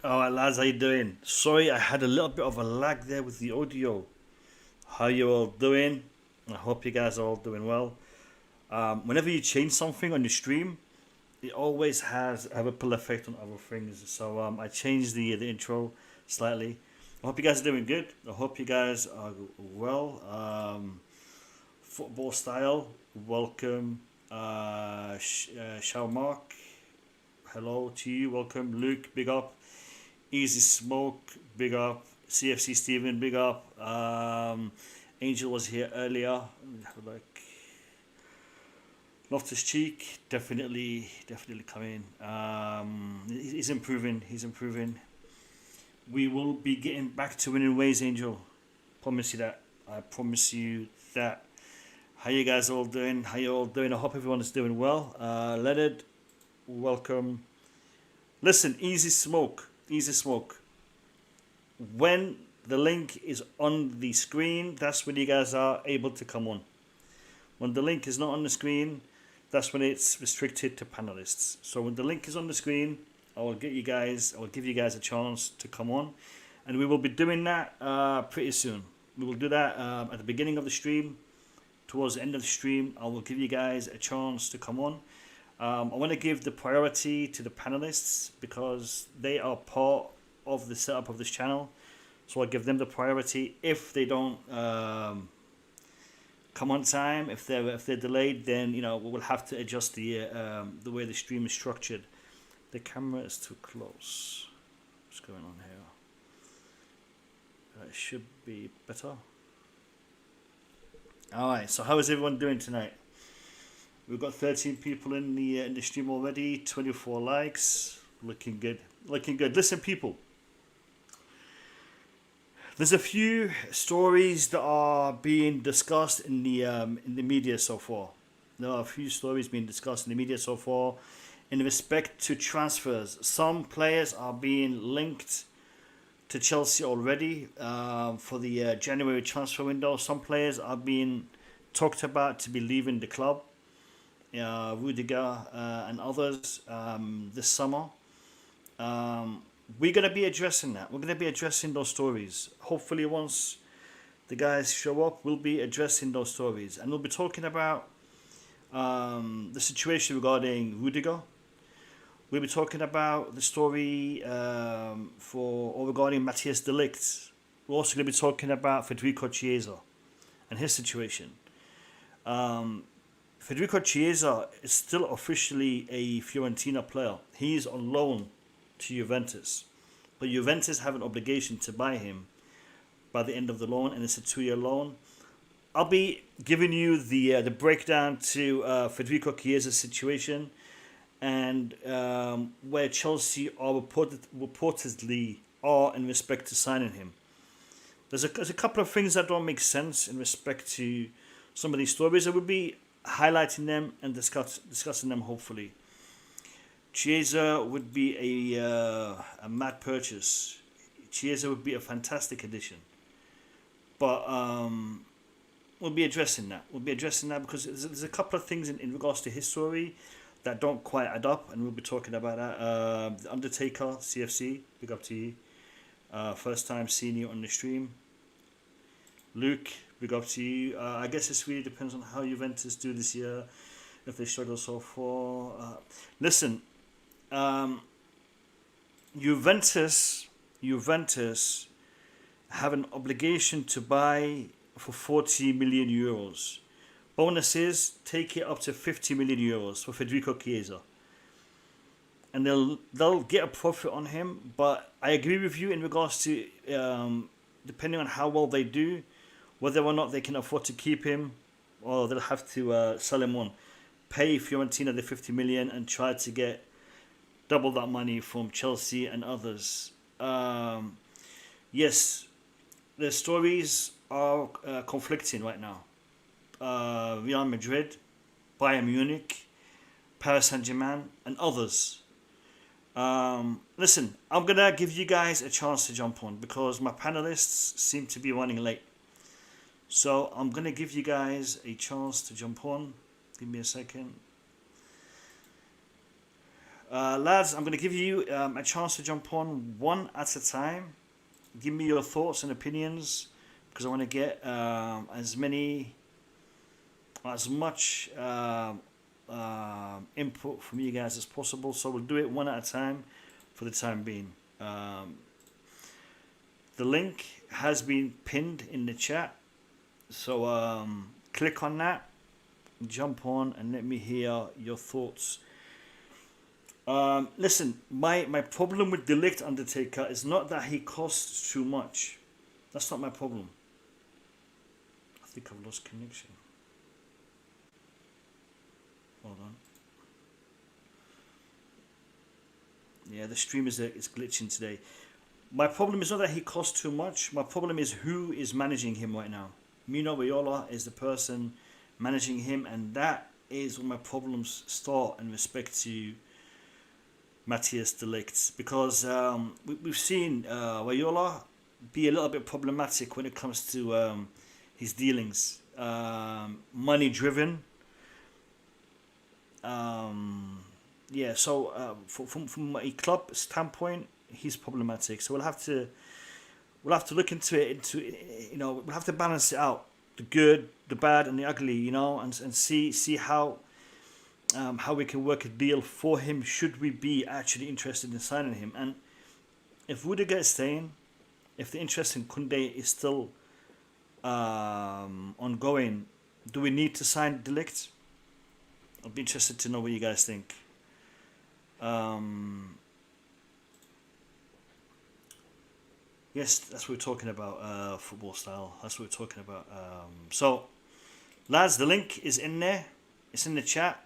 Alright lads, how you doing? Sorry, I had a little bit of a lag there with the audio. How you all doing? I hope you guys are all doing well. Whenever you change something on your stream, it always has a ripple effect on other things. So I changed the intro slightly. I hope you guys are doing good. I hope you guys are well. Football style, welcome. Mark, hello to you. Welcome. Luke, big up. Easy Smoke, big up. CFC Steven, big up. Angel was here earlier. Like Loftus Cheek, definitely coming. He's improving. He's improving. We will be getting back to winning ways, Angel. Promise you that. I promise you that. How you guys all doing? How you all doing? I hope everyone is doing well. Leonard, welcome. Listen, Easy Smoke. Easy Smoke. When the link is on the screen, that's when you guys are able to come on. When the link is not on the screen, that's when it's restricted to panelists. So when the link is on the screen, I will give you guys a chance to come on, and we will be doing that pretty soon. We will do that at the beginning of the stream. Towards the end of the stream, I will give you guys a chance to come on. I want to give the priority to the panelists because they are part of the setup of this channel. So I give them the priority. If they don't come on time, if they're delayed, then we'll have to adjust the way the stream is structured. The camera is too close. What's going on here? It should be better. All right. So how is everyone doing tonight? We've got 13 people in the stream already, 24 likes. Looking good. Looking good. Listen, people. There's a few stories that are being discussed in the media so far. There are a few stories being discussed in the media so far in respect to transfers. Some players are being linked to Chelsea already for the January transfer window. Some players are being talked about to be leaving the club. Rudiger and others this summer. We're going to be addressing that. We're going to be addressing those stories. Hopefully once the guys show up, we'll be addressing those stories. And we'll be talking about the situation regarding Rudiger. We'll be talking about the story regarding Matthias de Ligt. We're also going to be talking about Federico Chiesa and his situation. Federico Chiesa is still officially a Fiorentina player. He's on loan to Juventus. But Juventus have an obligation to buy him by the end of the loan, and it's a 2-year loan. I'll be giving you the breakdown to Federico Chiesa's situation and where Chelsea are reportedly are in respect to signing him. There's a couple of things that don't make sense in respect to some of these stories. I will be highlighting them and discussing them hopefully. Chiesa would be a mad purchase. Chiesa would be a fantastic addition. But we'll be addressing that. We'll be addressing that because there's a couple of things in regards to his story that don't quite add up, and we'll be talking about that. The Undertaker, CFC, big up to you. First time seeing you on the stream. Luke, big up to you. I guess this really depends on how Juventus do this year, if they struggle so far. Listen, Juventus have an obligation to buy for 40 million euros. Bonuses take it up to 50 million euros for Federico Chiesa. And they'll get a profit on him, but I agree with you in regards to depending on how well they do, whether or not they can afford to keep him, or they'll have to sell him on, pay Fiorentina the 50 million and try to get double that money from Chelsea and others. Yes, the stories are conflicting right now. Real Madrid, Bayern Munich, Paris Saint-Germain, and others. Listen, I'm going to give you guys a chance to jump on because my panelists seem to be running late. So I'm going to give you guys a chance to jump on. Give me a second. Lads, I'm going to give you a chance to jump on one at a time. Give me your thoughts and opinions, because I want to get as much input from you guys as possible. So we'll do it one at a time for the time being. The link has been pinned in the chat, so click on that, jump on, and let me hear your thoughts. Listen, my problem with De Ligt, Undertaker, is not that he costs too much. That's not my problem. I think I've lost connection. Hold on. Yeah, the stream is glitching today. My problem is not that he costs too much. My problem is who is managing him right now. Mino Raiola is the person managing him, and that is where my problems start in respect to Matthias de Ligt, because we've seen Raiola be a little bit problematic when it comes to his dealings. Money driven. So from a club standpoint, he's problematic. So we'll have to look into it. We'll have to balance it out, the good, the bad, and the ugly. And see how we can work a deal for him. Should we be actually interested in signing him? And if Rudiger is staying, if the interest in Koundé is still ongoing, do we need to sign De Ligt? I'll be interested to know what you guys think. Yes, that's what we're talking about, football style. That's what we're talking about. So, lads, the link is in there. It's in the chat.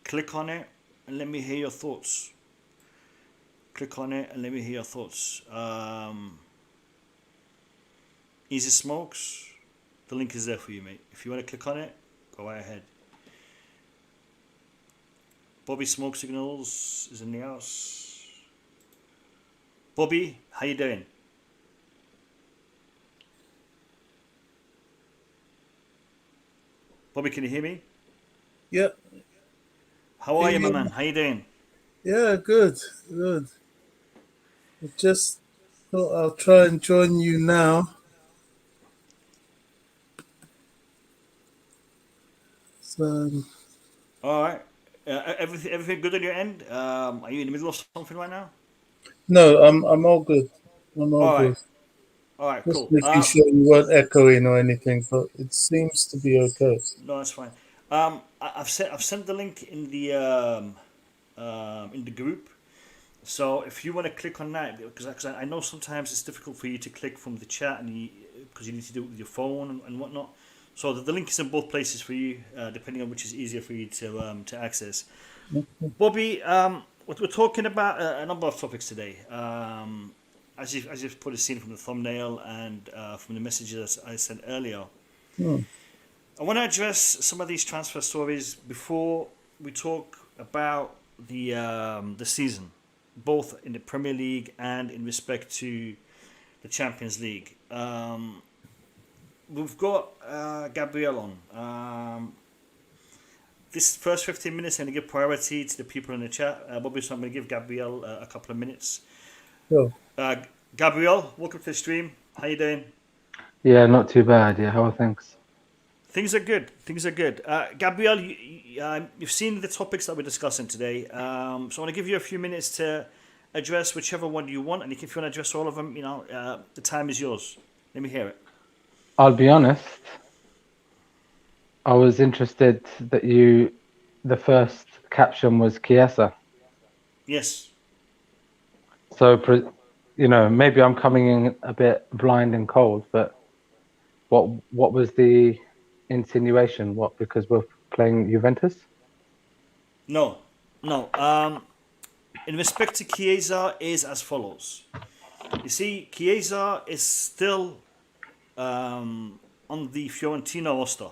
Click on it and let me hear your thoughts. Click on it and let me hear your thoughts. Easy Smokes, the link is there for you, mate. If you want to click on it, go right ahead. Bobby Smoke Signals is in the house. Bobby, how you doing? Bobby, can you hear me? Yep. How are you, my man? How you doing? Yeah, good. I just thought I'll try and join you now. So, all right. Everything good on your end? Are you in the middle of something right now? No, I'm all good. I'm all good. All right, just cool. making sure you weren't echoing or anything, but it seems to be okay. No, that's fine. I've sent the link in the group. So if you want to click on that, because I know sometimes it's difficult for you to click from the chat, and because you need to do it with your phone and whatnot. So the link is in both places for you, depending on which is easier for you to access. Bobby, we're talking about a number of topics today. As you've probably seen from the thumbnail and from the messages I sent earlier. I want to address some of these transfer stories before we talk about the season, both in the Premier League and in respect to the Champions League. We've got Gabriel on. This first 15 minutes, I'm going to give priority to the people in the chat. Bobby, so I'm going to give Gabriel a couple of minutes. Sure. Gabriel, welcome to the stream. How you doing? Yeah, not too bad. Yeah, how are things? Things are good. Gabriel, you've seen the topics that we're discussing today. So I want to give you a few minutes to address whichever one you want. And if you want to address all of them, the time is yours. Let me hear it. I'll be honest. I was interested that the first caption was Chiesa. Yes. So, maybe I'm coming in a bit blind and cold, but what was the insinuation? What, because we're playing Juventus? No. In respect to Chiesa is as follows. You see, Chiesa is still on the Fiorentina roster.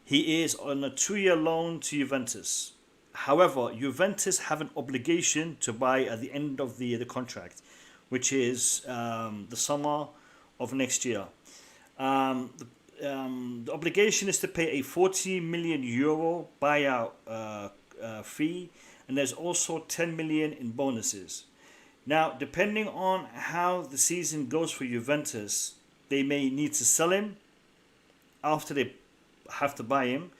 He is on a 2-year loan to Juventus. However, Juventus have an obligation to buy at the end of the contract, which is the summer of next year. The obligation is to pay a €40 million buyout fee, and and there's also 10 million in bonuses. Now, depending on how the season goes for Juventus, they may need to sell him after they have to buy him,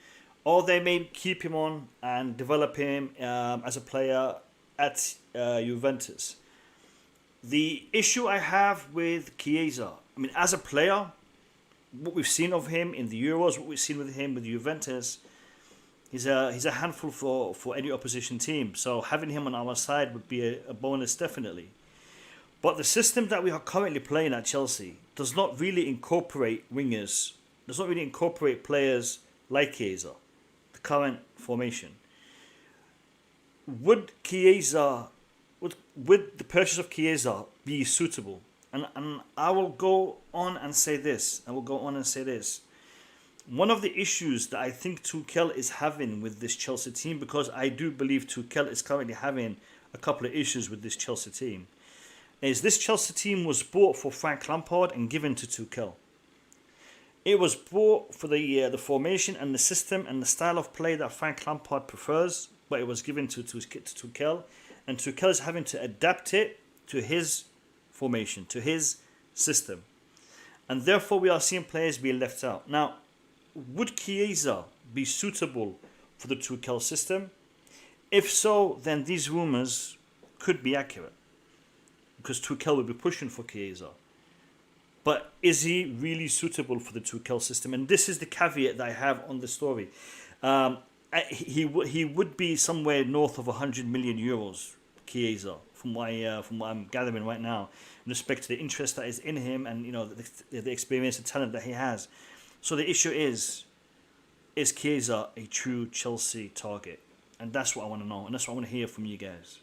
or they may keep him on and develop him as a player at Juventus. The issue I have with Chiesa, I mean, as a player, what we've seen of him in the Euros, what we've seen with him with Juventus, he's a handful for any opposition team. So having him on our side would be a bonus, definitely. But the system that we are currently playing at Chelsea does not really incorporate wingers, does not really incorporate players like Chiesa, the current formation. Would Chiesa, would the purchase of Chiesa be suitable? And I will go on and say this. One of the issues that I think Tuchel is having with this Chelsea team, because I do believe Tuchel is currently having a couple of issues with this Chelsea team, is this Chelsea team was bought for Frank Lampard and given to Tuchel. It was bought for the formation and the system and the style of play that Frank Lampard prefers, but it was given to Tuchel, and Tuchel is having to adapt it to his formation, to his system. And therefore we are seeing players being left out. Now, would Chiesa be suitable for the Tuchel system? If so, then these rumours could be accurate, because Tuchel will be pushing for Chiesa. But is he really suitable for the Tuchel system? And this is the caveat that I have on the story. He would be somewhere north of 100 million euros, Chiesa, from what I'm gathering right now, in respect to the interest that is in him and the experience and talent that he has. So the issue is Chiesa a true Chelsea target? And that's what I want to know, and that's what I want to hear from you guys.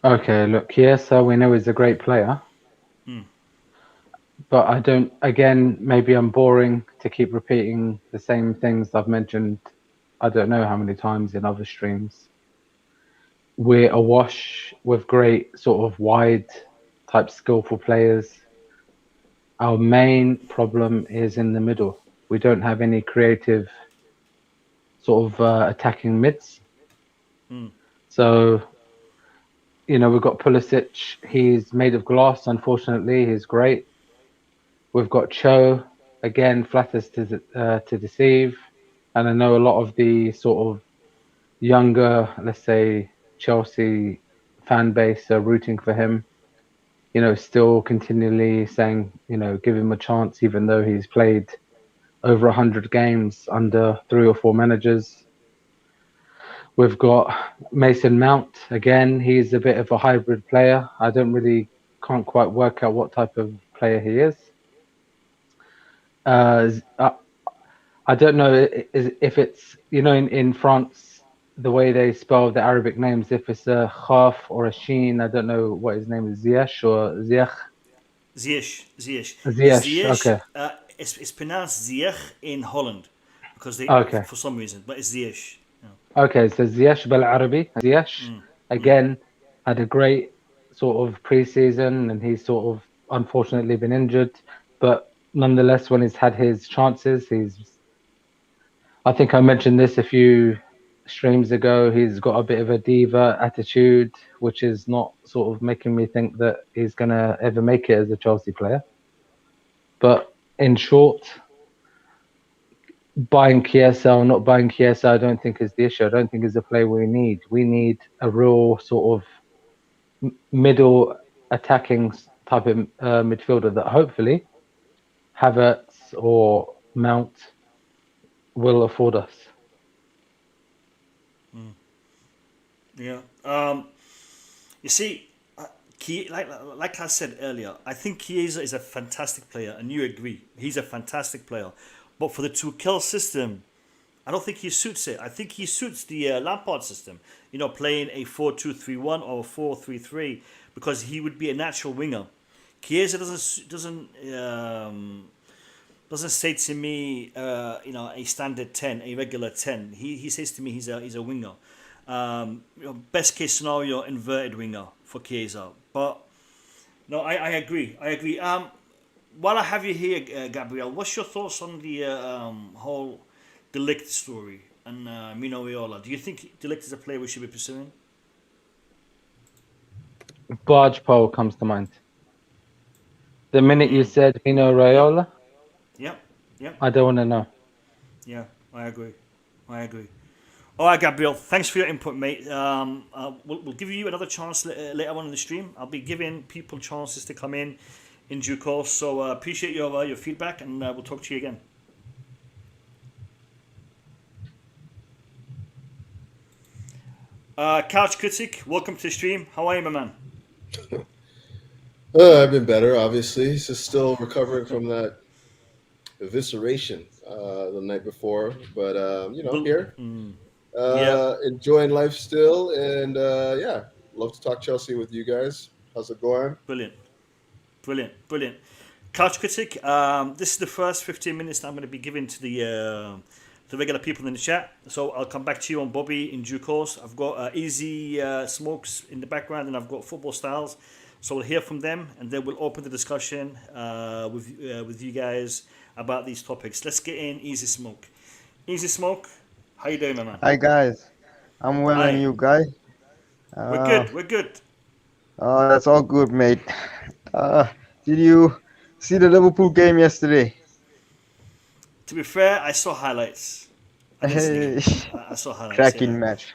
Okay, look, Chiesa, we know is a great player. But I don't, again, maybe I'm boring to keep repeating the same things I've mentioned, I don't know how many times in other streams. We're awash with great sort of wide type skillful players. Our main problem is in the middle. We don't have any creative sort of attacking mids. So, we've got Pulisic. He's made of glass, unfortunately. He's great. We've got Cho, again, flatters to deceive. And I know a lot of the sort of younger, let's say, Chelsea fan base are rooting for him. Still continually saying, give him a chance, even though he's played over 100 games under 3 or 4 managers. We've got Mason Mount. Again, he's a bit of a hybrid player. I can't quite work out what type of player he is. I don't know if it's, in France, the way they spell the Arabic names, if it's a Khaf or a Sheen, I don't know what his name is, Ziyech or Ziyech? Ziyech, okay. It's pronounced Ziyech in Holland, because for some reason, but it's Ziyech. Yeah. Okay, so Ziyech Bel-Arabi, Ziyech, again, had a great sort of pre-season, and he's sort of unfortunately been injured, but nonetheless, when he's had his chances, I think I mentioned this a few streams ago, he's got a bit of a diva attitude, which is not sort of making me think that he's going to ever make it as a Chelsea player. But in short, buying Chiesa or not buying Chiesa, I don't think is the issue. I don't think is the player we need. We need a real sort of middle attacking type of midfielder that hopefully Havertz or Mount will afford us. Yeah. You see, like I said earlier, I think Chiesa is a fantastic player, and you agree. He's a fantastic player. But for the Tuchel system, I don't think he suits it. I think he suits the Lampard system, playing a 4-2-3-1 or a 4-3-3, because he would be a natural winger. Chiesa doesn't say to me, a standard 10, a regular 10. He says to me he's a winger. Best case scenario, inverted winger for Chiesa. But no, I agree. While I have you here, Gabriel, what's your thoughts on the whole De Ligt story? and Mino Raiola. Do you think De Ligt is a player we should be pursuing? Barge pole comes to mind. The minute you said Mino Raiola, Yeah. I don't want to know. Yeah, I agree. All right, Gabriel, thanks for your input, mate. We'll give you another chance later on in the stream. I'll be giving people chances to come in due course. So appreciate your feedback, and we'll talk to you again. Couch Critic, welcome to the stream. How are you, my man? I've been better, obviously. Just still recovering from that evisceration the night before. But, here. Enjoying life still. And, love to talk Chelsea with you guys. How's it going? Brilliant. Couch Critic, this is the first 15 minutes that I'm going to be giving to the regular people in the chat. So I'll come back to you on Bobby in due course. I've got Easy Smokes in the background, and I've got Football Styles. So we'll hear from them, and then we'll open the discussion with you guys about these topics. Let's get in Easy Smoke. Easy Smoke, how you doing, my man? Hi guys, I'm well. Hi. And you guys? We're good. That's all good, mate. Did you see the Liverpool game yesterday? To be fair, I saw highlights. I saw highlights. Cracking match.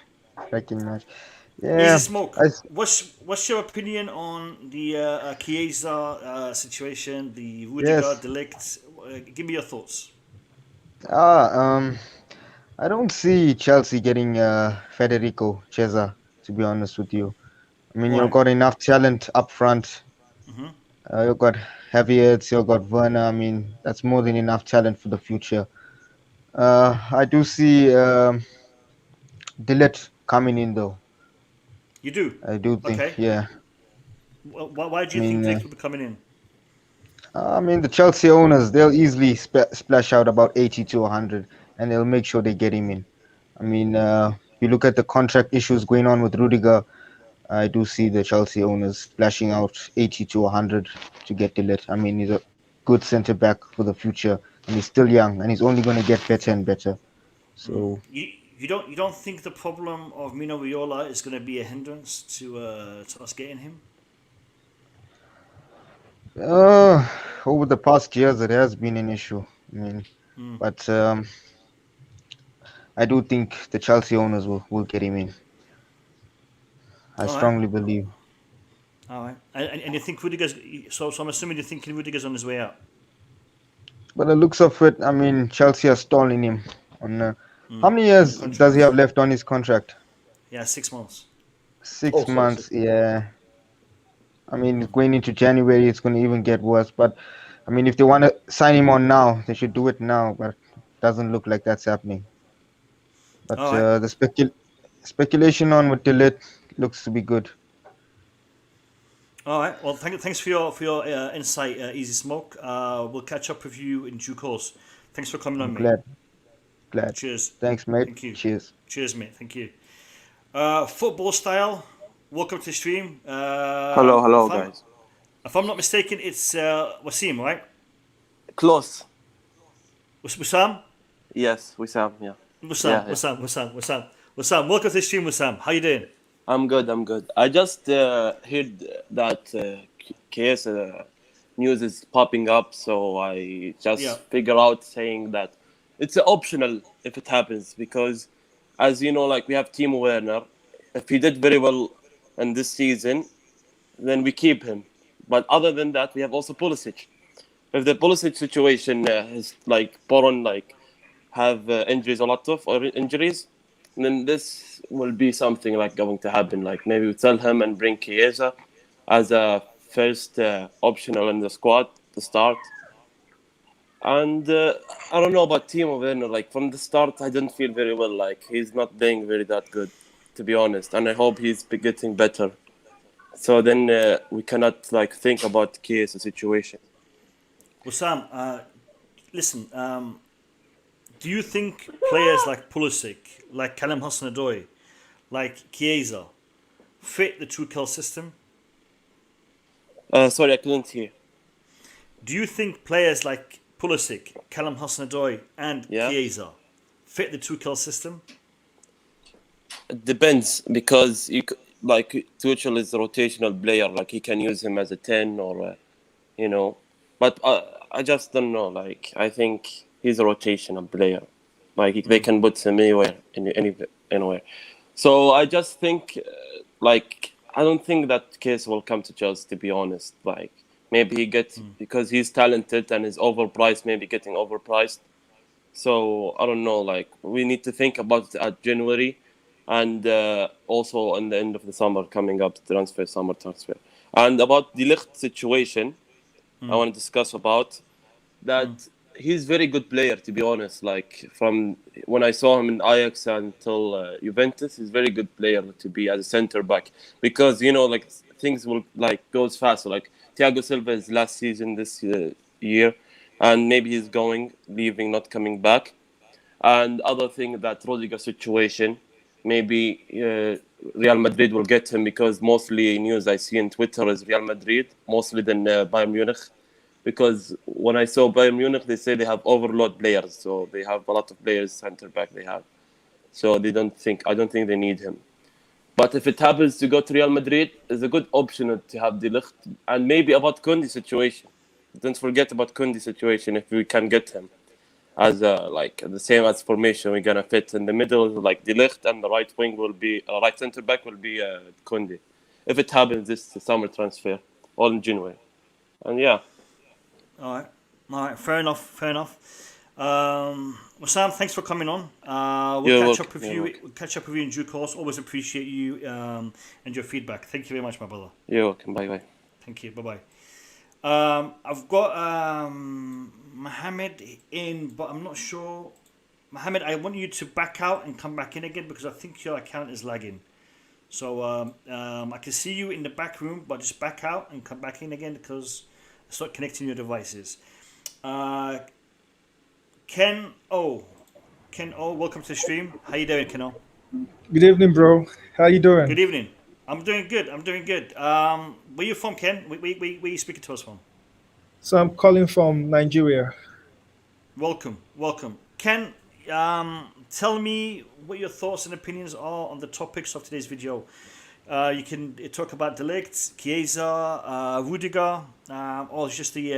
Yeah. Easy Smoke. What's your opinion on the Chiesa situation, the Rudiger De Ligt? Give me your thoughts. I don't see Chelsea getting Federico Chiesa, to be honest with you. I mean, you've got enough talent up front. You've got Havertz, you've got Werner. I mean, that's more than enough talent for the future. I do see De Ligt coming in, though. You do? I do think, okay. Yeah. Why do you think De Ligt will be coming in? I mean, the Chelsea owners, they'll easily splash out about 80 to 100, and they'll make sure they get him in. I mean, you look at the contract issues going on with Rudiger, I do see the Chelsea owners splashing out 80 to 100 to get De Ligt. I mean, he's a good centre-back for the future, and he's still young, and he's only going to get better and better. So You don't think the problem of Mino Raiola is going to be a hindrance to us getting him? Over the past years, it has been an issue. I mean, but I do think the Chelsea owners will get him in. I strongly believe. All right. And you think Rudiger's... So I'm assuming you're thinking Rudiger's on his way out? But the looks of it, I mean, Chelsea are stalling him. On how many years does he have left on his contract? Yeah, 6 months. 6 months, yeah. I mean, going into January, it's going to even get worse. But, I mean, if they want to sign him on now, they should do it now. But it doesn't look like that's happening. But the speculation on with De Ligt looks to be good. All right. Well, thanks for your insight, Easy Smoke. We'll catch up with you in due course. Thanks for coming on, mate. Glad. Cheers. Thanks, mate. Thank you. Cheers, mate. Thank you. Football Style, welcome to the stream. Hello, guys. If I'm not mistaken, it's Wasim, right? Close. Wissam? Yes, Wissam, yeah. Wissam, welcome to the stream, Wissam. How you doing? I'm good. I just heard that Chiesa news is popping up, so I just figure out saying that it's optional if it happens, because as you know, like we have Timo Werner. If he did very well in this season, then we keep him. But other than that, we have also Pulisic. If the Pulisic situation is like Boron have injuries, a lot of injuries, then this will be something like going to happen. Like maybe we sell him and bring Chiesa as a first optional in the squad to start. And I don't know about Timo Werner. Like from the start, I didn't feel very well. Like he's not doing very that good, to be honest. And I hope he's getting better. So then we cannot think about Chiesa's situation. Well, Sam, listen. Do you think players like Pulisic, like Callum Hudson-Odoi, like Chiesa, fit the Tuchel system? Sorry, I couldn't hear. Do you think players like Pulisic, Callum Hudson-Odoi, and Chiesa fit the Tuchel system? It depends, because like Tuchel is a rotational player. Like he can use him as a 10 or but I just don't know. Like I think he's a rotational player. Like they can put him anywhere. So I just think I don't think that Chiesa will come to Chelsea, to be honest. Like maybe he gets because he's talented and is overpriced. Maybe getting overpriced. So I don't know. Like we need to think about it at January. And also in the end of the summer coming up, summer transfer. And about the Ligt situation, I want to discuss about that. He's very good player, to be honest. Like from when I saw him in Ajax until Juventus, he's very good player to be as a center back, because like things will goes fast. So, like Thiago Silva is last season this year, and maybe he's leaving, not coming back. And other thing, that Rudiger situation. Maybe Real Madrid will get him, because mostly news I see on Twitter is Real Madrid, mostly than Bayern Munich. Because when I saw Bayern Munich, they say they have overload players. So they have a lot of players, center back they have. So I don't think they need him. But if it happens to go to Real Madrid, it's a good option to have De Ligt. And maybe about Koundé situation. Don't forget about Koundé situation if we can get him. As the same as formation, we're gonna fit in the middle, like De Ligt, and the right wing will be right center back will be Koundé. If it happens this summer transfer, all in January, and yeah. All right, fair enough. Well, Sam, thanks for coming on. We'll catch up with you. We'll catch up with you in due course. Always appreciate you and your feedback. Thank you very much, my brother. You're welcome. Bye. Thank you. Bye. I've got Mohammed in, but I'm not sure. Mohammed, I want you to back out and come back in again, because I think your account is lagging. So I can see you in the back room, but just back out and come back in again, because it's not connecting your devices. Ken O, welcome to the stream. How you doing, Ken O? Good evening, bro. How you doing? Good evening. I'm doing good. Where you from, Ken? Where you speaking to us from? So I'm calling from Nigeria. Welcome. Ken, tell me what your thoughts and opinions are on the topics of today's video. You can talk about De Ligt, Chiesa, Rudiger, or just the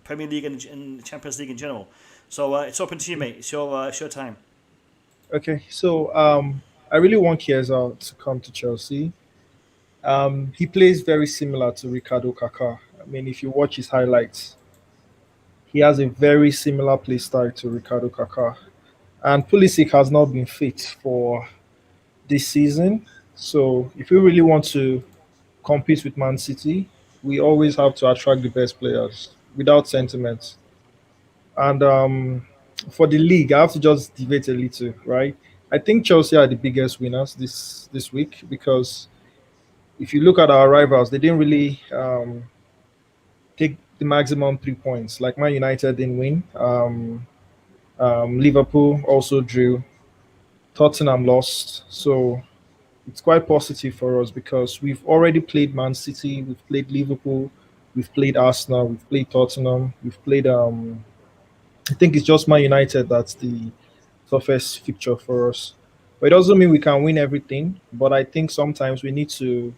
Premier League and the Champions League in general. So it's open to you, mate. It's your time. Okay, so I really want Chiesa to come to Chelsea. He plays very similar to Ricardo Kaká. I mean, if you watch his highlights, he has a very similar play style to Ricardo Kaká. And Pulisic has not been fit for this season. So if we really want to compete with Man City, we always have to attract the best players without sentiment. And for the league, I have to just debate a little, right? I think Chelsea are the biggest winners this week, because if you look at our rivals, they didn't really take the maximum 3 points. Like Man United didn't win. Liverpool also drew. Tottenham lost. So it's quite positive for us, because we've already played Man City, we've played Liverpool, we've played Arsenal, we've played Tottenham, we've played I think it's just Man United that's the toughest fixture for us. But it doesn't mean we can win everything. But I think sometimes we need to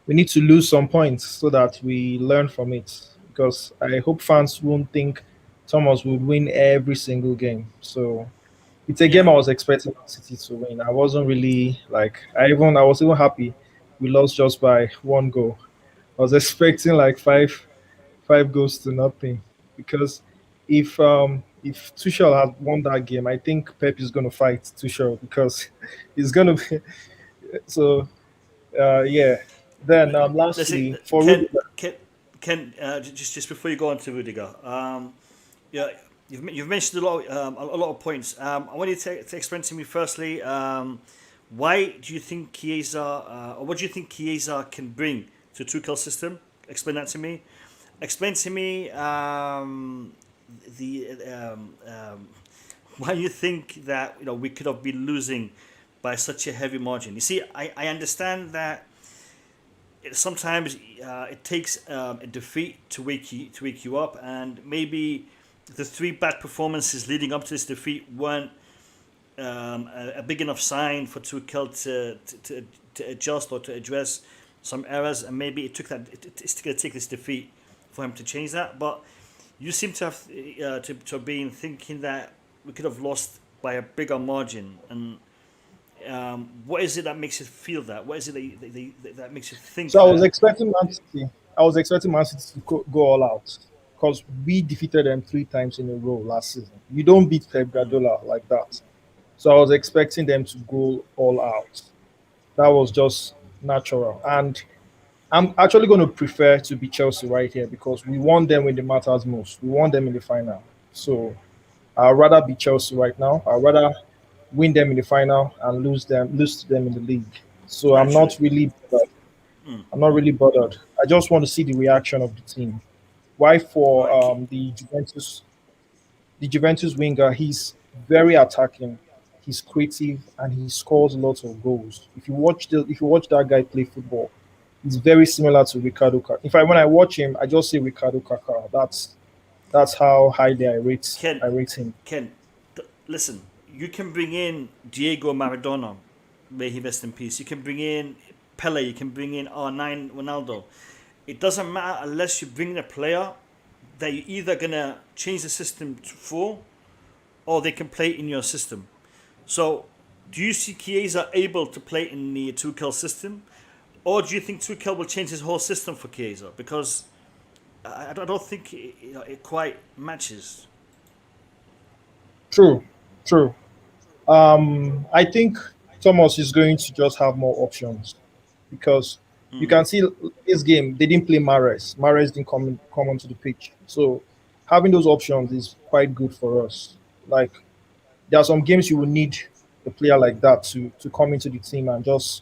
lose some points so that we learn from it. Because I hope fans won't think Thomas would win every single game. So it's a game I was expecting Man City to win. I wasn't really I was even happy we lost just by 1 goal. I was expecting five goals to nothing, because if Tuchel had won that game, I think Pep is going to fight Tuchel, because he's going to be so. Then lastly, for Ken, just before you go on to Rudiger, you've mentioned a lot of points. I want you to explain to me firstly, why do you think Chiesa, or what do you think Chiesa can bring to Tuchel's system? Explain that to me. Explain to me why you think that we could have been losing by such a heavy margin. You see, I understand that sometimes it takes a defeat to wake you up, and maybe the three bad performances leading up to this defeat weren't a big enough sign for Tuchel to adjust or to address some errors, and maybe it's going to take this defeat for him to change that. But you seem to have to have been thinking that we could have lost by a bigger margin. And what is it that makes you feel that? What is it that makes you think? So I was expecting Man City. To go all out because we defeated them 3 times in a row last season. You don't beat Pep Guardiola like that. So I was expecting them to go all out. That was just natural. And I'm actually going to prefer to be Chelsea right here because we won them when it matters most. We won them in the final. So I'd rather be Chelsea right now. I'd rather win them in the final and lose to them in the league. So I'm not really bothered. I just want to see the reaction of the team. Why for the Juventus winger, he's very attacking. He's creative and he scores lots of goals. If you watch that guy play football, he's very similar to Ricardo Kaká. In fact, when I watch him, I just say Ricardo Kaká. That's how highly I rate him. Ken, listen, you can bring in Diego Maradona, may he rest in peace. You can bring in Pele. You can bring in R9 Ronaldo. It doesn't matter unless you bring in a player that you're either gonna change the system for, or they can play in your system. So, do you see Chiesa able to play in the Tuchel system? Or do you think Tuchel will change his whole system for Chiesa? Because I don't think it quite matches. True. I think Thomas is going to just have more options because you can see this game, they didn't play Mahrez. Mahrez didn't come onto the pitch. So having those options is quite good for us. Like, there are some games you will need a player like that to come into the team and just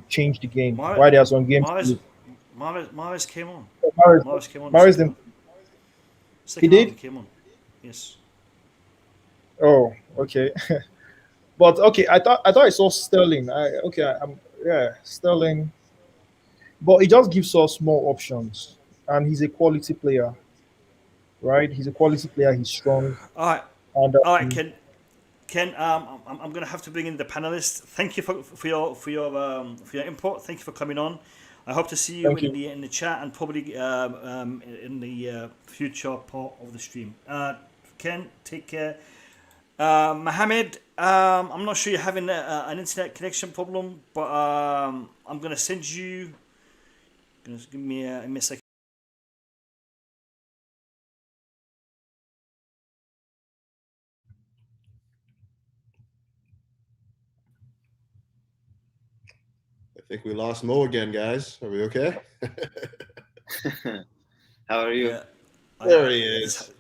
change the game. Why there are some games? Mahrez came on. Mahrez came on. He did? He came on. Yes. Oh, okay. But okay, I thought I saw Sterling. Sterling. But it just gives us more options, and he's a quality player, right? He's a quality player. He's strong. All right, Ken. I'm gonna have to bring in the panelists. Thank you for your input. Thank you for coming on. I hope to see you in the chat and probably in the future part of the stream. Ken, take care. Mohammed, I'm not sure you're having an internet connection problem, but I'm gonna send you. Give me a second. I think we lost Mo again, guys. Are we okay? How are you? There he is.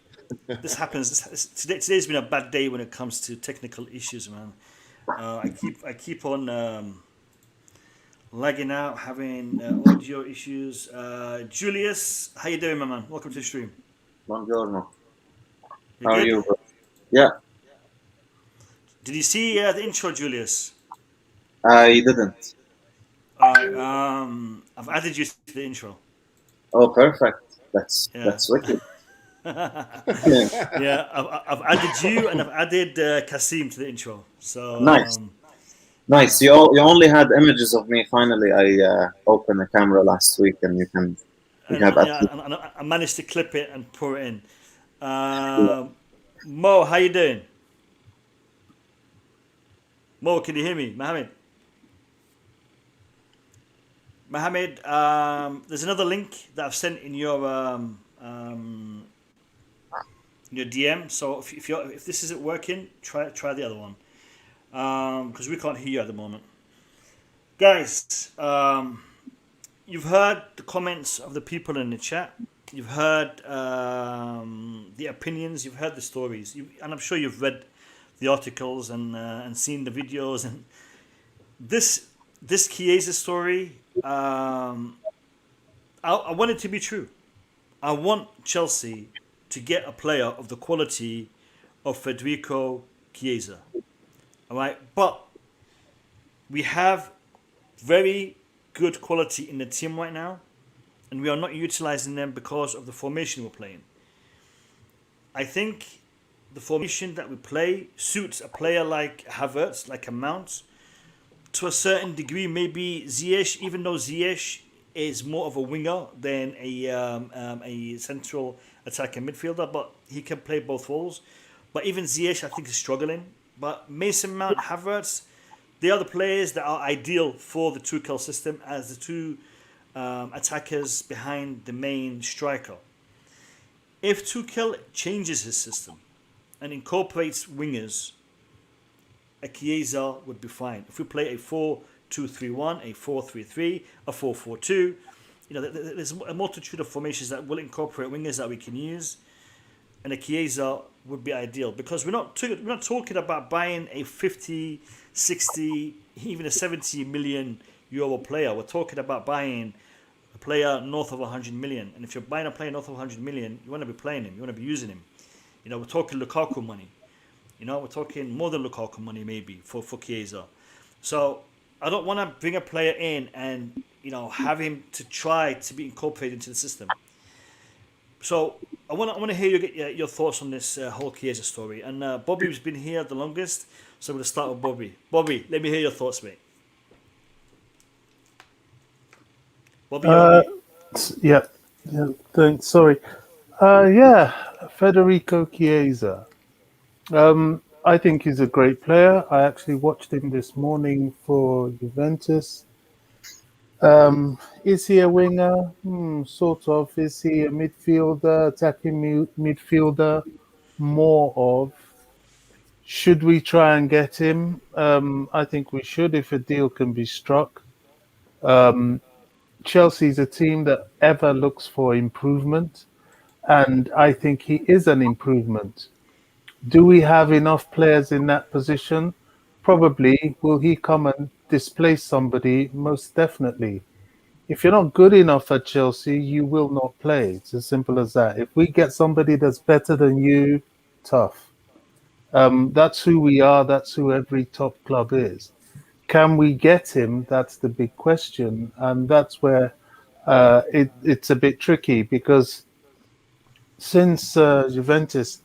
This happens. Today's been a bad day when it comes to technical issues, man. I keep on lagging out, having audio issues. Julius, how you doing, my man? Welcome to the stream. Buongiorno. How are you, bro? Yeah. Did you see the intro, Julius? I didn't. I've added you to the intro. Oh, perfect. That's wicked. Yeah, I've added you and I've added Kasim to the intro. So nice. You only had images of me. Finally, I opened the camera last week, and you can. And I managed to clip it and pour it in. Mo, how you doing? Mo, can you hear me, Mohammed? There's another link that I've sent in your DM. So if this isn't working, try the other one, because we can't hear you at the moment, guys. You've heard the comments of the people in the chat. You've heard the opinions. You've heard the stories, and I'm sure you've read the articles and seen the videos. And this Chiesa story, I want it to be true. I want Chelsea to get a player of the quality of Federico Chiesa. All right, but we have very good quality in the team right now, and we are not utilizing them because of the formation we're playing. I think the formation that we play suits a player like Havertz, like a Mount, to a certain degree. Maybe Ziyech, even though Ziyech is more of a winger than a central attacking midfielder, but he can play both roles. But even Ziyech, I think, is struggling. But Mason Mount, Havertz, they are the players that are ideal for the Tuchel system as the two attackers behind the main striker. If Tuchel changes his system and incorporates wingers, a Chiesa would be fine. If we play a 4-2-3-1, a 4-3-3, a 4-4-2, there's a multitude of formations that will incorporate wingers that we can use, and a Chiesa would be ideal because we're not talking about buying a 50, 60, even a 70 million euro player. We're talking about buying a player north of 100 million, and if you're buying a player north of 100 million, you want to be playing him, you want to be using him. We're talking Lukaku money. We're talking more than Lukaku money maybe for Chiesa. So I don't want to bring a player in and have him to try to be incorporated into the system. So I want to hear your thoughts on this whole Chiesa story. And Bobby's been here the longest, so we'll start with Bobby. Bobby, let me hear your thoughts, mate. Bobby, yeah, thanks. Sorry. Federico Chiesa. I think he's a great player. I actually watched him this morning for Juventus. Is he a winger? Sort of. Is he a midfielder, attacking midfielder? More of. Should we try and get him? I think we should if a deal can be struck. Chelsea's a team that ever looks for improvement, and I think he is an improvement. Do we have enough players in that position? Probably. Will he come and displace somebody? Most definitely. If you're not good enough at Chelsea, you will not play. It's as simple as that. If we get somebody that's better than you, tough. That's who we are. That's who every top club is. Can we get him? That's the big question. And that's where it's a bit tricky because since Juventus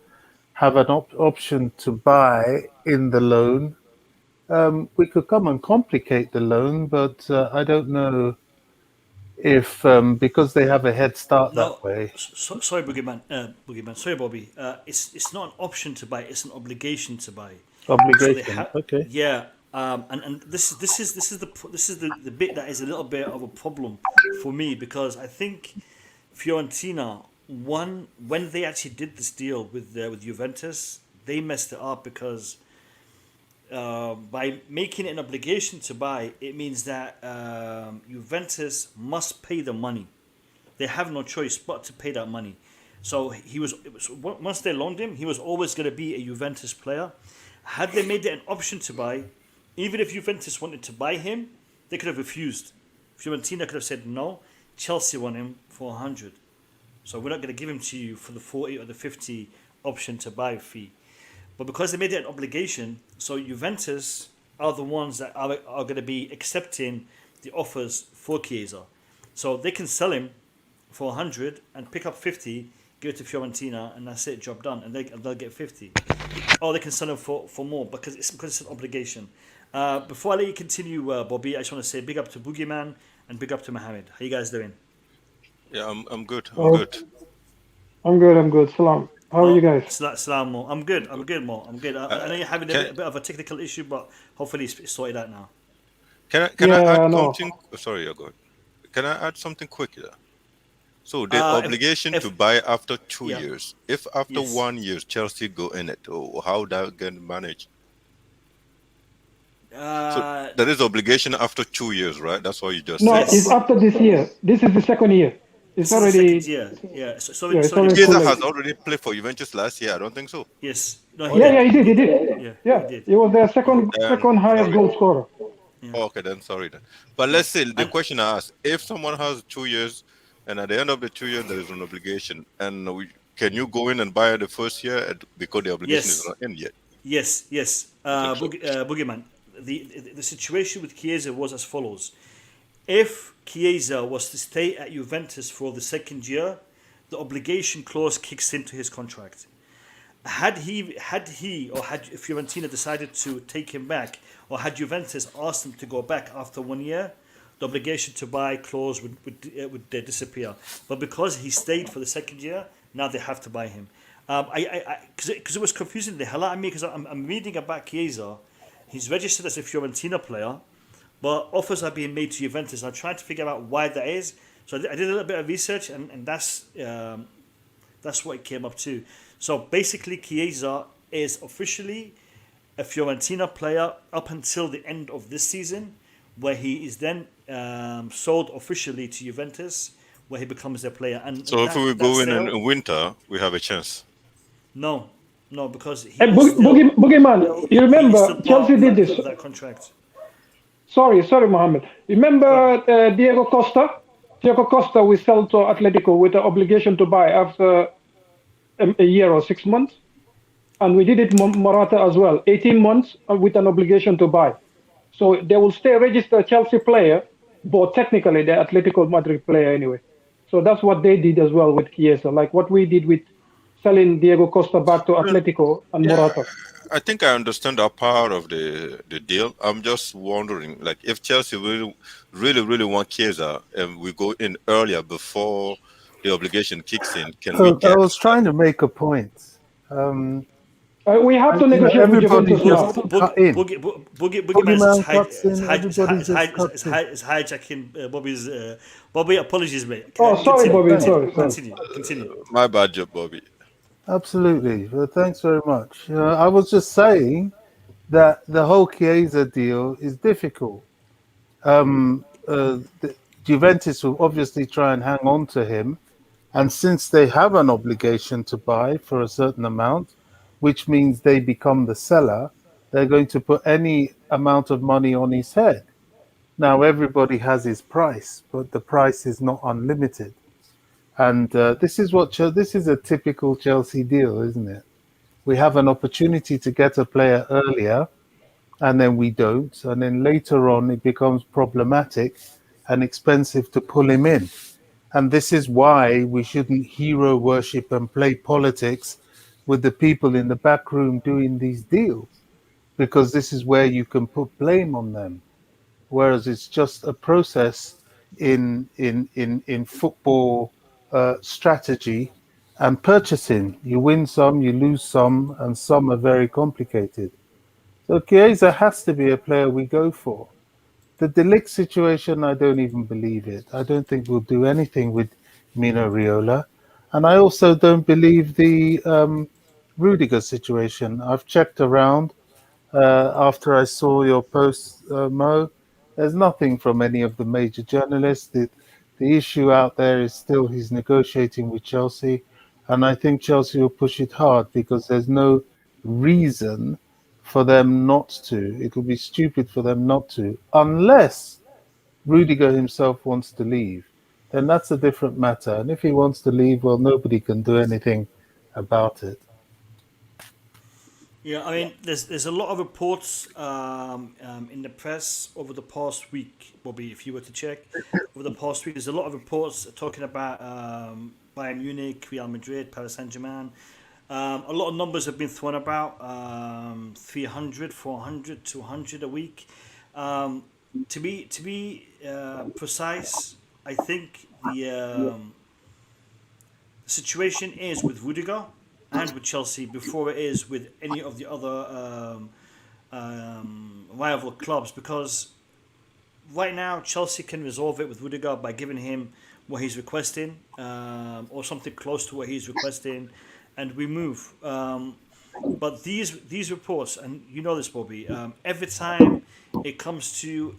have an option to buy in the loan, we could come and complicate the loan, but I don't know if because they have a head start that way. Sorry, Boogeyman. Sorry, Bobby. It's not an option to buy; it's an obligation to buy. Obligation. Okay. Yeah. And this is the bit that is a little bit of a problem for me because I think Fiorentina, when they actually did this deal with Juventus, they messed it up because by making it an obligation to buy, it means that Juventus must pay the money. They have no choice but to pay that money. So once they loaned him, he was always going to be a Juventus player. Had they made it an option to buy, even if Juventus wanted to buy him, they could have refused. Fiorentina could have said no. Chelsea want him for 100. So we're not going to give him to you for the 40 or the 50 option to buy fee. But because they made it an obligation, so Juventus are the ones that are going to be accepting the offers for Chiesa. So they can sell him for 100 and pick up 50, give it to Fiorentina, and that's it, job done. And they'll get 50. Or they can sell him for more because it's an obligation. Before I let you continue, Bobby, I just want to say big up to Boogeyman and big up to Mohammed. How you guys doing? Yeah, I'm good. Good. I'm good. Salam. How are you guys? Salam, Mo. I'm good, Mo. I'm good. I know you're having a bit of a technical issue, but hopefully it's sorted out now. Can I add something? Sorry, you're good. Can I add something quick here? So the obligation to buy after 2 years. If after 1 year Chelsea go in it, how that get managed? So there is obligation after 2 years, right? That's what you just said. No, it's after this year. This is the second year. It's already. Yeah. Chiesa has already played for Juventus last year. I don't think so. Yes. No, he did. Yeah. He was their second highest goal scorer. Yeah. Okay, then sorry then. But let's say the question I asked: if someone has 2 years, and at the end of the 2 years there is an obligation, and can you go in and buy the first year because the obligation is not in yet? Yes. Boogeyman. The situation with Chiesa was as follows. If Chiesa was to stay at Juventus for the second year, the obligation clause kicks into his contract. had Fiorentina decided to take him back, or had Juventus asked him to go back after 1 year, the obligation to buy clause would disappear. But because he stayed for the second year, now they have to buy him. Because it was confusing the hell out of me, because I'm reading about Chiesa. He's registered as a Fiorentina player, but offers are being made to Juventus. I'm trying to figure out why that is. So I did a little bit of research, and that's what it came up to. So basically, Chiesa is officially a Fiorentina player up until the end of this season, where he is then sold officially to Juventus, where he becomes their player. And so if we go in winter, we have a chance. No, because he Boogeyman, you remember Chelsea did this. That contract. Sorry, Mohammed. Remember Diego Costa? Diego Costa we sell to Atletico with the obligation to buy after a year or 6 months. And we did it Morata as well, 18 months with an obligation to buy. So they will stay registered Chelsea player, but technically they're Atletico Madrid player anyway. So that's what they did as well with Chiesa, like what we did with selling Diego Costa back to Atletico and Morata. I think I understand that part of the deal. I'm just wondering, like, if Chelsea really want Chiesa and we go in earlier before the obligation kicks in, can we get... I was trying to make a point. We have to negotiate with Juventus now. Boogeyman is hijacking Bobby's... Bobby, apologies, mate. Sorry, Bobby. Continue. My bad job, Bobby. Absolutely. Well, thanks very much. I was just saying that the whole Chiesa deal is difficult. Juventus will obviously try and hang on to him. And since they have an obligation to buy for a certain amount, which means they become the seller, they're going to put any amount of money on his head. Now, everybody has his price, but the price is not unlimited. And this is a typical Chelsea deal, isn't it? We have an opportunity to get a player earlier, and then we don't. And then later on, it becomes problematic and expensive to pull him in. And this is why we shouldn't hero worship and play politics with the people in the back room doing these deals, because this is where you can put blame on them. Whereas it's just a process in football strategy and purchasing. You win some, you lose some, and some are very complicated. So Chiesa has to be a player we go for. The De Ligt situation, I don't even believe it. I don't think we'll do anything with Mino Raiola. And I also don't believe the Rudiger situation. I've checked around after I saw your post, Mo. There's nothing from any of the major journalists. The issue out there is still he's negotiating with Chelsea. And I think Chelsea will push it hard because there's no reason for them not to. It will be stupid for them not to, unless Rudiger himself wants to leave. Then that's a different matter. And if he wants to leave, well, nobody can do anything about it. Yeah, I mean, there's a lot of reports in the press over the past week, Bobby, if you were to check. Over the past week, there's a lot of reports talking about Bayern Munich, Real Madrid, Paris Saint-Germain. A lot of numbers have been thrown about, 300, 400, 200 a week. To be precise, I think the situation is with Rudiger and with Chelsea before it is with any of the other rival clubs, because right now Chelsea can resolve it with Rudiger by giving him what he's requesting, or something close to what he's requesting, and we move. But these reports, and you know this, Bobby, every time it comes to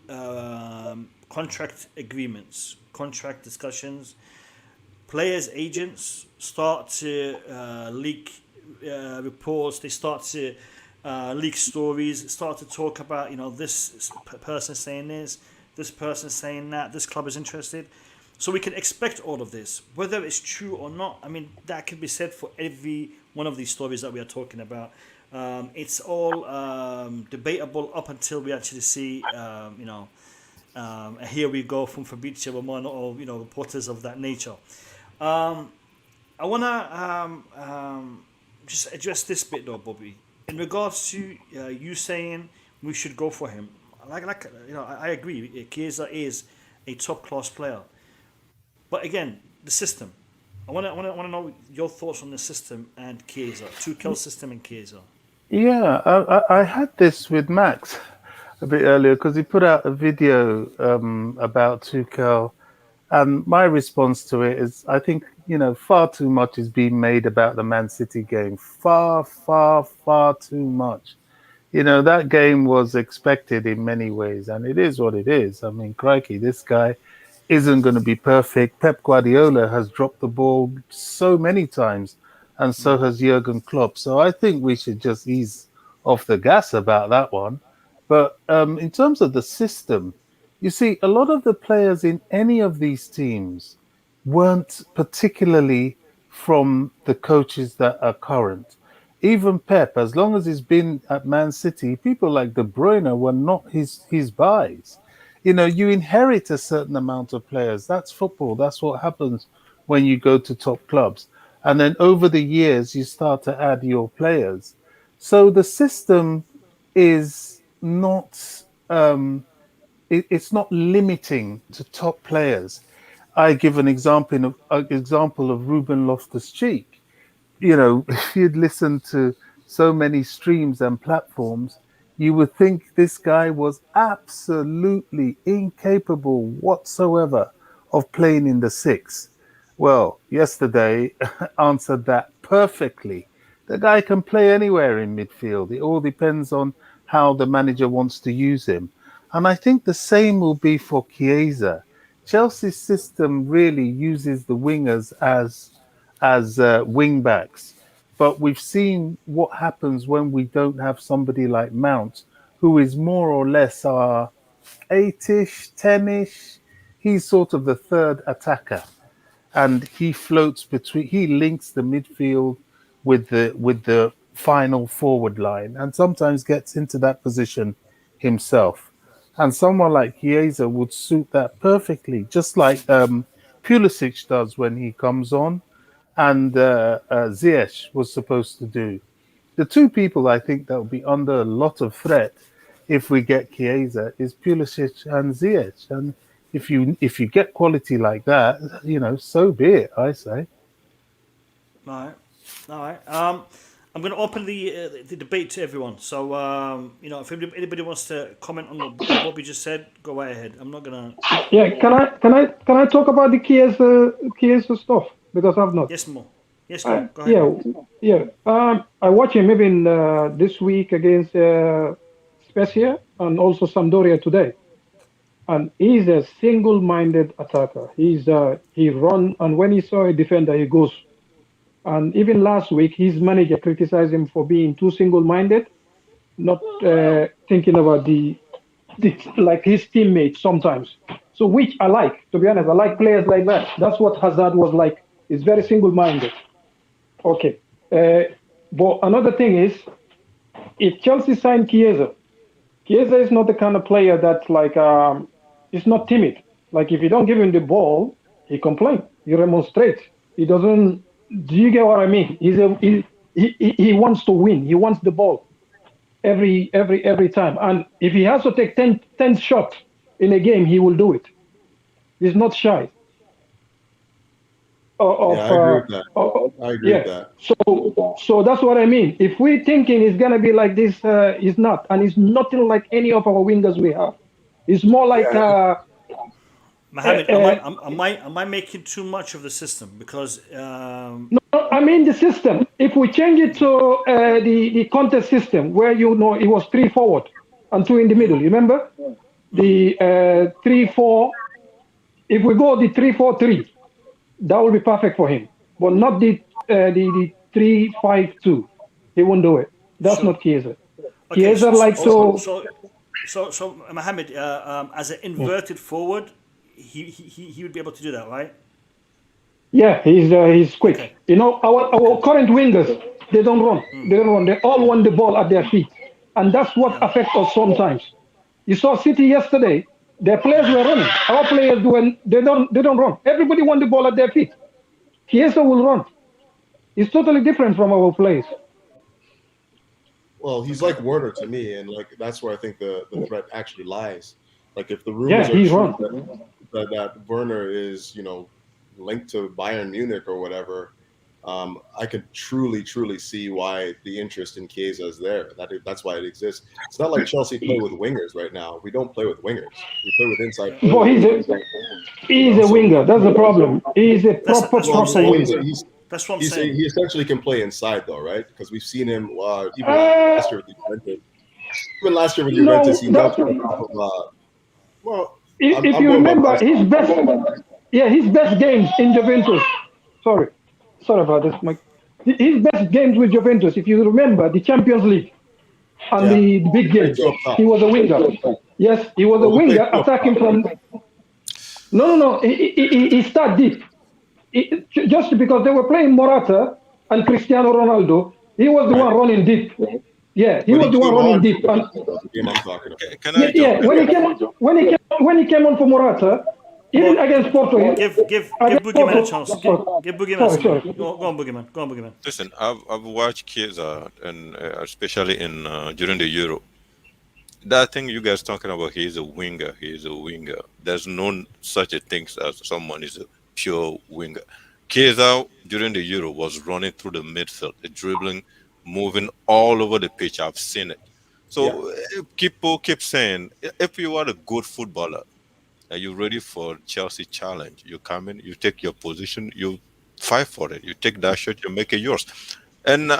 contract agreements, contract discussions, players' agents start to leak reports. They start to leak stories. Start to talk about, this person saying this person saying that. This club is interested. So we can expect all of this, whether it's true or not. I mean, that can be said for every one of these stories that we are talking about. It's all debatable up until we actually see, here we go from Fabrizio Romano or reporters of that nature. I want to just address this bit though, Bobby. In regards to you saying we should go for him, I agree. Chiesa is a top class player, but again, the system. I want to know your thoughts on the system and Chiesa, Tuchel's system and Chiesa. Yeah, I had this with Max a bit earlier because he put out a video about Tuchel, and my response to it is, I think, far too much is being made about the Man City game. Far, far, far too much. That game was expected in many ways, and it is what it is. I mean, crikey, this guy isn't going to be perfect. Pep Guardiola has dropped the ball so many times, and so has Jurgen Klopp. So I think we should just ease off the gas about that one. But in terms of the system, you see, a lot of the players in any of these teams weren't particularly from the coaches that are current. Even Pep, as long as he's been at Man City, people like De Bruyne were not his buys. You inherit a certain amount of players. That's football. That's what happens when you go to top clubs. And then over the years, you start to add your players. So the system is not, it's not limiting to top players. I give an example of Ruben Loftus-Cheek. If you'd listened to so many streams and platforms, you would think this guy was absolutely incapable whatsoever of playing in the six. Well, yesterday answered that perfectly. The guy can play anywhere in midfield. It all depends on how the manager wants to use him. And I think the same will be for Chiesa. Chelsea's system really uses the wingers as wing backs. But we've seen what happens when we don't have somebody like Mount, who is more or less our 8-ish, 10-ish. He's sort of the third attacker. And he floats between, he links the midfield with the final forward line and sometimes gets into that position himself. And someone like Chiesa would suit that perfectly, just like Pulisic does when he comes on, and Ziyech was supposed to do. The two people I think that will be under a lot of threat if we get Chiesa is Pulisic and Ziyech. And if you get quality like that, so be it, I say. All right. I'm going to open the debate to everyone. So, if anybody wants to comment on what Bobby just said, go right ahead. I'm not going to... Yeah, can I talk about the Chiesa stuff? Because I've not. Yes, more. Yes, go ahead. Yeah. I watched him maybe this week against Spezia and also Sampdoria today. And he's a single-minded attacker. He runs, and when he saw a defender, he goes. And even last week, his manager criticized him for being too single-minded, not thinking about like his teammates sometimes. So which I like, to be honest. I like players like that. That's what Hazard was like. He's very single-minded. Okay. But another thing is, if Chelsea signed Chiesa is not the kind of player that's like, he's not timid. Like if you don't give him the ball, he complains. He remonstrates. He doesn't. Do you get what I mean? He wants to win. He wants the ball every time. And if he has to take 10 shots in a game, he will do it. He's not shy. I agree with that. So that's what I mean. If we're thinking it's gonna be like this, he's not, and it's nothing like any of our wingers we have. It's more like. Mohamed, am I making too much of the system? Because no, I mean the system. If we change it to the contest system, where it was 3 forward and 2 in the middle. Remember the 3-4. If we go the 3-4-3, that will be perfect for him. But not the 3-5-2. He won't do it. That's not Chiesa. Okay, Chiesa likes to. So Mohamed, as an inverted forward. He would be able to do that, right? Yeah, he's quick. Okay. Our current wingers, they don't run. They don't run. They all want the ball at their feet, and that's what affects us sometimes. You saw City yesterday; their players were running. Our players they don't run. Everybody want the ball at their feet. Chiesa will run. It's totally different from our place. Well, he's like Werner to me, and like that's where I think the threat actually lies. Like if the rumors are true that Werner is, linked to Bayern Munich or whatever, I could truly see why the interest in Chiesa is there. That's why it exists. It's not like Chelsea play with wingers right now. We don't play with wingers. We play with inside players. Well, he's a winger. That's the problem. He's a proper winger. That's what I'm saying. He essentially can play inside, though, right? Because we've seen him even last year with Juventus. Even last year with Juventus, he got if you remember his best games in Juventus. Sorry about this, Mike. His best games with Juventus, if you remember, the Champions League and the big games, he was a winger. Yes, he was a winger attacking from. No. He started deep. Just because they were playing Morata and Cristiano Ronaldo, he was the one running deep. Yeah, he was the one running deep. When he came on for Morata, even against Porto. Give Boogeyman a chance. Give Boogeyman a chance. Go on, Boogeyman. Listen, I've watched Chiesa, and especially in during the Euro. That thing you guys talking about, he's a winger. There's no such a thing as someone is a pure winger. Chiesa during the Euro was running through the midfield, dribbling, moving all over the pitch. I've seen it. So people keep saying, if you are a good footballer, are you ready for Chelsea challenge? You come in, you take your position, you fight for it. You take that shot, you make it yours. And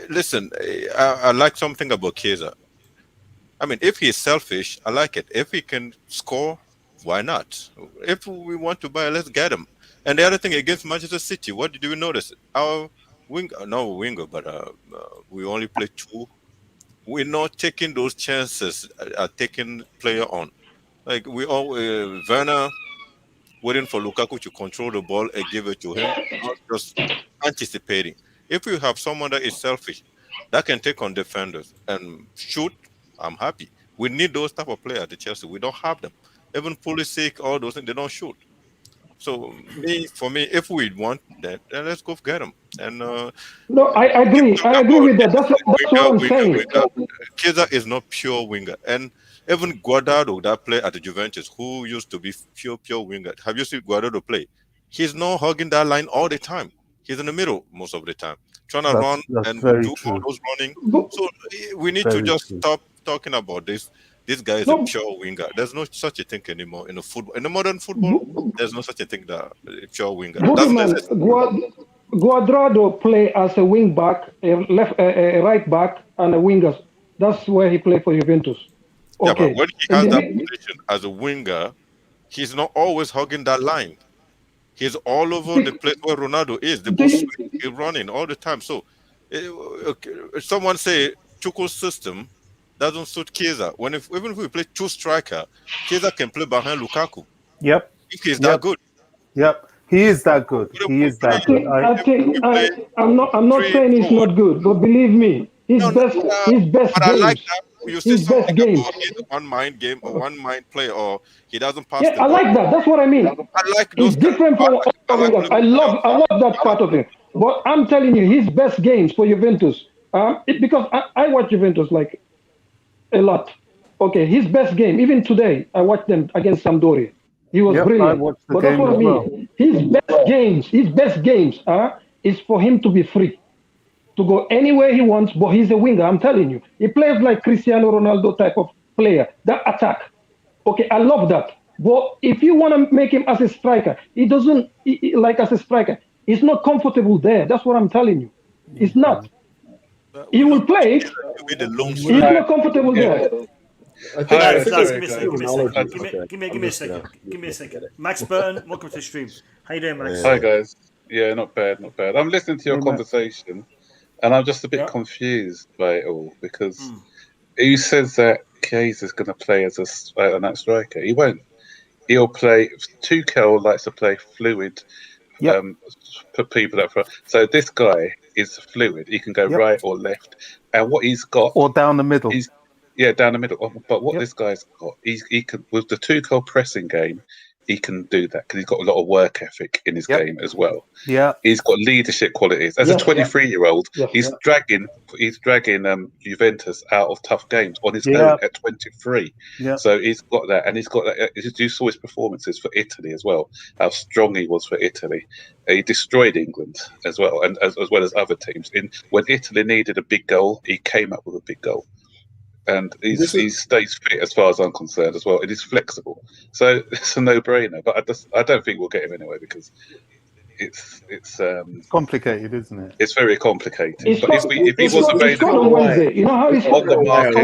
listen, I like something about Chiesa. I mean, if he's selfish, I like it. If he can score, why not? If we want to buy, let's get him. And the other thing against Manchester City, what did we notice? Our winger, but we only play two. We're not taking those chances, taking player on. Like we all, Werner waiting for Lukaku to control the ball and give it to him, not just anticipating. If you have someone that is selfish, that can take on defenders and shoot, I'm happy. We need those type of players at Chelsea. We don't have them. Even Pulisic, all those things, they don't shoot. So for me, if we want that, then let's go get them. And no, I agree. I agree with that. That's what I'm saying. Chiesa is not pure winger, and even Guardado, that player at the Juventus, who used to be pure winger. Have you seen Guardado play? He's not hugging that line all the time. He's in the middle most of the time, trying to run and do all those running. So we need to just stop talking about this. This guy is a pure winger. There's no such a thing anymore in the football. In the modern football, there's no such a thing that a pure winger. Guardado play as a wing back, a right back, and a winger. That's where he played for Juventus. Yeah, but when he has that position as a winger, he's not always hugging that line. He's all over the place where Ronaldo is. The ball is running all the time. So, someone say Tuchel's system doesn't suit Chiesa. Even if we play two striker, Chiesa can play behind Lukaku. Yep. If he's that good. Yep. He is that good. I'm not saying he's not good, but believe me, his best but I like that. You say something about he's a one-mind game, or one-mind play, or he doesn't pass. Yeah, I like that. That's what I mean. I like those. It's different from I love that part of it. But I'm telling you, his best games for Juventus, because I watch Juventus like a lot. Okay, his best game, even today, I watched them against Sampdoria. He was brilliant. But that's what I mean. His best games is for him to be free, to go anywhere he wants, but he's a winger, I'm telling you. He plays like Cristiano Ronaldo type of player, that attack. Okay, I love that. But if you want to make him as a striker, he doesn't, like as a striker, he's not comfortable there. That's what I'm telling you. He's not. He will play, he's not comfortable there. Give me a second. Max Burton, welcome to the stream. How you doing, Max? Hi guys. Yeah, not bad. I'm listening to your conversation, and I'm just a bit confused by it all because he says that Chiesa is going to play as an that striker. He won't. He'll play. Tuchel likes to play fluid. For people up front. So this guy is fluid. He can go right or left, and what he's got, or down the middle. Down the middle. But what this guy's got, he can with the Tuchel pressing game, he can do that because he's got a lot of work ethic in his game as well. Yeah, he's got leadership qualities. As a 23-year-old, he's dragging Juventus out of tough games on his own at 23. Yeah. So he's got that, and he's got that. You saw his performances for Italy as well. How strong he was for Italy. He destroyed England as well, and as well as other teams. When Italy needed a big goal, he came up with a big goal. And he stays fit as far as I'm concerned as well. It is flexible, so it's a no-brainer. But I don't think we'll get him anyway because it's complicated, isn't it? It's very complicated. But if he was available on Wednesday, you know how it's on the market,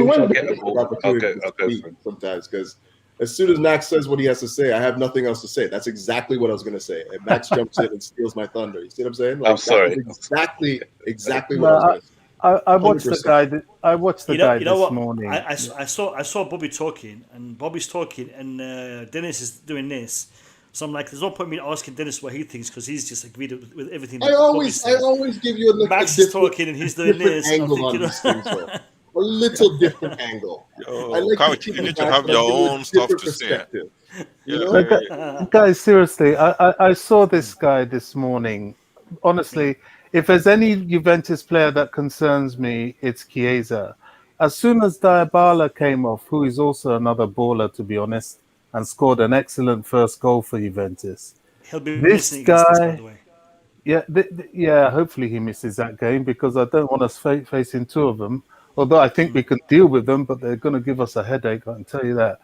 I'll go for him sometimes because as soon as Max says what he has to say, I have nothing else to say. That's exactly what I was going to say. And Max jumps in and steals my thunder. You see what I'm saying? I'm sorry. Exactly what I was going to say. I watched 100%. The guy. I watched the guy this morning. I saw Bobby talking, and Bobby's talking, and Dennis is doing this. So I'm like, there's no point in me asking Dennis what he thinks because he's just agreed with everything. I always give you a Max is talking and he's doing this. Angle on these things, a little different angle. Couch, you need to have your own stuff to say. Guys, seriously, I saw this guy this morning. Honestly. If there's any Juventus player that concerns me, it's Chiesa. As soon as Dybala came off, who is also another baller, to be honest, and scored an excellent first goal for Juventus. He'll be missing this, by the way. Yeah, hopefully he misses that game because I don't want us facing two of them. Although I think we can deal with them, but they're going to give us a headache, I can tell you that.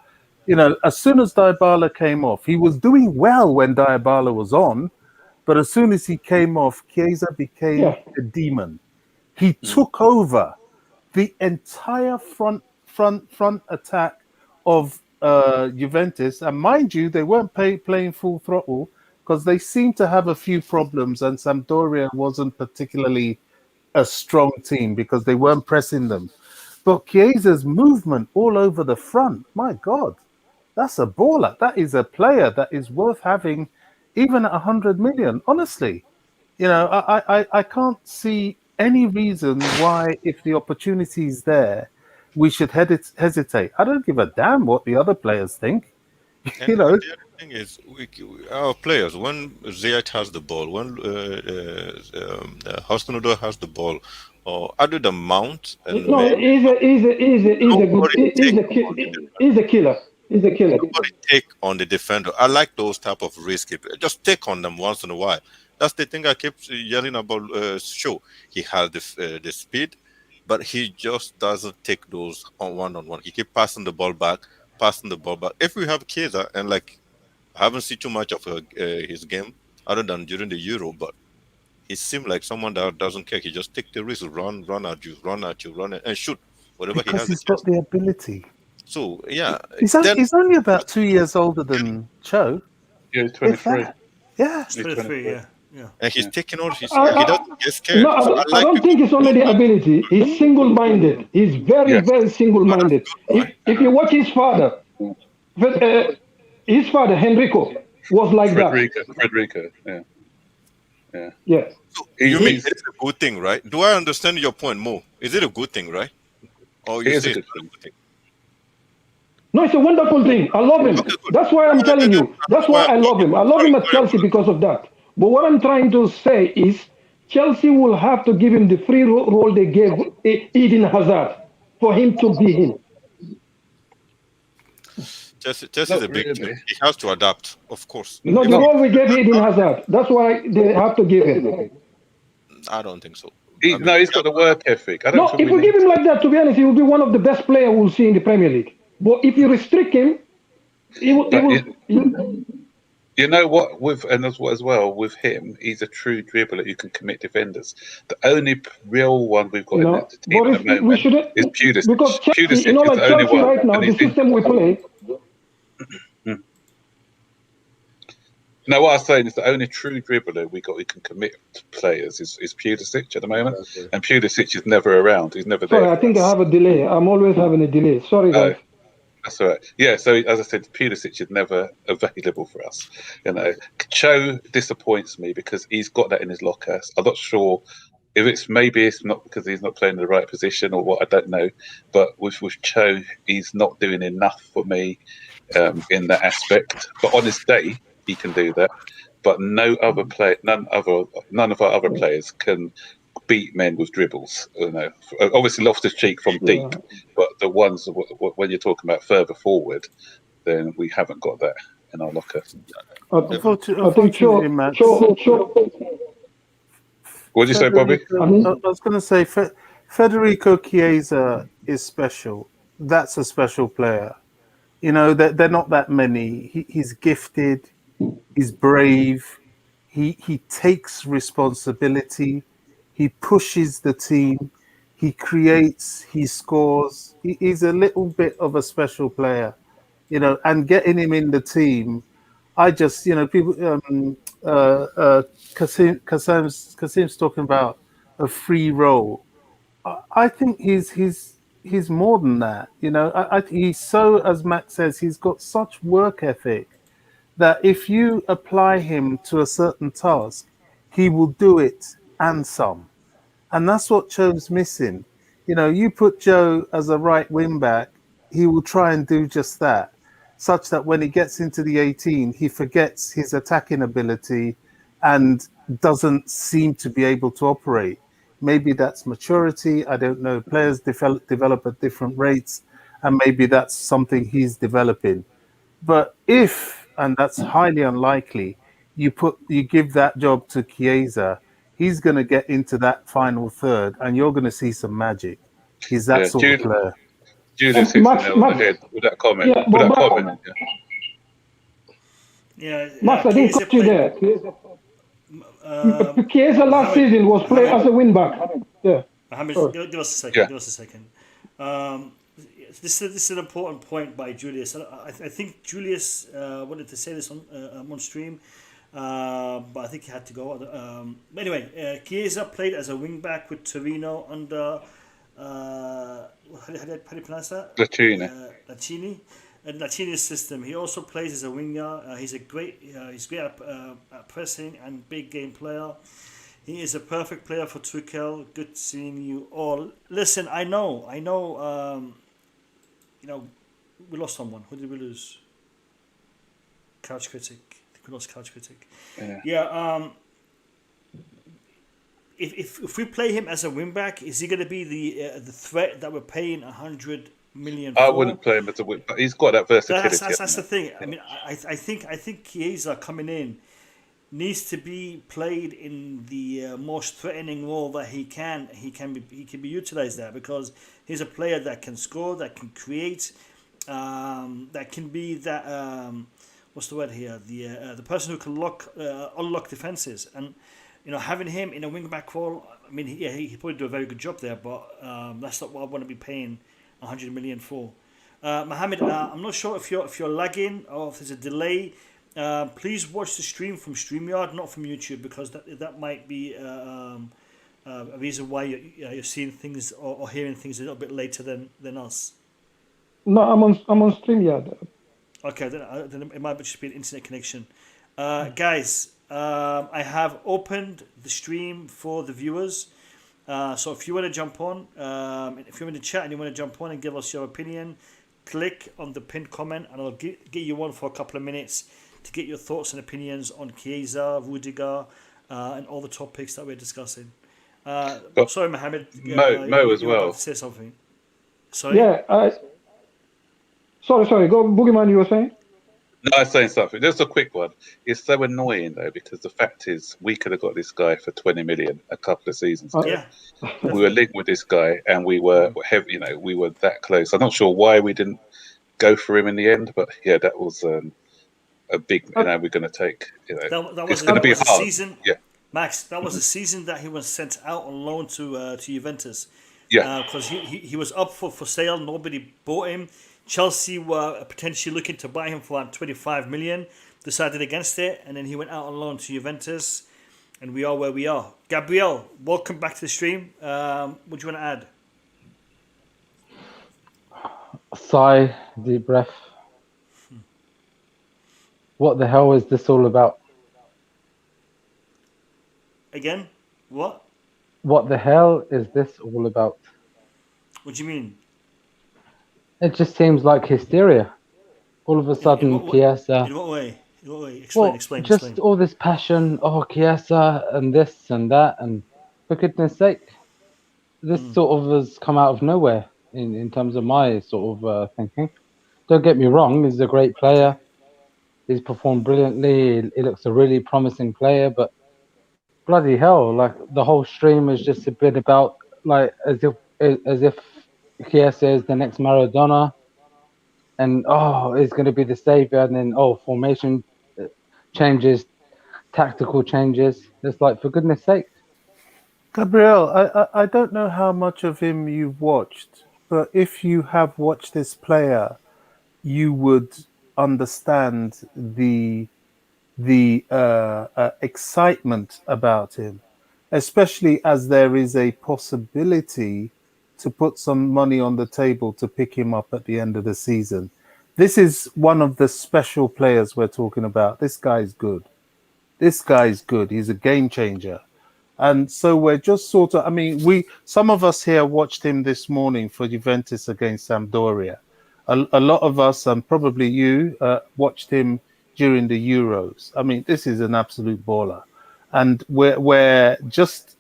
You know, as soon as Dybala came off, he was doing well when Dybala was on. But as soon as he came off, Chiesa became a demon. He took over the entire front attack of Juventus. And mind you, they weren't playing full throttle because they seemed to have a few problems. And Sampdoria wasn't particularly a strong team because they weren't pressing them. But Chiesa's movement all over the front, my God, that's a baller. That is a player that is worth having. Even at 100 million, honestly, you know, I can't see any reason why, if the opportunity is there, we should hesitate. I don't give a damn what the other players think. You know, the other thing is, our players, when Ziyech has the ball, when Hudson-Odoi has the ball, or other than Mount, and he's a killer. He's a killer. Nobody take on the defender. I like those type of risky. Just take on them once in a while. That's the thing I keep yelling about. Show he has the speed, but he just doesn't take those on one-on-one. He keep passing the ball back. If we have Chiesa, and like I haven't seen too much of his game other than during the Euro, but he seemed like someone that doesn't care. He just take the risk, run at you, and shoot whatever because he has. He's got the ability. So yeah, he's only about 2 years older than Cho. Yeah, he's 23. Yeah, he's 23. Yeah. And he's taking all his. He doesn't get scared. No, I don't think it's only the ability. He's single-minded. He's very single-minded. If you watch his father, Henrico was like Federico, yeah. Yes. So you mean it's a good thing, right? Do I understand your point more? Is it a good thing, right? Or you say it's a good thing? No, it's a wonderful thing. I love him. That's why I'm telling you. That's why I love him. I love him at Chelsea because of that. But what I'm trying to say is Chelsea will have to give him the free role they gave Eden Hazard for him to be him. Chelsea is a big team. He has to adapt, of course. No, the role we gave Eden Hazard. That's why they have to give him. I don't think so. He's got the work ethic. If we give him like that, to be honest, he will be one of the best players we'll see in the Premier League. But if you restrict him, you know what? As well with him, he's a true dribbler who can commit defenders. The only real one we've got in the team at the moment is Pulisic. Because Chelsea, like Chelsea right now, the system we play. No, what I'm saying is the only true dribbler we got who can commit to players is Pulisic at the moment, and Pulisic is never around. He's never there. Sorry, I think I have a delay. I'm always having a delay. Sorry, guys. That's all right. Yeah, so as I said, Pulisic is never available for us. You know, Cho disappoints me because he's got that in his locker. I'm not sure if it's not because he's not playing in the right position or what. I don't know. But with Cho, he's not doing enough for me. in that aspect. But on his day, he can do that. But none of our other players can beat men with dribbles. You know, obviously Loftus-Cheek from deep, but the ones when you're talking about further forward, then we haven't got that in our locker. Unfortunately, Max. What did you say, Bobby? I was going to say Federico Chiesa is special. That's a special player. You know, they're not that many. He's gifted. He's brave. He takes responsibility. He pushes the team. He creates. He scores. He's a little bit of a special player. You know, and getting him in the team, I just, you know, people. Kasim's talking about a free role. I think he's more than that. You know, he's so, as Max says, he's got such work ethic that if you apply him to a certain task, he will do it and some. And that's what Joe's missing. You know, you put Joe as a right wing back, he will try and do just that, such that when he gets into the 18, he forgets his attacking ability and doesn't seem to be able to operate. Maybe that's maturity. I don't know. Players develop at different rates, and maybe that's something he's developing. But if, and that's highly unlikely, you give that job to Chiesa, he's going to get into that final third, and you're going to see some magic. He's that sort of player. Julius hits the nail on the head with that comment. Max, I didn't cut you there. Chiesa last season was playing as a wing back. Mohammed, give us a second. Give us a second. This is an important point by Julius. I think Julius wanted to say this on stream, but I think he had to go. Anyway, Chiesa played as a wing back with Torino under how do you pronounce that? Lacini. And Lacini's system. He also plays as a winger. He's great at pressing and big game player. He is a perfect player for Tuchel. Good seeing you all. Listen, I know. You know, we lost someone. Who did we lose? Couch Critic. I think we lost Couch Critic. Yeah. If we play him as a wing back, is he going to be the threat that we're paying 100 million for? I wouldn't play him as a wing, but he's got that versatility. That's the thing. I mean, I think Chiesa coming in needs to be played in the most threatening role that he can be utilized there, because he's a player that can score, that can create, that can be that what's the word here, the person who can unlock defenses. And you know, having him in a wing back role, I mean, he probably do a very good job there, but that's not what I want to be paying 100 million for. Mohammed, I'm not sure if you're lagging or if there's a delay. Please watch the stream from StreamYard, not from YouTube, because that might be a reason why you're seeing things or hearing things a little bit later than us. No, I'm on StreamYard. Okay, then it might just be an internet connection. Guys, I have opened the stream for the viewers. So if you want to jump on, if you're in the chat and you want to jump on and give us your opinion, click on the pinned comment and I'll get you on for a couple of minutes to get your thoughts and opinions on Chiesa, Rudiger, and all the topics that we're discussing. Sorry, Mohammed. Mo as well. Say something. Sorry? Yeah. Sorry. Go, Boogeyman, you were saying? No, I was saying something. Just a quick one. It's so annoying though, because the fact is we could have got this guy for 20 million a couple of seasons ago. Yeah. We were linked with this guy, and we were heavy. You know, we were that close. I'm not sure why we didn't go for him in the end, but yeah, that was a big. You know, we're going to take. You know, it's going to be hard. Season, yeah, Max, that was the season that he was sent out on loan to Juventus. Yeah, because he was up for sale. Nobody bought him. Chelsea were potentially looking to buy him for around 25 million, decided against it, and then he went out on loan to Juventus, and we are where we are. Gabriel, welcome back to the stream. What do you want to add? Sigh, deep breath. What the hell is this all about? Again? What? What the hell is this all about? What do you mean? It just seems like hysteria. all of a sudden, Chiesa. In what way? Explain. Just all this passion. Oh, Chiesa and this and that, and for goodness sake, this sort of has come out of nowhere in terms of my sort of thinking. Don't get me wrong, he's a great player. He's performed brilliantly. He looks a really promising player, but bloody hell, like the whole stream is just a bit about like as if Chiesa is the next Maradona, and he's going to be the savior, and then formation changes, tactical changes. It's like, for goodness sake. Gabriel, I don't know how much of him you've watched, but if you have watched this player, you would understand the excitement about him, especially as there is a possibility to put some money on the table to pick him up at the end of the season. This is one of the special players we're talking about. This guy's good. He's a game changer. And so we're just sort of, some of us here watched him this morning for Juventus against Sampdoria. A lot of us, and probably you, watched him during the Euros. This is an absolute baller. And we're just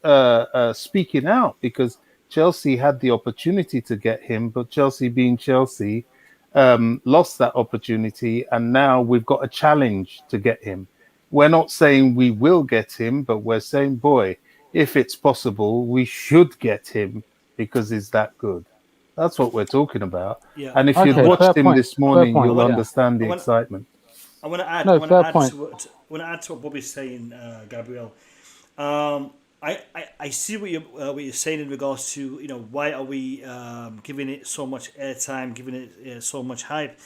speaking out because Chelsea had the opportunity to get him, but Chelsea being Chelsea lost that opportunity, and now we've got a challenge to get him. We're not saying we will get him, but we're saying, boy, if it's possible, we should get him because he's that good. That's what we're talking about. Yeah. And if you'd watched him this morning, you'll understand the excitement. I want to add to what Bobby's saying, Gabriel. I see what you're saying in regards to why are we giving it so much airtime, giving it so much hype.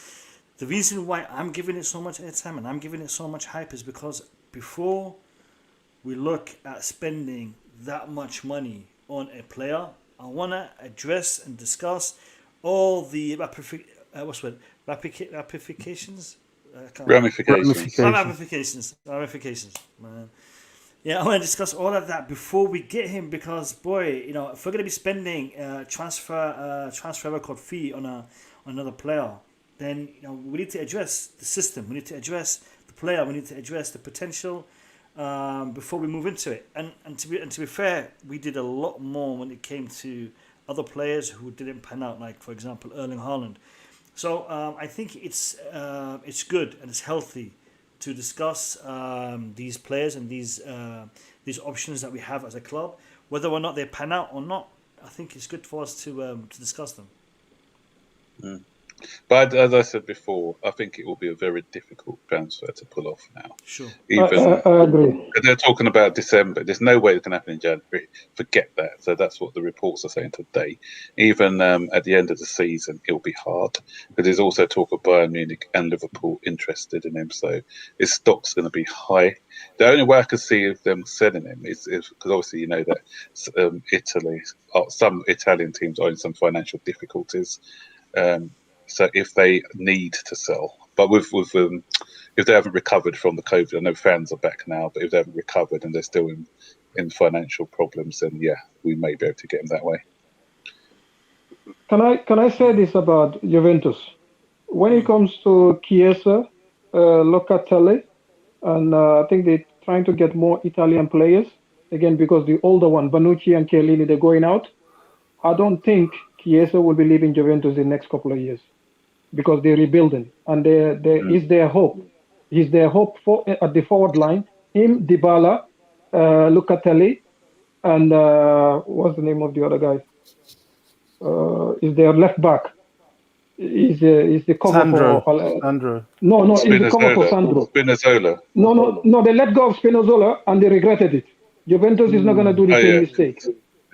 The reason why I'm giving it so much airtime and I'm giving it so much hype is because before we look at spending that much money on a player, I want to address and discuss all the ramifications. Man. Yeah, I want to discuss all of that before we get him because, boy, if we're going to be spending transfer record fee on another player, then we need to address the system. We need to address the player. We need to address the potential before we move into it. And to be fair, we did a lot more when it came to other players who didn't pan out, like for example Erling Haaland. So I think it's good and it's healthy to discuss these players and these options that we have as a club, whether or not they pan out or not. I think it's good for us to discuss them. Mm. But as I said before, I think it will be a very difficult transfer to pull off now. Sure. I agree. They're talking about December. There's no way it can happen in January. Forget that. So that's what the reports are saying today. Even at the end of the season, it'll be hard. But there's also talk of Bayern Munich and Liverpool interested in him. So his stock's going to be high. The only way I could see of them selling him is because obviously that Italy, some Italian teams are in some financial difficulties. So if they need to sell, but if they haven't recovered from the COVID, I know fans are back now, but if they haven't recovered and they're still in financial problems, then yeah, we may be able to get them that way. Can I say this about Juventus? When it comes to Chiesa, Locatelli, and I think they're trying to get more Italian players again because the older one, Bonucci and Chiellini, they're going out. I don't think Chiesa will be leaving Juventus in the next couple of years, because they're rebuilding, and there is their hope. He's their hope for at the forward line. Him, Dybala, Locatelli, and what's the name of the other guy? Is their left back? Is the cover for Sandro? No, is the cover for Sandro? Spinazzola. No. They let go of Spinazzola and they regretted it. Juventus is not going to do the same mistake.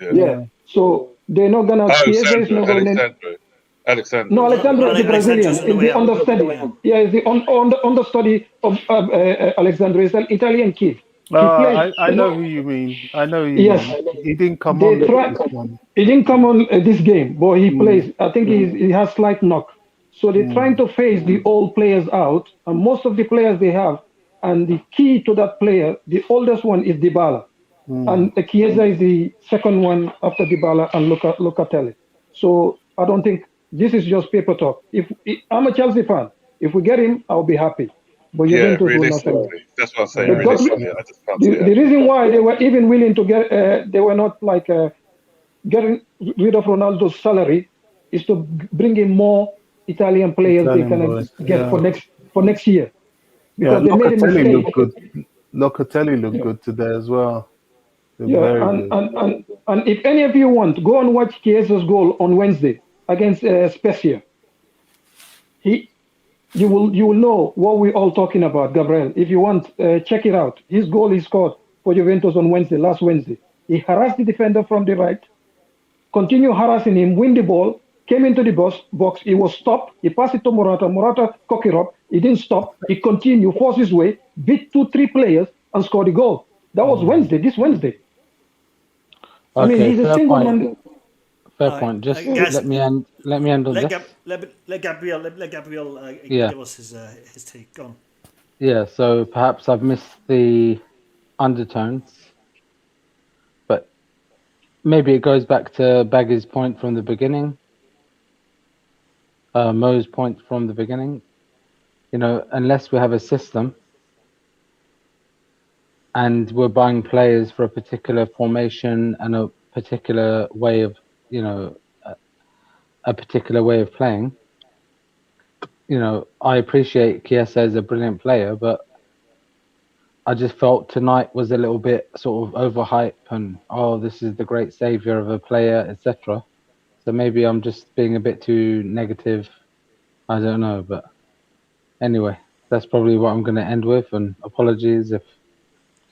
Yeah. So they're not going to. Chiesa is not going to. Alexandro. No, Alexandro is the Brazilian. Is the understudy. Yeah, is the understudy of Alexandro. Is an Italian kid. I know who you mean. Mean. He didn't come on this one. He didn't come on this game, but he plays. I think he has slight knock. So they're trying to phase the old players out, and most of the players they have, and the key to that player, the oldest one is Dybala, and Chiesa is the second one after Dybala and Locatelli. So I don't think this is just paper talk. If I'm a Chelsea fan, If we get him, I'll be happy. But Juventus will not sell him. That's what I'm saying. Realistically, I just can't see the reason why they were even willing to get, they were not like getting rid of Ronaldo's salary, is to bring in more Italian players they can get for next year. Because they made a mistake. Looked good. Locatelli looked good today as well. And if any of you want, go and watch Chiesa's goal on Wednesday against Spezia. You will know what we're all talking about, Gabriel. If you want, check it out. His goal he scored for Juventus on last Wednesday. He harassed the defender from the right, continued harassing him, win the ball, came into the box. He was stopped. He passed it to Morata. Morata cocked it up. He didn't stop. He continued, forced his way, beat 2-3 players, and scored the goal. That was this Wednesday. Okay, I mean, he's a single man. Fair point. Just let me end on this. Let Gabriel give us his take. Go on. Yeah, so perhaps I've missed the undertones, but maybe it goes back to Baggy's point from the beginning, Mo's point from the beginning. You know, unless we have a system and we're buying players for a particular formation and a particular way of, a particular way of playing. I appreciate Chiesa as a brilliant player, but I just felt tonight was a little bit sort of overhyped and, this is the great savior of a player, etc. So maybe I'm just being a bit too negative. I don't know, but anyway, that's probably what I'm going to end with, and apologies if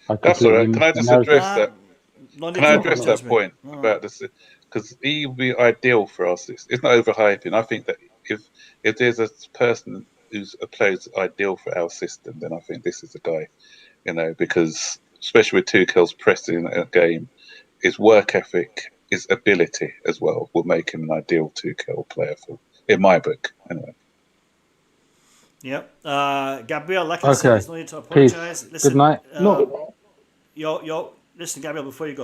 I That's all right. Can I just address that? Can I address that point about this? Because he would be ideal for us. It's not overhyping. I think that if there's a person who's a player who's ideal for our system, then I think this is the guy. Because especially with Tuchel's pressing a game, his work ethic, his ability as well will make him an ideal Tuchel player in my book. Anyway. Yep. Gabriel, like I said, there's no need to apologize. Listen, good night. Listen, Gabriel, before you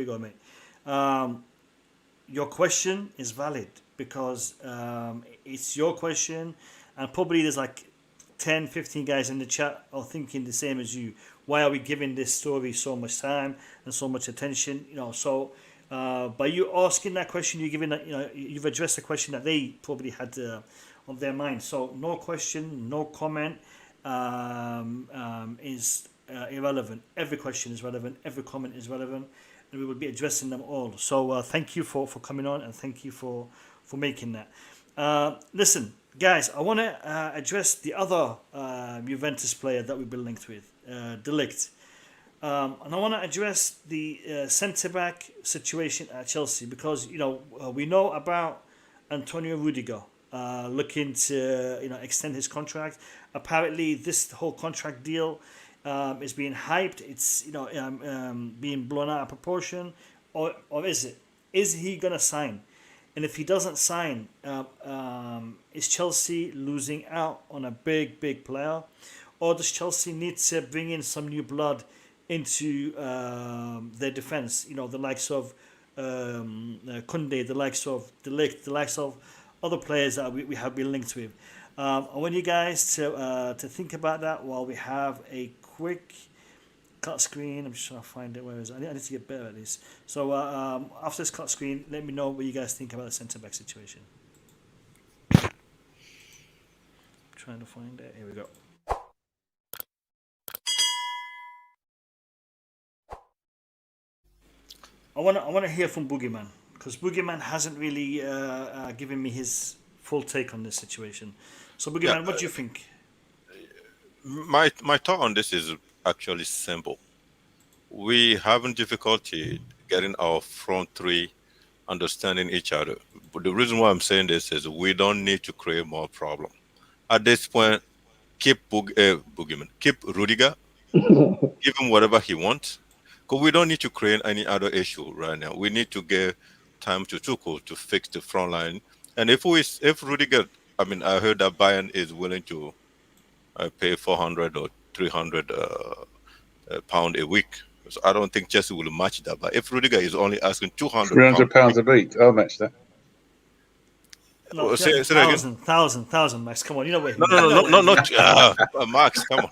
go, mate. Your question is valid because it's your question, and probably there's like 10, 15 guys in the chat are thinking the same as you. Why are we giving this story so much time and so much attention? So by you asking that question, you're giving that, you've addressed the question that they probably had on their mind. So no question, no comment is irrelevant. Every question is relevant. Every comment is relevant, and we will be addressing them all. So thank you for coming on, and thank you for making that. Listen, guys, I want to address the other Juventus player that we've been linked with, De Ligt. And I want to address the centre-back situation at Chelsea because, we know about Antonio Rudiger looking to, extend his contract. Apparently, this whole contract deal is being hyped. It's, being blown out of proportion. Or is it? Is he going to sign? And if he doesn't sign, is Chelsea losing out on a big player? Or does Chelsea need to bring in some new blood into their defence? The likes of Koundé, the likes of De Ligt, the likes of other players that we have been linked with. I want you guys to think about that while we have a quick cut screen. I'm just trying to find it. Where is it? I need to get better at this. So after this cut screen, let me know what you guys think about the centre-back situation. I'm trying to find it. Here we go. I want to hear from Boogeyman because Boogeyman hasn't really given me his full take on this situation. So Boogeyman, what do you think? My thought on this is actually simple. We having difficulty getting our front three understanding each other. But the reason why I'm saying this is we don't need to create more problem. At this point, keep Boogeyman, keep Rudiger, give him whatever he wants. Because we don't need to create any other issue right now. We need to give time to Tuchel to fix the front line. And if Rudiger, I heard that Bayern is willing to pay 400 or 300 pound a week. So I don't think Chelsea will match that. But if Rudiger is only asking 200 £300 a week, I'll match that. No, say that again. Thousand, Max. Come on, you know what? No, not Max. Come on.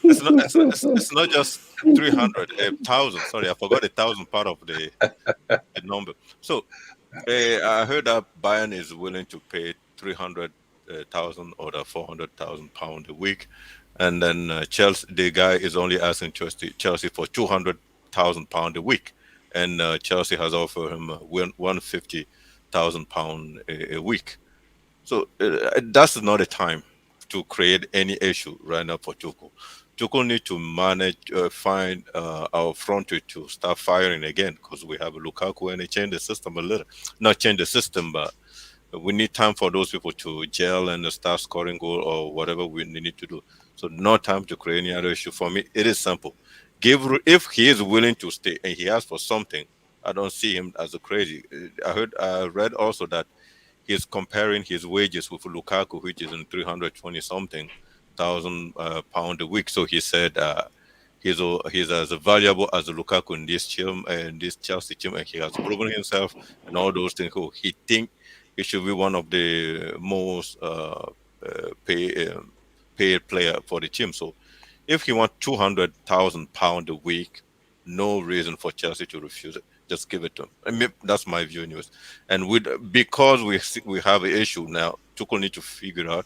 it's not just 300, 1,000. Sorry, I forgot 1,000 part of the number. So I heard that Bayern is willing to pay 300,000 or the 400,000 pound a week, and then Chelsea, the guy is only asking Chelsea for 200,000 pound a week, and Chelsea has offered him 150,000 pound a week. So that's not a time to create any issue right now for Tuchel. Tuchel need to manage, find our front to start firing again, because we have Lukaku and they change the system a little. Not change the system, but we need time for those people to gel and start scoring goal or whatever we need to do. So no time to create any other issue. For me, it is simple. If he is willing to stay and he asks for something, I don't see him as a crazy. I read also that he's comparing his wages with Lukaku, which is in 320 something thousand pound a week. So he said he's as valuable as Lukaku in this team and this Chelsea team, and he has proven himself and all those things. He think he should be one of the most paid player for the team. So if he wants 200,000 pound a week, no reason for Chelsea to refuse it. Just give it to him. I mean, that's my view, anyways. And because we have an issue now, Tuchel need to figure out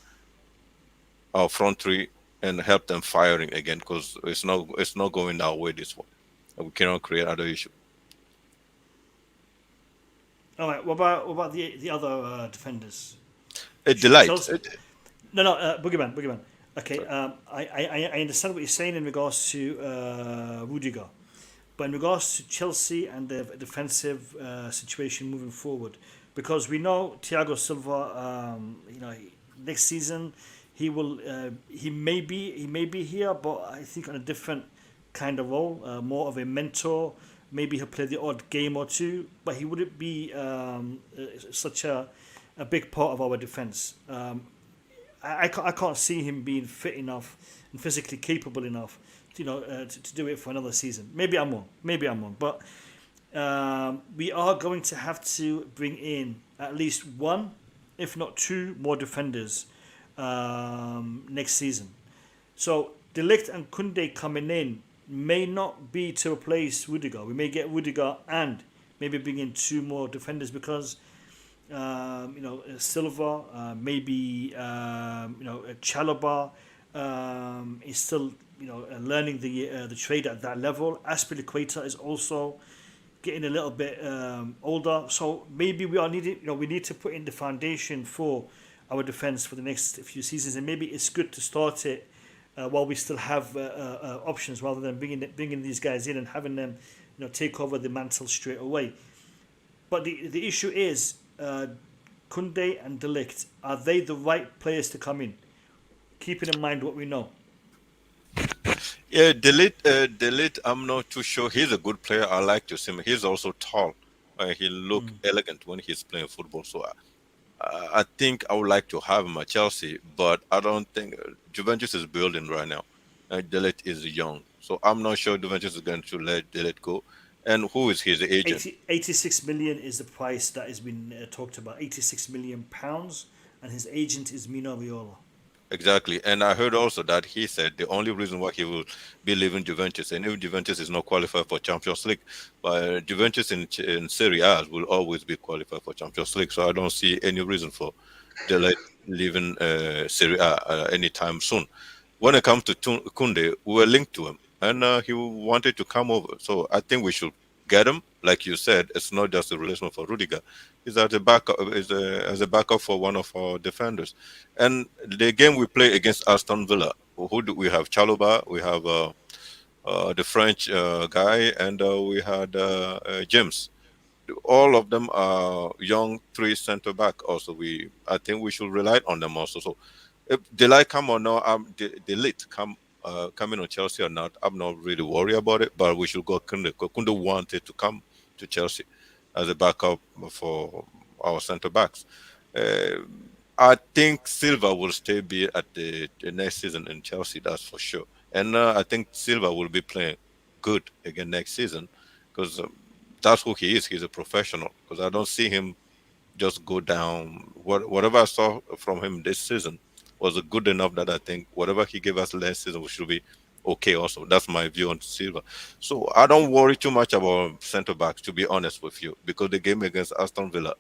our front three and help them firing again, because it's not going our way this one. And we cannot create other issue. All right. What about the other defenders? A delight. No, Boogeyman. Okay. I understand what you're saying in regards to Rudiger. But in regards to Chelsea and the defensive situation moving forward, because we know Thiago Silva, next season he may be here, but I think on a different kind of role, more of a mentor. Maybe he'll play the odd game or two, but he wouldn't be such a big part of our defense. I can't see him being fit enough and physically capable enough to do it for another season. Maybe I'm wrong. But we are going to have to bring in at least one, if not two, more defenders next season. So De Ligt and Koundé coming in may not be to replace Rudiger. We may get Rudiger and maybe bring in two more defenders, because Silva, maybe Chalobah is still learning the trade at that level. Azpilicueta is also getting a little bit older, so maybe we need to put in the foundation for our defense for the next few seasons, and maybe it's good to start it while we still have options, rather than bringing these guys in and having them take over the mantle straight away. But the issue is Koundé and De Ligt, are they the right players to come in, keeping in mind what we know? Yeah, De Ligt, I'm not too sure. He's a good player. I like to see him. He's also tall. He look elegant when he's playing football. So I think I would like to have him at Chelsea, but I don't think Juventus is building right now. De Ligt is young. So I'm not sure Juventus is going to let De Ligt go. And who is his agent? 86 million is the price that has been talked about. 86 million pounds, and his agent is Mino Raiola. Exactly. And I heard also that he said the only reason why he will be leaving Juventus, and if Juventus is not qualified for Champions League, but Juventus in Serie A will always be qualified for Champions League. So I don't see any reason for De Ligt leaving Serie A anytime soon. When it comes to Koundé, we were linked to him, and he wanted to come over. So I think we should get him. Like you said, it's not just a replacement for Rudiger. He's as a backup for one of our defenders. And the game we play against Aston Villa, who do we have? Chalobah, we have the French guy, and we had James. All of them are young, three centre back. Also, I think we should rely on them also. So if De Ligt come or not, De Ligt coming on Chelsea or not, I'm not really worried about it. But we should go Koundé. Koundé wanted to come to Chelsea as a backup for our centre backs. I think Silva will be at the next season in Chelsea, that's for sure. And I think Silva will be playing good again next season, because that's who he is. He's a professional. Because I don't see him just go down. Whatever I saw from him this season was good enough that I think whatever he gave us last season, we should be okay also. That's my view on Silva. So I don't worry too much about centre backs, to be honest with you, because the game against Aston Villa,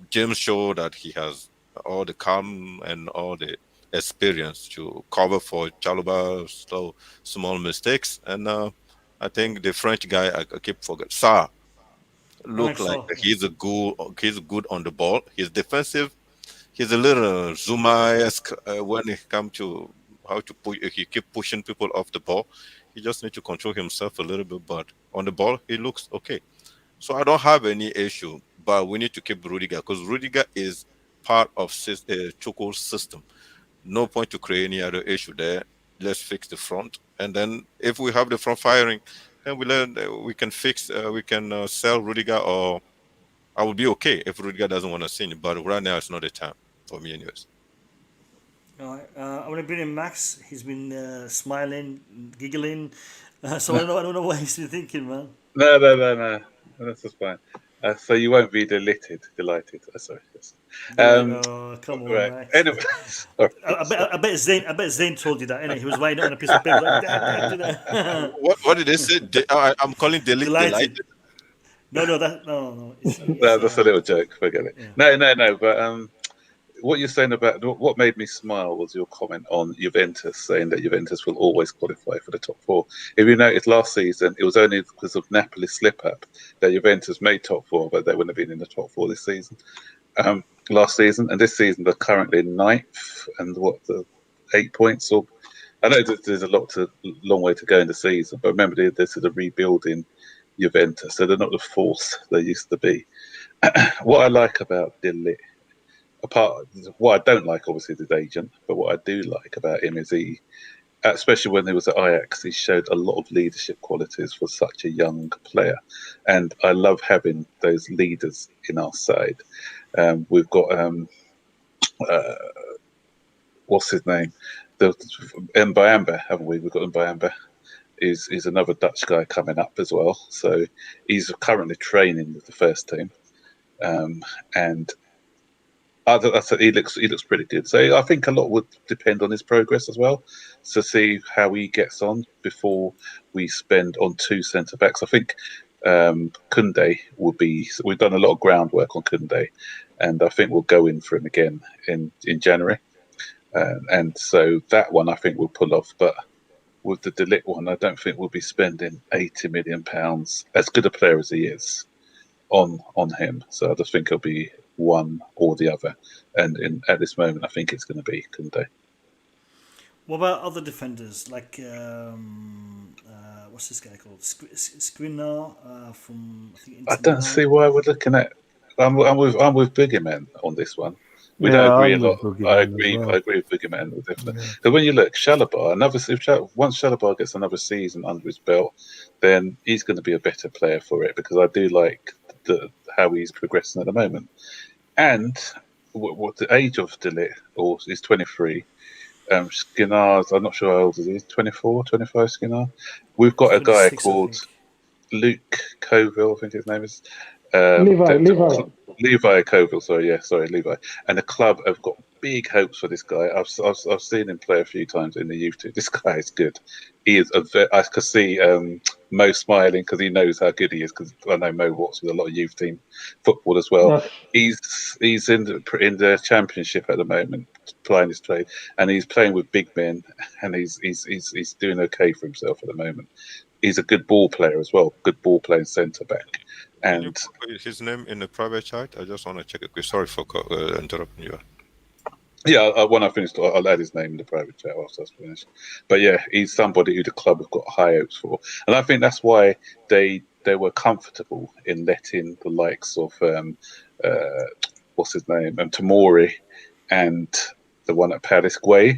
James showed that he has all the calm and all the experience to cover for Chalobah's small mistakes. And I think the French guy, I keep forgetting, Sarr, look like he's good on the ball. He's defensive. He's a little Zuma-esque when it comes to how to push. He keep pushing people off the ball. He just need to control himself a little bit, but on the ball he looks okay. So I don't have any issue, but we need to keep Rudiger because Rudiger is part of Tuchel's system. No point to create any other issue there. Let's fix the front, and then if we have the front firing, then we can sell Rudiger, or I will be okay if Rudiger doesn't want to sing. But right now, it's not the time for me, anyways. All right, I'm gonna bring in Max. He's been smiling, giggling. So I don't know what he's been thinking, man. No. That's just fine. So you won't be delighted. Sorry. Yes. Come on, right. Max. Anyway, I bet Zayn told you that. Innit? He was writing it on a piece of paper. Like, Dad, what did they say? I'm calling delighted. No. That's a little joke. Forget it. Yeah. No. But what you're saying about what made me smile was your comment on Juventus, saying that Juventus will always qualify for the top four. If you noticed last season, it was only because of Napoli's slip-up that Juventus made top four, but they wouldn't have been in the top four this season. Last season, and this season they're currently ninth, and 8 points. Or I know there's a long way to go in the season, but remember this is a rebuilding Juventus, so they're not the force they used to be. What I like about Dilly, what I don't like, obviously, is his agent, but what I do like about him is especially when he was at Ajax, he showed a lot of leadership qualities for such a young player, and I love having those leaders in our side. We've got what's his name, Mbamba, haven't we? We've got Mbamba. Is another Dutch guy coming up as well, so he's currently training with the first team, and he looks pretty good. So I think a lot would depend on his progress as well, to see how he gets on before we spend on two centre backs. I think Koundé will be. We've done a lot of groundwork on Koundé, and I think we'll go in for him again in January, and so that one I think we'll pull off. But with the De Ligt one, I don't think we'll be spending £80 million, as good a player as he is, on him. So I just think it'll be one or the other, and at this moment I think it's going to be Koundé. What about other defenders like what's this guy called, Skriniar from? I don't see why we're looking at. I'm with Boogeyman on this one. We don't agree a lot. I agree with Boogeyman. Because when you look, Chalobah, once Chalobah gets another season under his belt, then he's going to be a better player for it, because I do like how he's progressing at the moment. And what the age of De Ligt, or he's 23. Skriniar, I'm not sure how old he is. 24, 25. Skriniar. We've got a guy called Luke Coville, I think his name is. Levi Coville, sorry, Levi. And the club have got big hopes for this guy. I've seen him play a few times in the youth too. This guy is good. He is I could see Mo smiling because he knows how good he is, because I know Mo works with a lot of youth team football as well. Yeah. He's in the championship at the moment, playing his trade, and he's playing with big men, and he's doing okay for himself at the moment. He's a good ball player as well, good ball playing centre back. And can you put his name in the private chat? I just want to check it. Sorry for interrupting you. Yeah, when I finish, I'll add his name in the private chat after I finish. But yeah, he's somebody who the club have got high hopes for, and I think that's why they were comfortable in letting the likes of what's his name, Tomori, and the one at Paris go,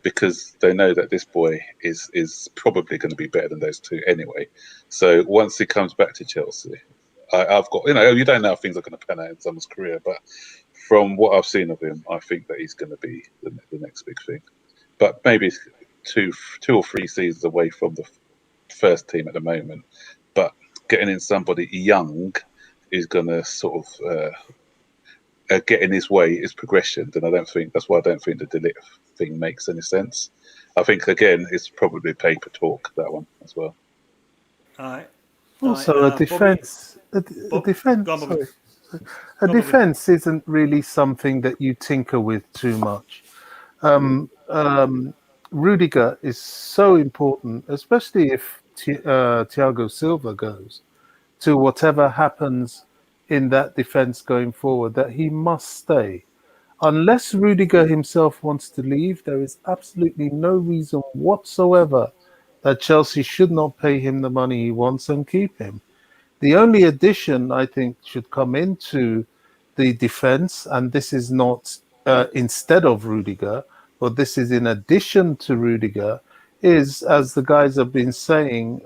because they know that this boy is probably going to be better than those two anyway. So once he comes back to Chelsea, I've got, you don't know how things are going to pan out in someone's career, but from what I've seen of him, I think that he's going to be the next big thing. But maybe two or three seasons away from the first team at the moment. But getting in somebody young is going to sort of get in his way, his progression, then that's why I don't think the De Ligt thing makes any sense. I think again it's probably paper talk, that one as well. All right. Also, a defense isn't really something that you tinker with too much. Rudiger is so important, especially if Thiago Silva goes, to whatever happens in that defense going forward, that he must stay. Unless Rudiger himself wants to leave, there is absolutely no reason whatsoever that Chelsea should not pay him the money he wants and keep him. The only addition I think should come into the defense, and this is not instead of Rudiger, but this is in addition to Rudiger, is, as the guys have been saying,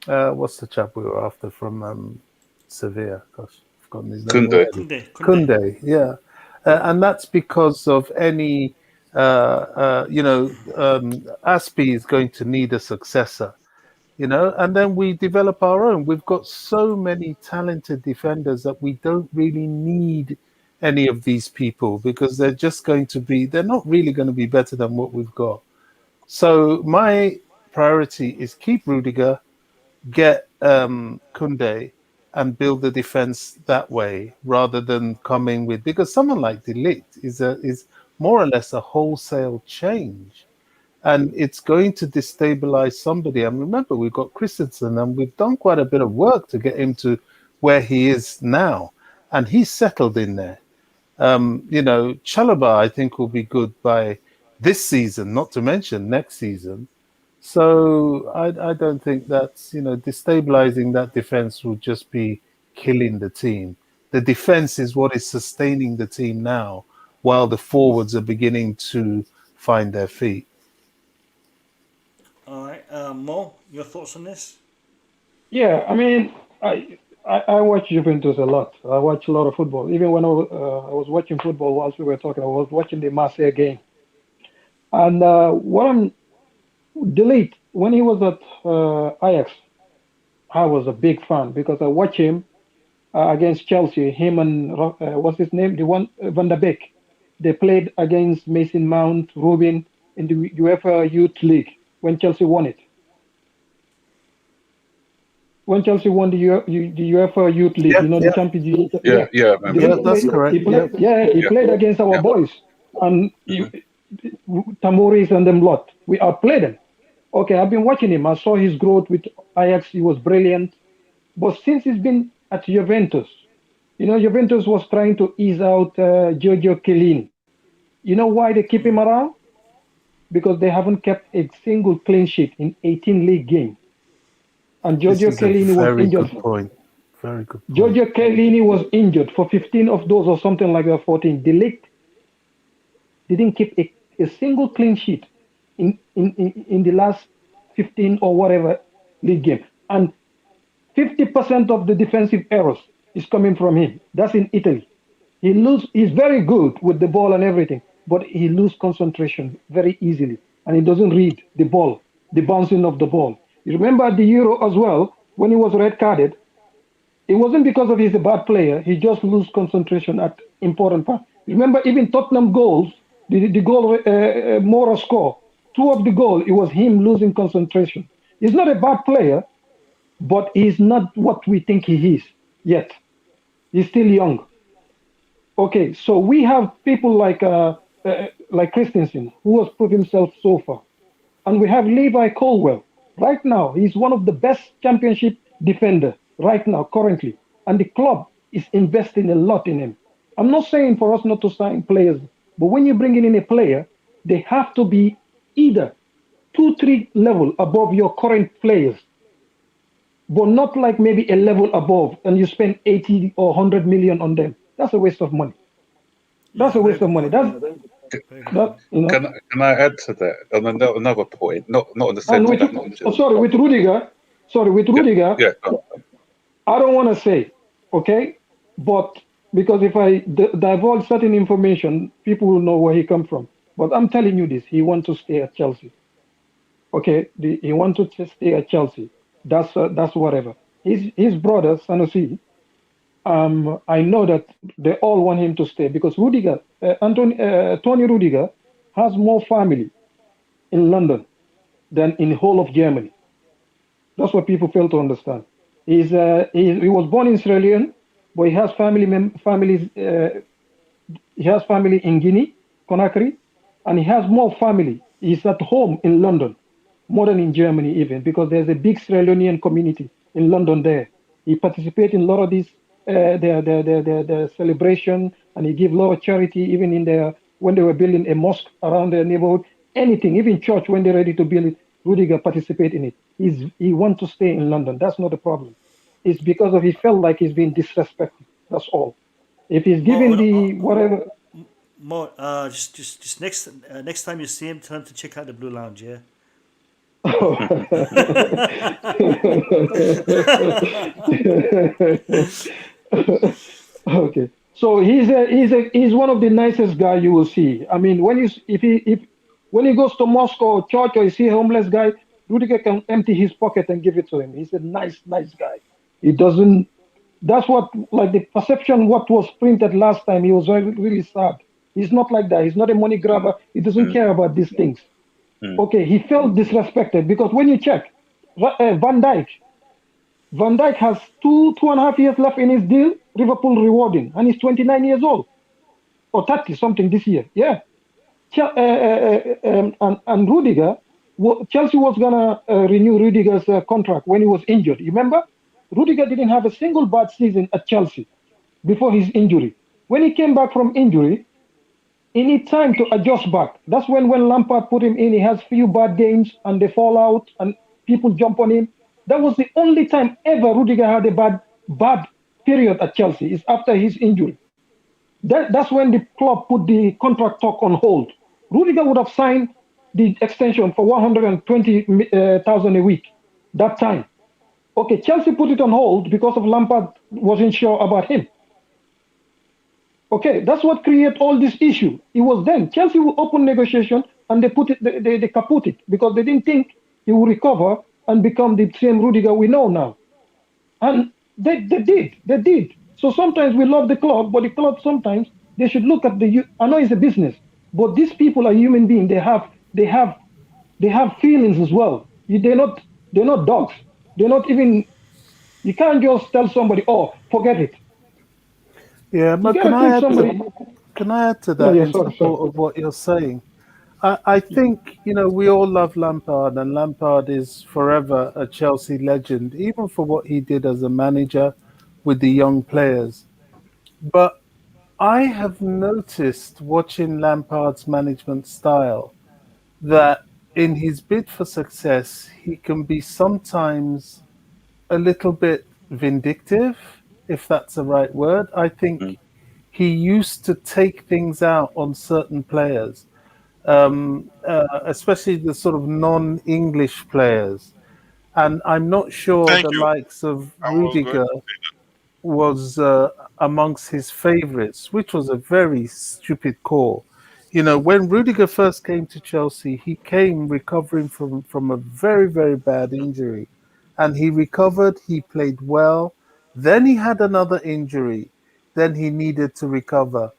what's the chap we were after from Sevilla? Gosh, I've forgotten his name. Koundé, yeah. And that's because of any, Aspi is going to need a successor, and then we develop our own. We've got so many talented defenders that we don't really need any of these people because they're not really going to be better than what we've got. So my priority is keep Rudiger, get Koundé, and build the defense that way rather than coming with, because someone like De Ligt is more or less a wholesale change, and it's going to destabilize somebody. And remember, we've got Christensen, and we've done quite a bit of work to get him to where he is now, and he's settled in there. Chalobah, I think, will be good by this season, not to mention next season. So I don't think that's, destabilizing that defense will just be killing the team. The defense is what is sustaining the team now, while the forwards are beginning to find their feet. All right, Mo, your thoughts on this? Yeah, I mean, I watch Juventus a lot. I watch a lot of football. Even when I was watching football whilst we were talking, I was watching the Marseille game. And De Ligt, when he was at Ajax, I was a big fan because I watched him against Chelsea. Him and what's his name? The one Van der Beek. They played against Mason Mount, Rubin in the UEFA Youth League when Chelsea won it. When Chelsea won the UEFA Youth League, the Champions League. Yeah, that's correct. He played against our boys, and Tamoris and them lot. We outplayed them. Okay, I've been watching him. I saw his growth with Ajax. He was brilliant. But since he's been at Juventus, Juventus was trying to ease out Giorgio Chiellini. You know why they keep him around? Because they haven't kept a single clean sheet in 18 league games. And Giorgio Chiellini was injured. Very good point. Giorgio Chiellini was injured for 15 of those or something like that, 14. De Ligt didn't keep a single clean sheet in the last 15 or whatever league game. And 50% of the defensive errors is coming from him. That's in Italy. He's very good with the ball and everything, but he loses concentration very easily. And he doesn't read the ball, the bouncing of the ball. You remember at the Euro as well, when he was red carded, it wasn't because of he's a bad player. He just loses concentration at important parts. Remember even Tottenham goals, the goal Mora score, 2 of the goal, it was him losing concentration. He's not a bad player, but he's not what we think he is yet. He's still young. Okay, so we have people like Christensen, who has proved himself so far. And we have Levi Colwill. Right now, he's one of the best championship defender right now, currently. And the club is investing a lot in him. I'm not saying for us not to sign players, but when you're bringing in a player, they have to be either 2-3 level above your current players, but not like maybe a level above and you spend 80 or 100 million on them. That's a waste of money. That's a waste of money. Can I add to that on another point? Not on the same. With Rudiger. Yeah. I don't want to say, okay, but because if I divulge certain information, people will know where he comes from. But I'm telling you this: he wants to stay at Chelsea. Okay, he wants to stay at Chelsea. That's whatever. His brother Sanusi, I know that they all want him to stay because Rudiger, Tony Rudiger, has more family in London than in the whole of Germany. That's what people fail to understand. He was born in Sierra Leone, but he has family in Guinea, Conakry, and he has more family. He's at home in London, more than in Germany even, because there's a big Sierra Leonean community in London there. He participates in a lot of these their celebration, and he give a lot of charity even in when they were building a mosque around their neighborhood, anything, even church when they're ready to build it, Rudiger participate in it. He wants to stay in London. That's not the problem. It's because he felt like he's being disrespected. That's all. If he's given whatever. More, just next time you see him, tell him to check out the Blue Lounge, yeah. Okay, so he's one of the nicest guy you will see. I mean, when he goes to Moscow or church or you see a homeless guy, Rudiger can empty his pocket and give it to him. He's a nice guy. He doesn't. That's what, like the perception what was printed last time. He was really, really sad. He's not like that. He's not a money grabber. He doesn't care about these things. Okay, he felt disrespected because when you check, Van Dijk has 2.5 years left in his deal. Liverpool rewarding, and he's 29 years old or 30 something this year. Yeah, and Rudiger, Chelsea was gonna renew Rudiger's contract when he was injured. You remember, Rudiger didn't have a single bad season at Chelsea before his injury. When he came back from injury, he need time to adjust back. That's when Lampard put him in, he has few bad games and they fall out and people jump on him. That was the only time ever Rudiger had a bad period at Chelsea. It's after his injury. That's when the club put the contract talk on hold. Rudiger would have signed the extension for 120,000 a week that time. Okay, Chelsea put it on hold because of Lampard wasn't sure about him. Okay, that's what created all this issue. It was then Chelsea would open negotiation and they kaput it because they didn't think he would recover and become the same Rudiger we know now. And they did. So sometimes we love the club, but the club sometimes they should look at I know it's a business, but these people are human beings. They have feelings as well. They're not dogs. They're not even. You can't just tell somebody, "Oh, forget it." Yeah, but can I add to that in support of what you're saying? I think, we all love Lampard, and Lampard is forever a Chelsea legend, even for what he did as a manager with the young players. But I have noticed, watching Lampard's management style, that in his bid for success, he can be sometimes a little bit vindictive, if that's the right word. I think he used to take things out on certain players, especially the sort of non-English players. And I'm not sure likes of Rudiger was amongst his favourites, which was a very stupid call. When Rudiger first came to Chelsea, he came recovering from a very, very bad injury. And he recovered, he played well. Then he had another injury. Then he needed to recover.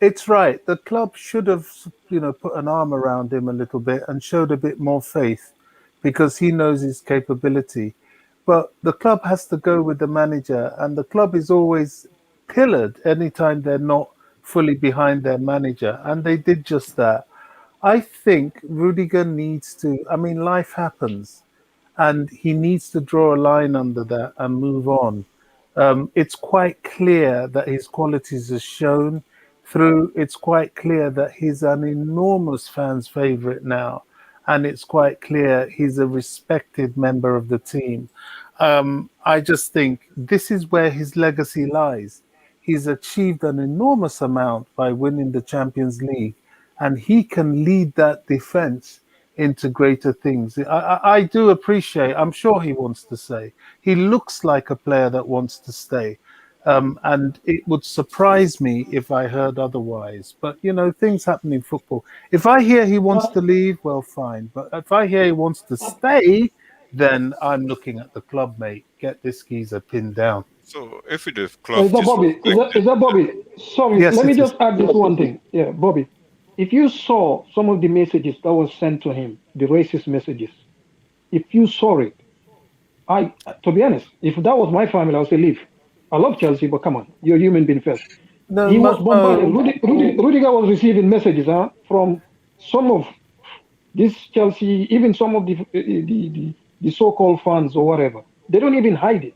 It's right. The club should have, put an arm around him a little bit and showed a bit more faith because he knows his capability. But the club has to go with the manager, and the club is always pillared anytime they're not fully behind their manager. And they did just that. I think Rudiger needs to, life happens, and he needs to draw a line under that and move on. It's quite clear that his qualities are shown through. It's quite clear that he's an enormous fan's favorite now. And it's quite clear he's a respected member of the team. I just think this is where his legacy lies. He's achieved an enormous amount by winning the Champions League, and he can lead that defense into greater things. I do appreciate, I'm sure he wants to stay. He looks like a player that wants to stay. And it would surprise me if I heard otherwise. But, things happen in football. If I hear he wants to leave, well, fine. But if I hear he wants to stay, then I'm looking at the club, mate. Get this geezer pinned down. So if the club Is that Bobby? Is that Bobby? Sorry, Yes, let me it just add this one thing. Yeah, Bobby. If you saw some of the messages that was sent to him, the racist messages, if you saw it, to be honest, if that was my family, I would say leave. I love Chelsea, but come on, you're a human being first. No, He was bombarded. Rudiger was receiving messages from some of this Chelsea, even some of the so-called fans or whatever. They don't even hide it.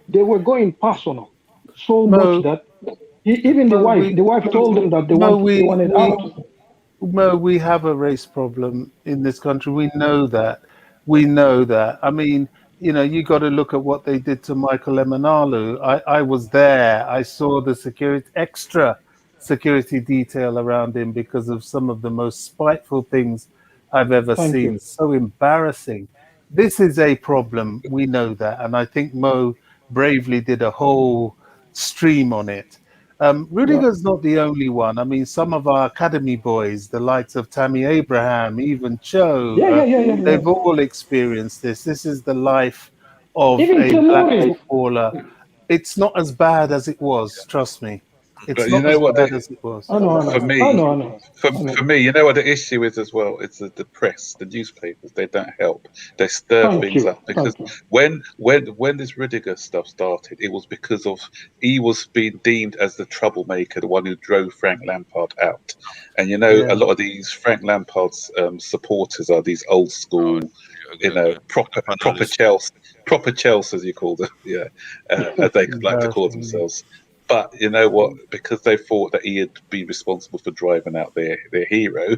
They were going personal so much that even the wife told them that they wanted out. Mo, we have a race problem in this country. We know that. We know that. I mean, you know, you got to look at what they did to Michael Emenalu. I was there. I saw the extra security detail around him because of some of the most spiteful things I've ever seen. So embarrassing. This is a problem. We know that. And I think Mo bravely did a whole stream on it. Rudiger's not the only one. I mean, some of our academy boys, the likes of Tammy Abraham, even Cho, they've all experienced this. This is the life of a black footballer. It's not as bad as it was, trust me. It's not as bad as it was. For me, you know what the issue is as well? It's the press, the newspapers. They don't help. They stir things up because when this Rudiger stuff started, it was because of he was being deemed as the troublemaker, the one who drove Frank Lampard out. And you know, a lot of these Frank Lampard's supporters are these old school, proper Chelsea, as you call them, as they like to call themselves. But you know what? Because they thought that he had been responsible for driving out their hero,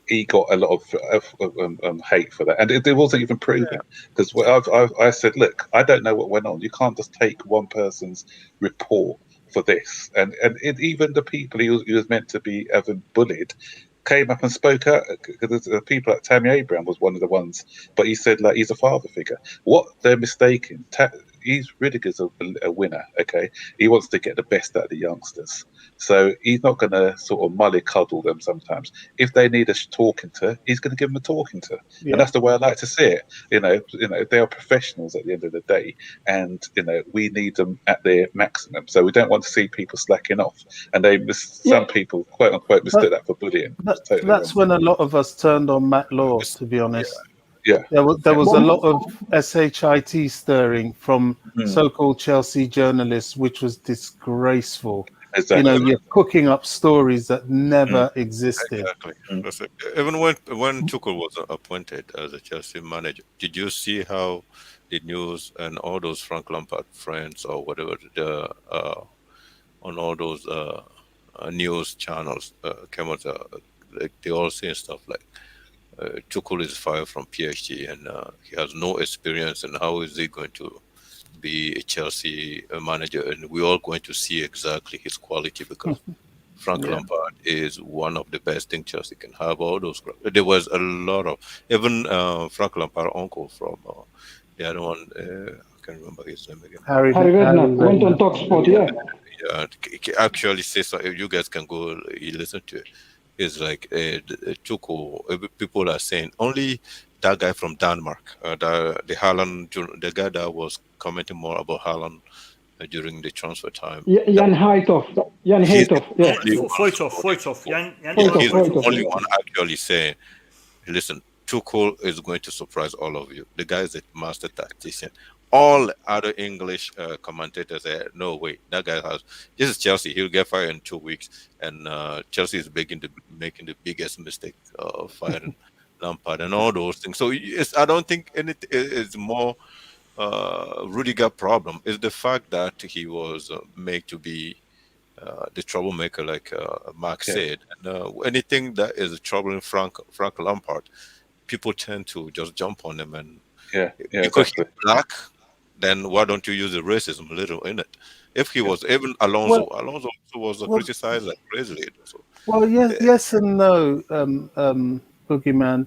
he got a lot of hate for that, and it wasn't even proven. Because I said, look, I don't know what went on. You can't just take one person's report for this, and even the people he was meant to be having bullied came up and spoke out, because the people like Tammy Abraham was one of the ones, but he said like he's a father figure. What they're mistaken. Rudiger's a winner, okay? He wants to get the best out of the youngsters. So he's not going to sort of mollycoddle them sometimes. If they need a talking to, he's going to give them a talking to. Yeah. And that's the way I like to see it. You know, they are professionals at the end of the day. And, we need them at their maximum. So we don't want to see people slacking off. And some people, quote unquote, mistook that for bullying. That's when a lot of us turned on Matt Law, to be honest. Yeah. There was a lot of SHIT stirring from so-called Chelsea journalists, which was disgraceful. Exactly. You're cooking up stories that never existed. Exactly. Even when Tuchel was appointed as a Chelsea manager, did you see how the news and all those Frank Lampard friends or whatever on all those news channels came out, like they all saying stuff like, Tuchel is fired from PSG and he has no experience, and how is he going to be a Chelsea manager? And we're all going to see exactly his quality, because Frank Lampard is one of the best things Chelsea can have. All those, there was a lot of, even Frank Lampard's uncle from the other one, I can't remember his name again. Harry Redknapp went on Talk Sport, actually says so. You guys can go listen to it. Is like Tuchel. People are saying only that guy from Denmark, the Haaland, the guy that was commenting more about Haaland during the transfer time. Jan Haytov. Foytov. He's the only one actually saying, listen, Tuchel is going to surprise all of you. The guy is a master tactician. All other English commentators say, no way, that guy this is Chelsea, he'll get fired in 2 weeks, and Chelsea is making the biggest mistake of firing Lampard and all those things. So I don't think it's more Rudiger problem. It's the fact that he was made to be the troublemaker, like Mark said. And anything that is troubling Frank Lampard, people tend to just jump on him, and because he's black, then why don't you use the racism a little in it? If he was, even Alonso was criticized like crazy. So. Well, yes and no, Boogeyman.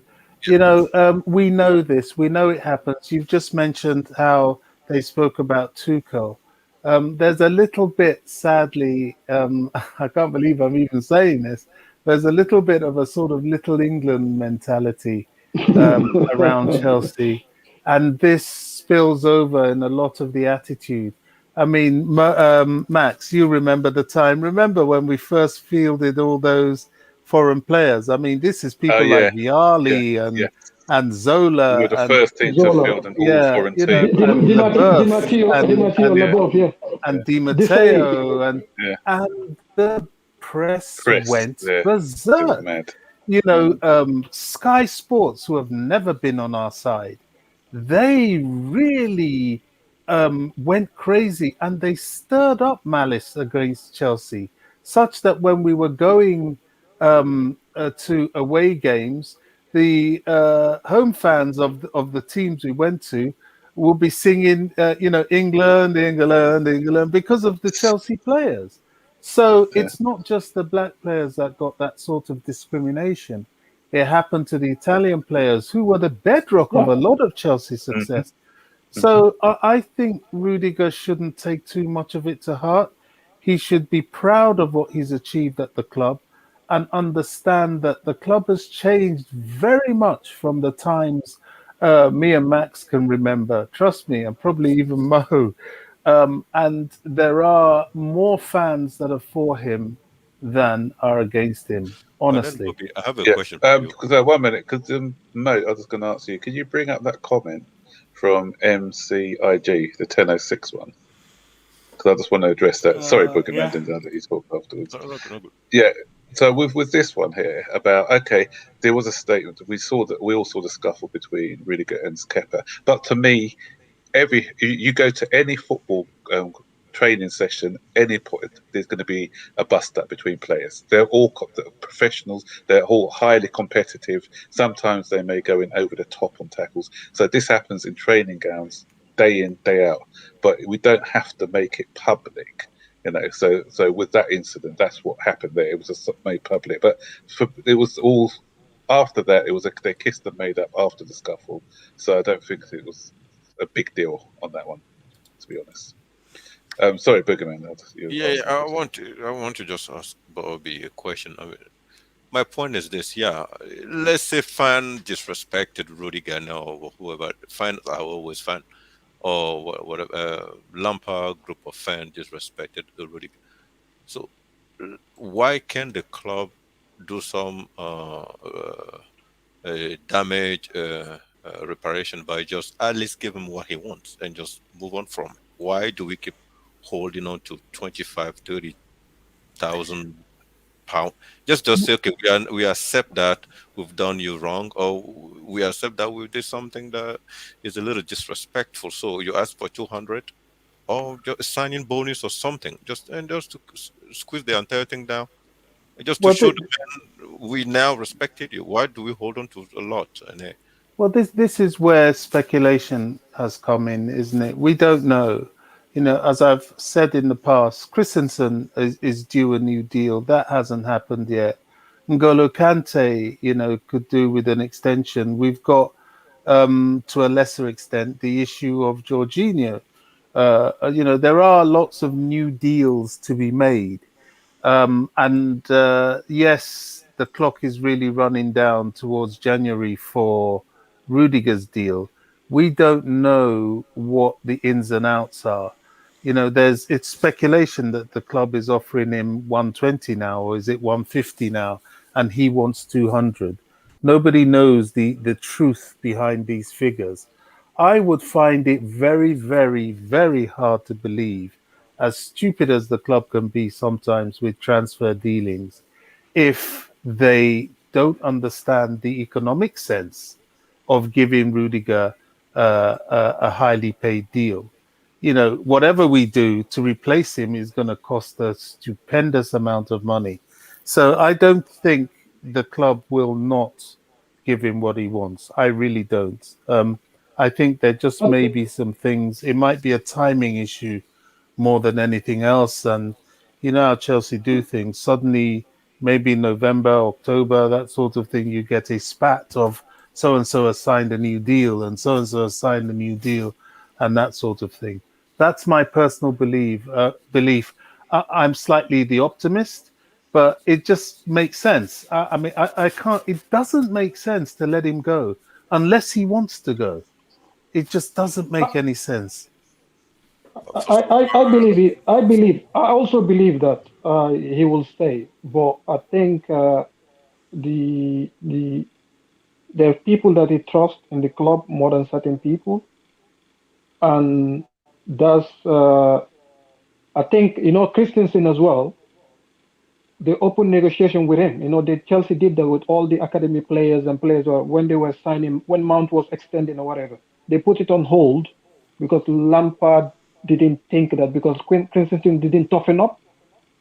We know this. We know it happens. You've just mentioned how they spoke about Tuchel. There's a little bit, sadly, I can't believe I'm even saying this, there's a little bit of a sort of Little England mentality around Chelsea. And this spills over in a lot of the attitude. I mean, Max, you remember the time. Remember when we first fielded all those foreign players? I mean, this is people like Vialli and Zola. We were the and first team to field an all foreign team. and Di Matteo, and the press went berserk. You know, Sky Sports, who have never been on our side, they really went crazy, and they stirred up malice against Chelsea, such that when we were going to away games, the home fans of the teams we went to will be singing, England, England, England, because of the Chelsea players. So it's not just the black players that got that sort of discrimination. It happened to the Italian players, who were the bedrock of a lot of Chelsea success. So I think Rudiger shouldn't take too much of it to heart. He should be proud of what he's achieved at the club and understand that the club has changed very much from the times me and Max can remember. Trust me, and probably even Mo. And there are more fans that are for him than are against him, honestly. Then, Bobby, I have a question for you. Because 1 minute, because Mo, I was going to ask you, can you bring up that comment from MCIG, the 1006 one? Because I just want to address that. Sorry, Boogeyman didn't know that he spoke afterwards. Yeah. So with this one here about, okay, there was a statement. We all saw the scuffle between Rudiger and Kepa. But to me, you go to any football training session, any point, there's going to be a bust-up between players. They're all professionals. They're all highly competitive. Sometimes they may go in over the top on tackles. So this happens in training grounds day in, day out. But we don't have to make it public. So with that incident, that's what happened there. It was made public, but it was all after that. It was they kissed and made up after the scuffle. So I don't think it was a big deal on that one, to be honest. Sorry, Boogeyman. I want to just ask Bobby a question. I mean, my point is this: let's say fan disrespected Rudiger now, or whoever. Fans are always fan. Or whatever, Lampard group of fans disrespected Rudiger. So why can't the club do some damage reparation by just at least give him what he wants and just move on from it? Why do we keep holding on to 25,000-30,000 pounds? Just say, okay, we accept that we've done you wrong, or we accept that we did something that is a little disrespectful. So you ask for 200, or just a signing bonus or something, just to squeeze the entire thing down, and just to show the men we now respected you. Why do we hold on to a lot? Well, this is where speculation has come in, isn't it? We don't know. As I've said in the past, Christensen is due a new deal. That hasn't happened yet. N'Golo Kante, could do with an extension. We've got, to a lesser extent, the issue of Jorginho. There are lots of new deals to be made. Yes, the clock is really running down towards January for Rudiger's deal. We don't know what the ins and outs are. It's speculation that the club is offering him 120 now, or is it 150 now, and he wants 200. Nobody knows the truth behind these figures. I would find it very, very, very hard to believe, as stupid as the club can be sometimes with transfer dealings, if they don't understand the economic sense of giving Rudiger a highly paid deal. Whatever we do to replace him is going to cost a stupendous amount of money. So I don't think the club will not give him what he wants. I really don't. I think there just may be some things. It might be a timing issue more than anything else. And how Chelsea do things. Suddenly, maybe November, October, that sort of thing, you get a spat of so-and-so has signed a new deal and so-and-so has signed a new deal and that sort of thing. That's my personal belief. I'm slightly the optimist, but it just makes sense. I can't. It doesn't make sense to let him go unless he wants to go. It just doesn't make any sense. I also believe that he will stay, but I think the there are people that he trusts in the club more than certain people, and that's I think Christensen as well. The open negotiation with him, the Chelsea did that with all the academy players and players when they were signing, when Mount was extending or whatever. They put it on hold because Lampard didn't think that because Christensen didn't toughen up,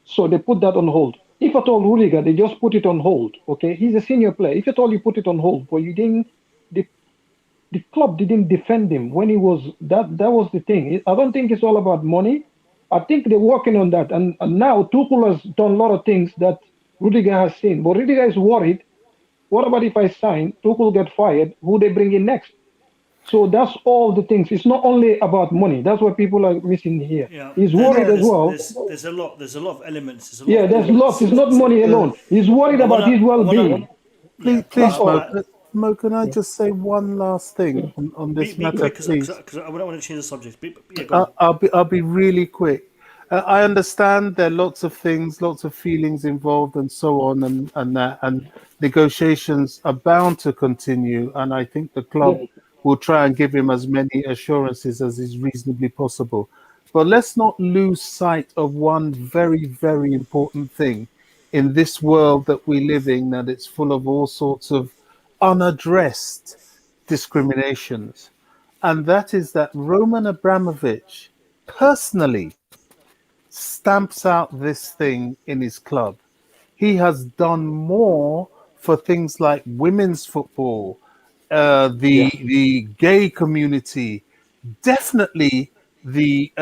so they put that on hold. If at all Rudiger, they just put it on hold. Okay, he's a senior player. If at all you put it on hold, but you didn't, the club didn't defend him when he was that was the thing. I don't think it's all about money. I think they're working on that, and now Tuchel has done a lot of things that Rudiger has seen. But Rudiger is worried. What about if I sign? Tuchel get fired. Who they bring in next? So that's all the things. It's not only about money. That's what people are missing here. Yeah. He's worried as well. There's a lot of elements. There's lots. It's not money alone. He's worried about his well-being. Please, Mo, can I just say one last thing on this matter, please? Because I don't want to change the subject. I'll be really quick. I understand there are lots of things, lots of feelings involved, and so on, and negotiations are bound to continue. And I think the club will try and give him as many assurances as is reasonably possible. But let's not lose sight of one very, very important thing in this world that we live in, that it's full of all sorts of unaddressed discriminations. And that is that Roman Abramovich personally stamps out this thing in his club. He has done more for things like women's football, the gay community, definitely the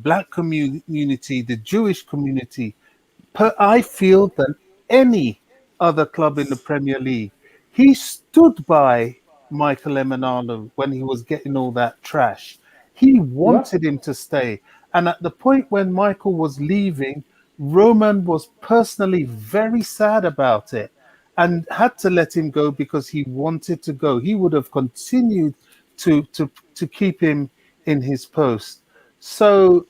black community, the Jewish community, I feel, than any other club in the Premier League. He stood by Michael Emenalo when he was getting all that trash. He wanted him to stay. And at the point when Michael was leaving, Roman was personally very sad about it and had to let him go because he wanted to go. He would have continued to keep him in his post. So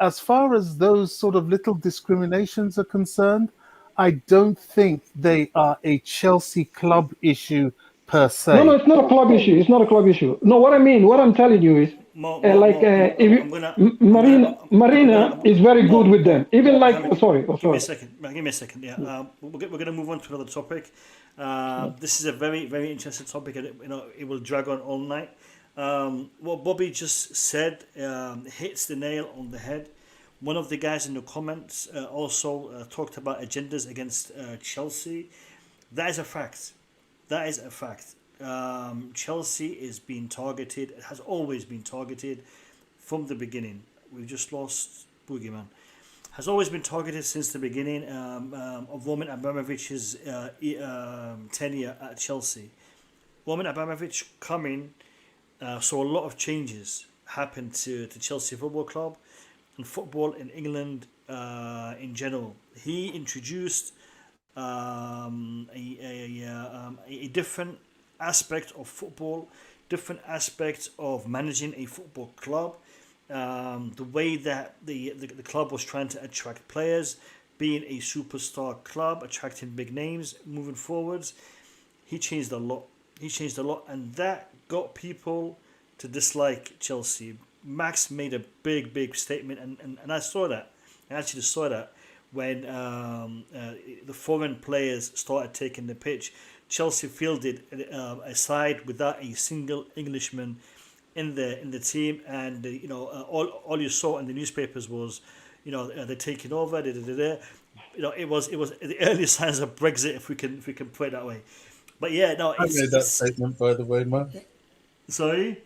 as far as those sort of little discriminations are concerned, I don't think they are a Chelsea club issue per se. No, it's not a club issue. It's not a club issue. No, what I'm telling you is, Marina is very good with them. Even sorry. Give me a second. Yeah, we're going to move on to another topic. This is a very, very interesting topic, and it will drag on all night. What Bobby just said hits the nail on the head. One of the guys in the comments also talked about agendas against Chelsea. That is a fact. Chelsea is being targeted. It has always been targeted from the beginning. We've just lost Boogeyman. Has always been targeted since the beginning of Roman Abramovich's tenure at Chelsea. Roman Abramovich coming saw a lot of changes happen to Chelsea Football Club and football in England in general. He introduced a different aspect of football, different aspects of managing a football club, the way that the club was trying to attract players, being a superstar club, attracting big names, moving forwards. He changed a lot, and that got people to dislike Chelsea. Max made a big statement, and I saw that. I actually saw that when the foreign players started taking the pitch. Chelsea fielded a side without a single Englishman in the team, and all you saw in the newspapers was they're taking over. It was the early signs of Brexit, if we can put it that way. But yeah, no, I made that statement, by the way, man. Sorry.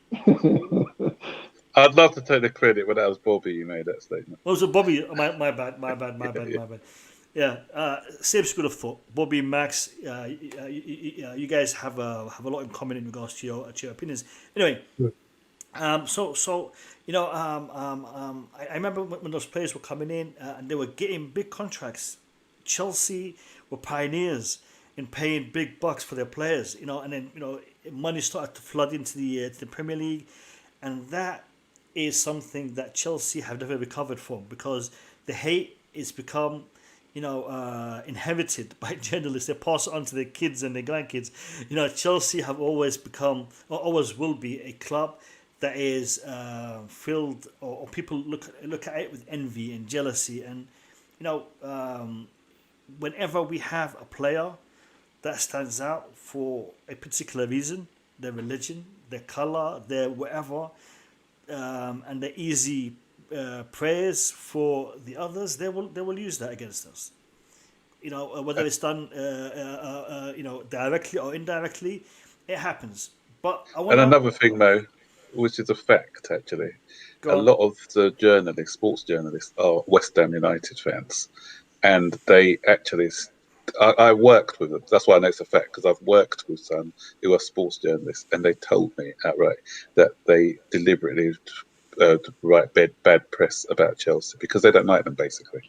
I'd love to take the credit, but that was Bobby who made that statement. Oh, so Bobby, my bad. Yeah, same school of thought. Bobby, Max, you guys have a lot in common in regards to your opinions. Anyway, I remember when those players were coming in and they were getting big contracts. Chelsea were pioneers in paying big bucks for their players. And then money started to flood into the Premier League, and that is something that Chelsea have never recovered from, because the hate is become, inherited by journalists. They pass it on to their kids and their grandkids. Chelsea have always become, or always will be, a club that is filled, or people look at it with envy and jealousy. And whenever we have a player that stands out for a particular reason, their religion, their color, their whatever, and the easy praise for the others, they will use that against us. Whether it's done directly or indirectly, it happens. But and another thing, Mo, which is a fact actually, a lot of the journalists, sports journalists, are West Ham United fans, and they actually. I worked with them. That's why I know it's a fact, because I've worked with some who are sports journalists, and they told me outright that they deliberately write bad press about Chelsea because they don't like them, basically.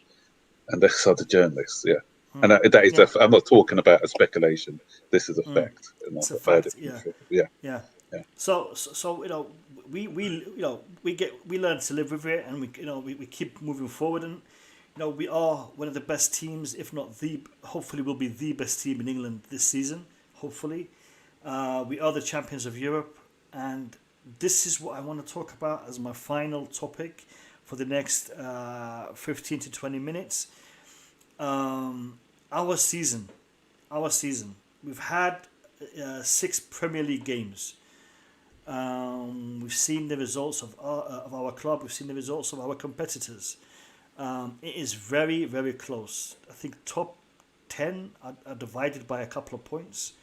And these are the journalists, yeah. And that is I'm not talking about a speculation. This is a fact. It's a fact. Yeah. So we learn to live with it, and we keep moving forward, and we are one of the best teams, if not hopefully will be the best team in England this season. Hopefully, we are the champions of Europe, and this is what I want to talk about as my final topic for the next 15 to 20 minutes. Our season. We've had 6 Premier League games. We've seen the results of our club. We've seen the results of our competitors. It is very, very close. I think top 10 are divided by a couple of points.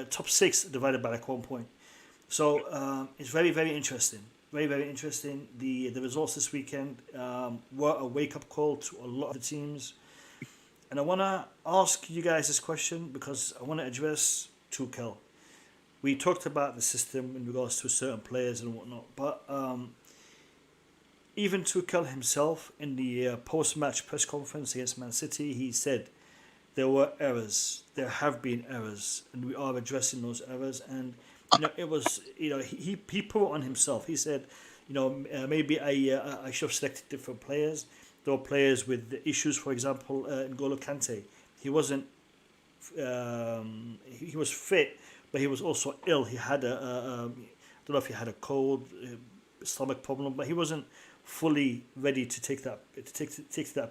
Top 6 divided by like 1 point. So it's very, very interesting. Very, very interesting. The results this weekend were a wake-up call to a lot of the teams. And I want to ask you guys this question because I want to address Tuchel. We talked about the system in regards to certain players and whatnot, but even Tuchel himself, in the post-match press conference against Man City, he said there were errors. There have been errors, and we are addressing those errors. And it was he put it on himself. He said, maybe I should have selected different players. There were players with issues. For example, N'Golo Kante, he wasn't. He was fit, but he was also ill. He had I don't know if he had a cold, stomach problem, but he wasn't fully ready to take that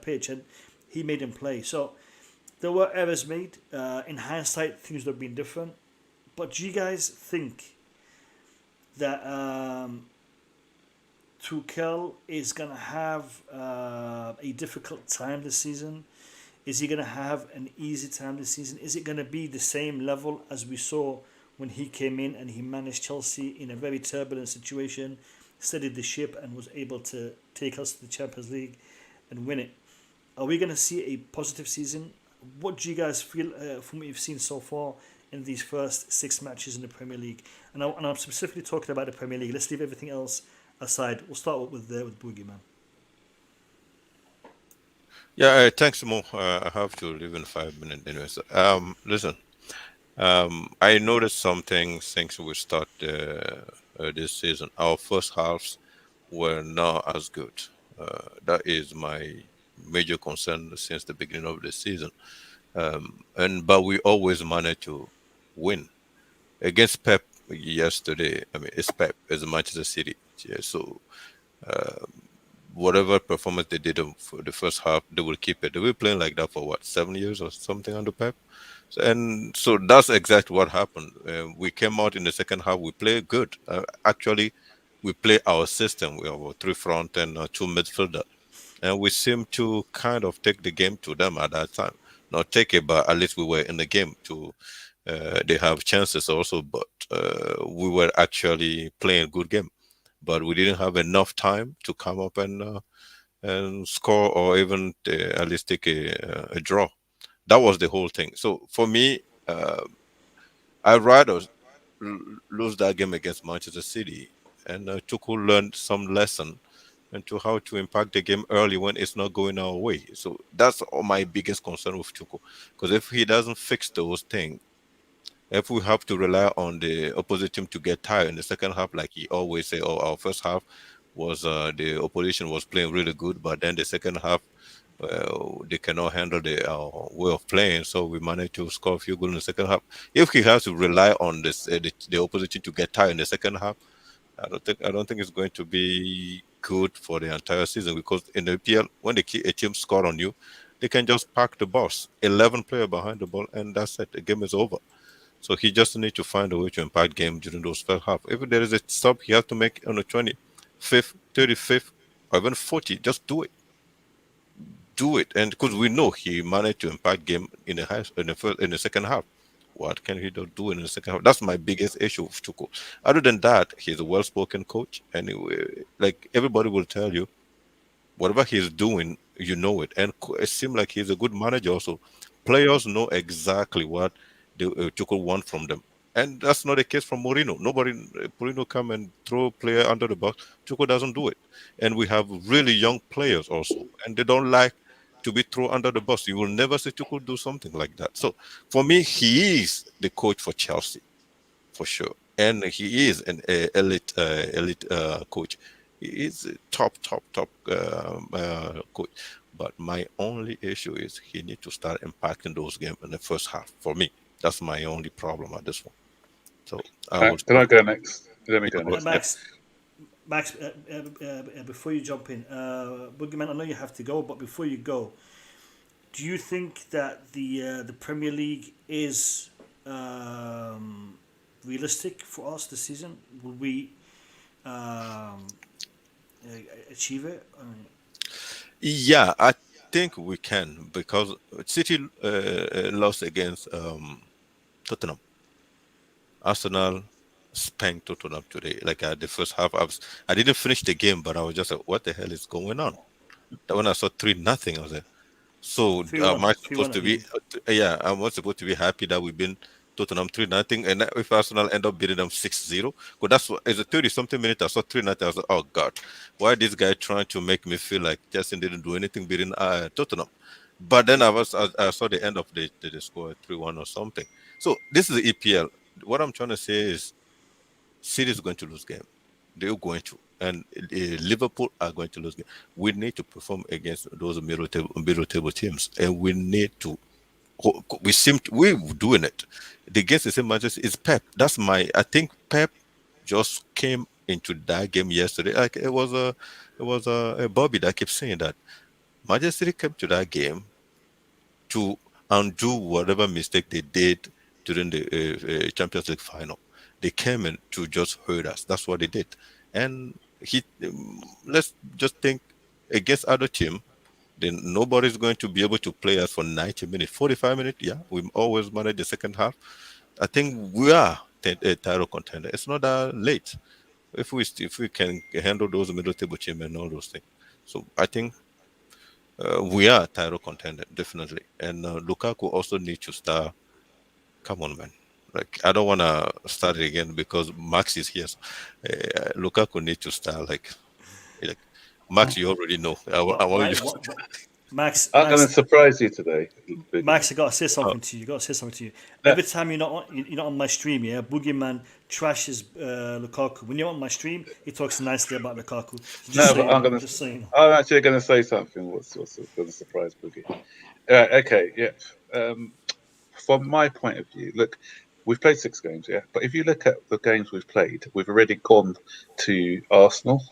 pitch, and he made him play. So there were errors made. In hindsight, things would have been different. But do you guys think that Tuchel is going to have a difficult time this season? Is he going to have an easy time this season? Is it going to be the same level as we saw when he came in and he managed Chelsea in a very turbulent situation, steadied the ship and was able to take us to the Champions League and win it? Are we going to see a positive season? What do you guys feel from what you've seen so far in these first 6 matches in the Premier League? And I'm specifically talking about the Premier League. Let's leave everything else aside. We'll start with Boogie, man. Yeah, thanks, Mo. I have to leave in 5 minutes anyway. So, listen, I noticed something since we start this season. Our first halves were not as good. That is my major concern since the beginning of the season. But we always manage to win. Against Pep yesterday, I mean, it's Pep, it's Manchester City. Yeah, so whatever performance they did for the first half, they will keep it. They were playing like that for 7 years or something under Pep. So that's exactly what happened. We came out in the second half, we played good. Actually, we play our system. We have a 3 front and 2 midfielder. And we seem to kind of take the game to them at that time. Not take it, but at least we were in the game. They have chances also, but we were actually playing a good game. But we didn't have enough time to come up and score or even at least take a draw. That was the whole thing. So for me, I'd rather lose that game against Manchester City. And Tuchel learned some lesson into how to impact the game early when it's not going our way. So that's my biggest concern with Tuchel. Because if he doesn't fix those things, If we have to rely on the opposite team to get tired in the second half, like he always say, "Oh, our first half was the opposition was playing really good, but then the second half they cannot handle the way of playing, so we managed to score a few goals in the second half." If he has to rely on this the opposition to get tired in the second half, I don't think it's going to be good for the entire season, because in the EPL, when a team score on you, they can just park the bus, 11 players behind the ball, and that's it. The game is over. So he just needs to find a way to impact game during those first half. If there is a stop he has to make on the 25th, 35th, or even 40, just do it. Do it, and because we know he managed to impact game in the second half. What can he do in the second half? That's my biggest issue with Tuchel. Other than that, he's a well-spoken coach. Anyway, like everybody will tell you, whatever he's doing, you know it. And it seems like he's a good manager also. Players know exactly what Tuchel want from them. And that's not the case from Mourinho. Mourinho come and throw a player under the bus. Tuchel doesn't do it. And we have really young players also. And they don't like to be thrown under the bus. You will never see Tuchel do something like that. So for me, he is the coach for Chelsea, for sure. And he is an elite coach. He is a top coach. But my only issue is he needs to start impacting those games in the first half. For me, that's my only problem at this one. So can I go next? Let me go next. Max, before you jump in, Boogeyman, I know you have to go, but before you go, do you think that the Premier League is realistic for us this season? Will we achieve it? Yeah, I think we can, because City lost against Tottenham. Arsenal spanked Tottenham today. Like the first half, I didn't finish the game, but I was just like, "What the hell is going on?" When I saw 3-0, I was like, "So am I supposed to be?" Yeah, I was supposed to be happy that we've been Tottenham 3-0, and if Arsenal end up beating them 6-0, because that's what is a 30-something minute. I saw 3-0. I was like, "Oh God, why this guy trying to make me feel like Justin didn't do anything beating Tottenham?" But then I saw the end of the score 3-1 or something. So this is the EPL. What I'm trying to say is, City is going to lose game. They're going to, and Liverpool are going to lose game. We need to perform against those middle table teams, and we need to. We're doing it. Against the same Manchester is Pep. I think Pep just came into that game yesterday. Like it was a Bobby that kept saying that Manchester City came to that game to undo whatever mistake they did during the Champions League final. They came in to just hurt us. That's what they did. And let's just think, against other team, then nobody's going to be able to play us for 90 minutes, 45 minutes. Yeah, we always manage the second half. I think we are a title contender. It's not that late if we can handle those middle table team and all those things. So I think we are a title contender, definitely. And Lukaku also needs to start. Come on, man. Like, I don't want to start it again because Max is here. Lukaku needs to start like Max, you already know. I want you. Max, I'm going to surprise you today. Max, I got to say something to you. Every time you're not on my stream, yeah, Boogeyman trashes Lukaku. When you're on my stream, he talks nicely about Lukaku. I'm actually going to say something. What's going to surprise Boogie? Okay, yeah. From my point of view, look, we've played 6 games, yeah. But if you look at the games we've played, we've already gone to Arsenal,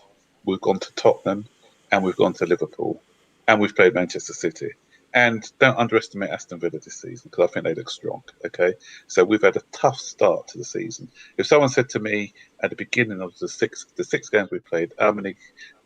we've gone to Tottenham, and we've gone to Liverpool, and we've played Manchester City. And don't underestimate Aston Villa this season, because I think they look strong. Okay, so we've had a tough start to the season. If someone said to me at the beginning of the six games we played, how many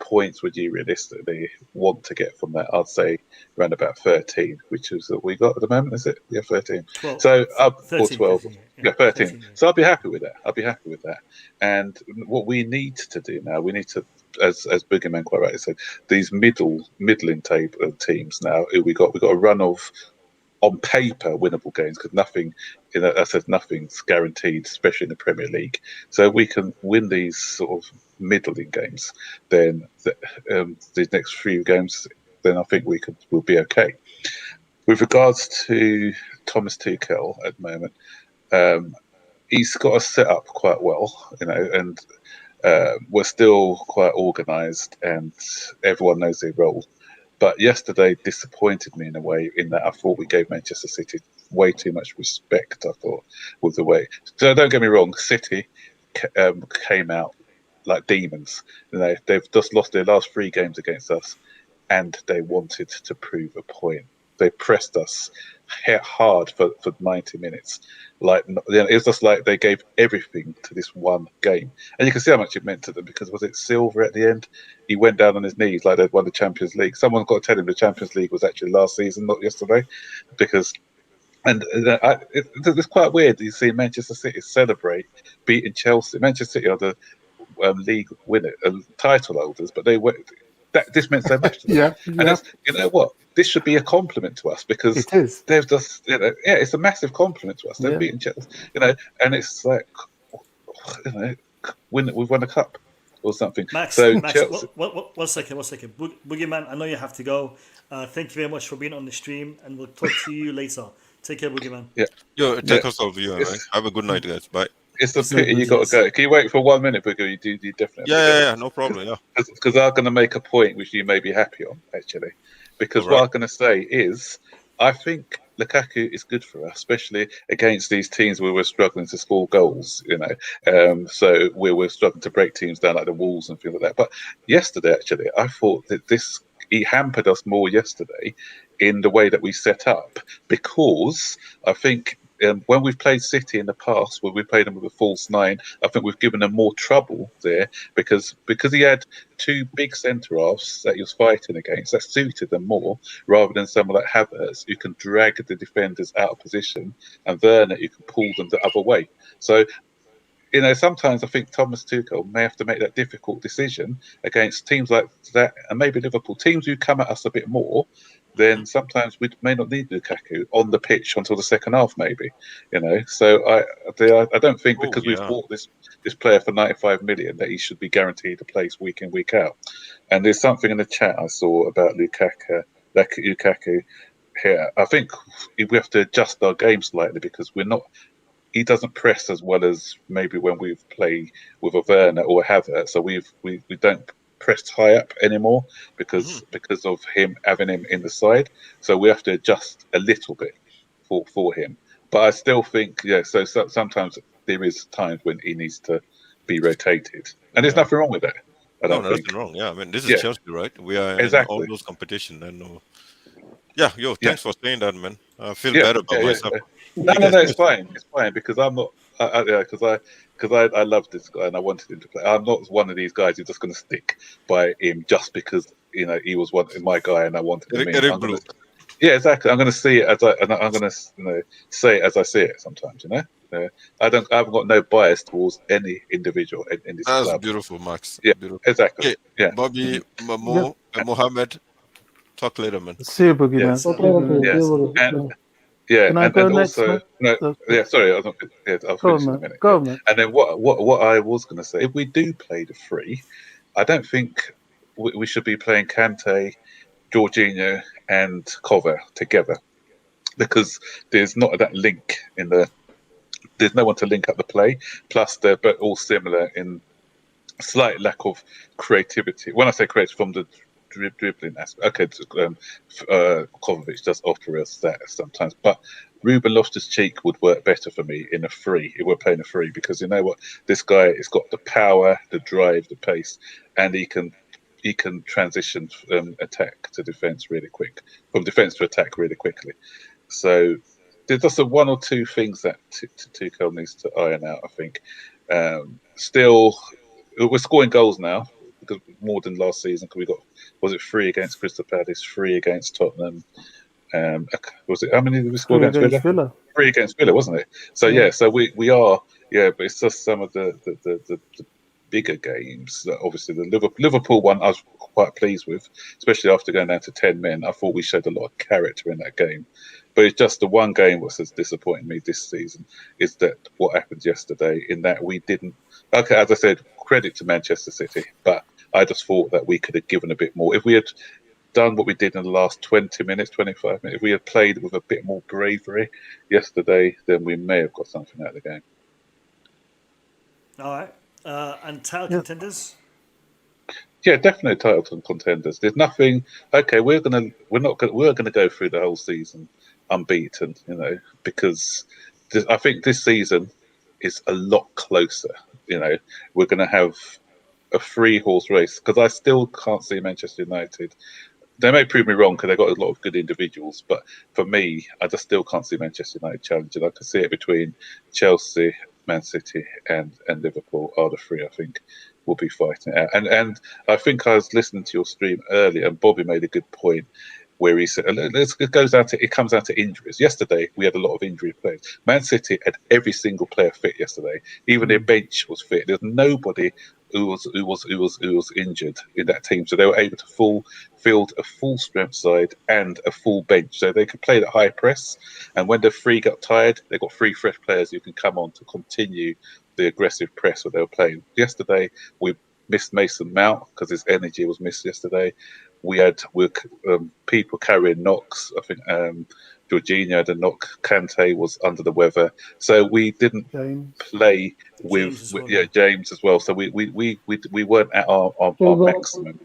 points would you realistically want to get from that? I'd say around about 13, which is what we got at the moment. Is it? Yeah, 13. 12, so up 13, or 12. Yeah, 13. 13, yeah. So I'll be happy with that. And what we need to do now, we need to, as Boogeyman quite rightly said, these middling table teams now. We got a run of, on paper, winnable games, because nothing's guaranteed, especially in the Premier League. So we can win these sort of middling games. Then these next few games, then I think we'll be okay. With regards to Thomas Tuchel at the moment, he's got us set up quite well, and we're still quite organised, and everyone knows their role. But yesterday disappointed me in a way, in that I thought we gave Manchester City way too much respect. I thought with the way. So don't get me wrong, City came out like demons. They've just lost their last 3 games against us, and they wanted to prove a point. They pressed us hard for 90 minutes. It's just like they gave everything to this one game, and you can see how much it meant to them. Because was it Silva at the end? He went down on his knees like they'd won the Champions League. Someone's got to tell him the Champions League was actually last season, not yesterday. Because it's quite weird. You see Manchester City celebrate beating Chelsea. Manchester City are the league winner, title holders, but this meant so much to them. And you know what? This should be a compliment to us, because it is. They've just, it's a massive compliment to us. They've beaten Chelsea, and it's like, we've won a cup or something. Max, so Max, Chelsea... one second. Boogeyman, I know you have to go. Thank you very much for being on the stream, and we'll talk to you later. Take care, Boogeyman. Yeah. Yo, take us off you, right? Have a good night, guys. Bye. It's a pity you got to go. Can you wait for 1 minute, Boogie? You definitely. Yeah, no problem. Yeah. Because I'm going to make a point which you may be happy on, actually. Because what I'm going to say is, I think Lukaku is good for us, especially against these teams where we're struggling to score goals. So where we're struggling to break teams down like the Wolves and things like that. But yesterday, actually, I thought that he hampered us more yesterday in the way that we set up, because I think. When we've played City in the past, where we played them with a false 9, I think we've given them more trouble there, because he had 2 big centre-halves that he was fighting against. That suited them more, rather than someone like Havertz, who can drag the defenders out of position, and Werner, who can pull them the other way. So, sometimes I think Thomas Tuchel may have to make that difficult decision against teams like that, and maybe Liverpool, teams who come at us a bit more. Then sometimes we may not need Lukaku on the pitch until the second half, maybe. So I don't think because we've bought this player for 95 million that he should be guaranteed a place week in, week out. And there's something in the chat I saw about Lukaku here. I think we have to adjust our game slightly, because he doesn't press as well as maybe when we've played with a Werner or a Havertz. So we don't pressed high up anymore because of him having him in the side. So we have to adjust a little bit for him. But I still think, so sometimes there is times when he needs to be rotated. And there's nothing wrong with that. I don't think. Nothing wrong. Yeah, I mean, this is Chelsea, right? We are in all those competition. And thanks for saying that, man. I feel better about myself. No, it's fine. It's fine, because I'm not, because I love this guy and I wanted him to play. I'm not one of these guys who's just going to stick by him just because he was my guy and I wanted him in. Yeah, exactly. I'm going to see it as I'm going to say it as I see it. Sometimes, I haven't got no bias towards any individual in this club. That's beautiful, Max. Yeah, beautiful. Exactly. Yeah, Bobby, Mohammed, talk later, man. See you, Boogie, man. And also, sorry, I'll finish in a minute. Go, man. And then what I was going to say, if we do play the 3, I don't think we should be playing Kante, Jorginho, and Kova together, because there's not that link there's no one to link up the play. Plus, they're all similar in slight lack of creativity. When I say creative, from the dribbling aspect. Okay, Kovačić does offer us that sometimes, but Ruben Loftus-Cheek would work better for me in a 3 if we're playing a 3, because you know what, this guy has got the power, the drive, the pace, and he can transition attack to defense really quick, from defense to attack really quickly. So there's just 1 or 2 things that Tuchel needs to iron out, I think. Still, we're scoring goals now, because more than last season, because we got, was it 3 against Crystal Palace, 3 against Tottenham? Was it, how many did we score against Villa? 3 against Villa, wasn't it? So so we are, but it's just some of the bigger games. Obviously, the Liverpool one I was quite pleased with, especially after going down to 10 men. I thought we showed a lot of character in that game. But it's just the one game what has disappointed me this season is that what happened yesterday, in that we didn't. Okay, as I said, credit to Manchester City, but I just thought that we could have given a bit more. If we had done what we did in the last 20 minutes, 25 minutes, if we had played with a bit more bravery yesterday, then we may have got something out of the game. All right. And title contenders? Yeah, definitely title contenders. There's nothing. Okay, we're gonna go through the whole season unbeaten, because I think this season is a lot closer. We're gonna have a 3-horse race, because I still can't see Manchester United. They may prove me wrong because they've got a lot of good individuals, but for me, I just still can't see Manchester United challenging. I can see it between Chelsea, Man City, and Liverpool are the 3. I think will be fighting it out. And I think I was listening to your stream earlier, and Bobby made a good point where he said it comes down to injuries. Yesterday we had a lot of injury players. Man City had every single player fit yesterday. Even their bench was fit. There's nobody who was injured in that team, so they were able to field a full strength side and a full bench, so they could play the high press. And when the 3 got tired, they got 3 fresh players who can come on to continue the aggressive press that they were playing. Yesterday we missed Mason Mount because his energy was missed yesterday. We had people carrying knocks. I think Jorginho had a knock. Kante was under the weather, so we didn't play with James as well. So we weren't at our maximum.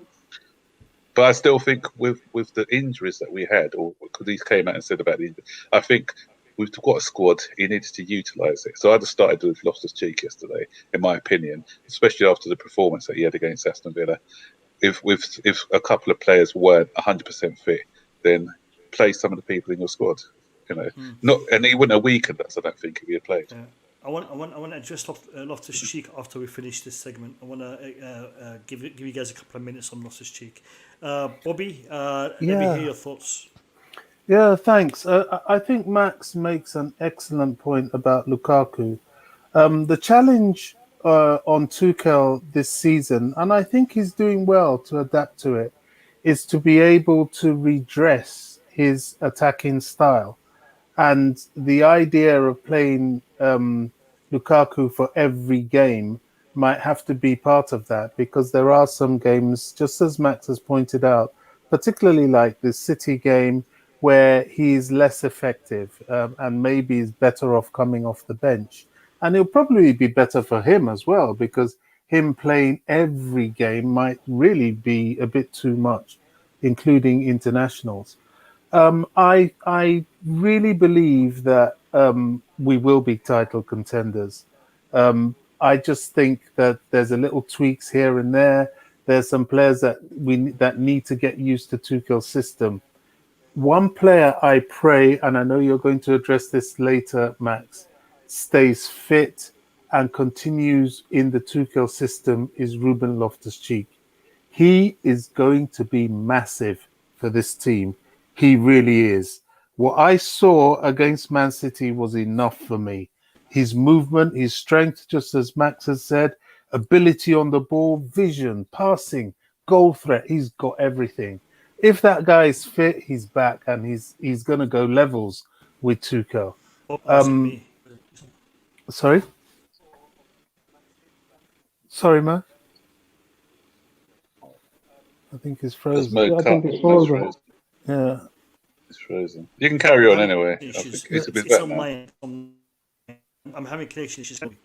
But I still think with the injuries that we had, or because he came out and said about the injuries, I think we've got a squad. He needs to utilise it. So I just started with Loftus-Cheek yesterday, in my opinion, especially after the performance that he had against Aston Villa. If a couple of players weren't 100% fit, then play some of the people in your squad. Not, and he wouldn't have weakened us, I don't think, if he had played. I want to address Loftus-Cheek after we finish this segment. I want to give you guys a couple of minutes on Loftus-Cheek. Bobby, let me hear your thoughts. Yeah, thanks. I think Max makes an excellent point about Lukaku. The challenge on Tuchel this season, and I think he's doing well to adapt to it, is to be able to redress his attacking style. And the idea of playing Lukaku for every game might have to be part of that, because there are some games, just as Max has pointed out, particularly like the City game, where he's less effective and maybe is better off coming off the bench. And it'll probably be better for him as well, because him playing every game might really be a bit too much, including internationals. I really believe that we will be title contenders. I just think that there's a little tweaks here and there. There's some players that need to get used to Tuchel's system. One player I pray, and I know you're going to address this later, Max, stays fit and continues in the Tuchel system is Ruben Loftus-Cheek. He is going to be massive for this team. He really is. What I saw against Man City was enough for me. His movement, his strength, just as Max has said, ability on the ball, vision, passing, goal threat. He's got everything. If that guy is fit, he's back, and he's going to go levels with Tuchel. Sorry, man. I think he's frozen. I think it's frozen. Yeah, it's frozen. You can carry on anyway. It's a bit better now. I'm having connection issues. Bobby,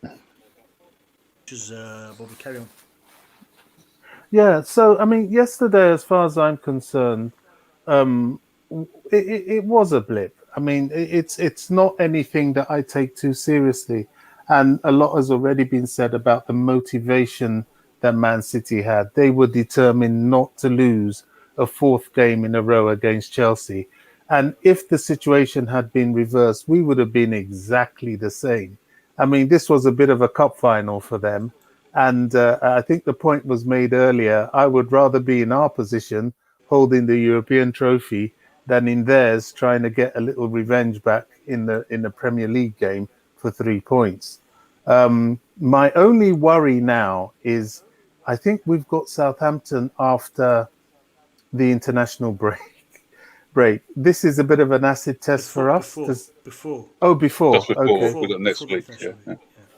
carry on. Yeah, so, I mean, yesterday, as far as I'm concerned, it was a blip. I mean, it's not anything that I take too seriously. And a lot has already been said about the motivation that Man City had. They were determined not to lose a 4th game in a row against Chelsea. And if the situation had been reversed, we would have been exactly the same. I mean, this was a bit of a cup final for them. And I think the point was made earlier. I would rather be in our position holding the European trophy than in theirs trying to get a little revenge back in the Premier League game for 3 points. My only worry now is I think we've got Southampton after the international break. This is a bit of an acid test for us. Before. Oh, before. That's before. Okay. We've got next week. Yeah.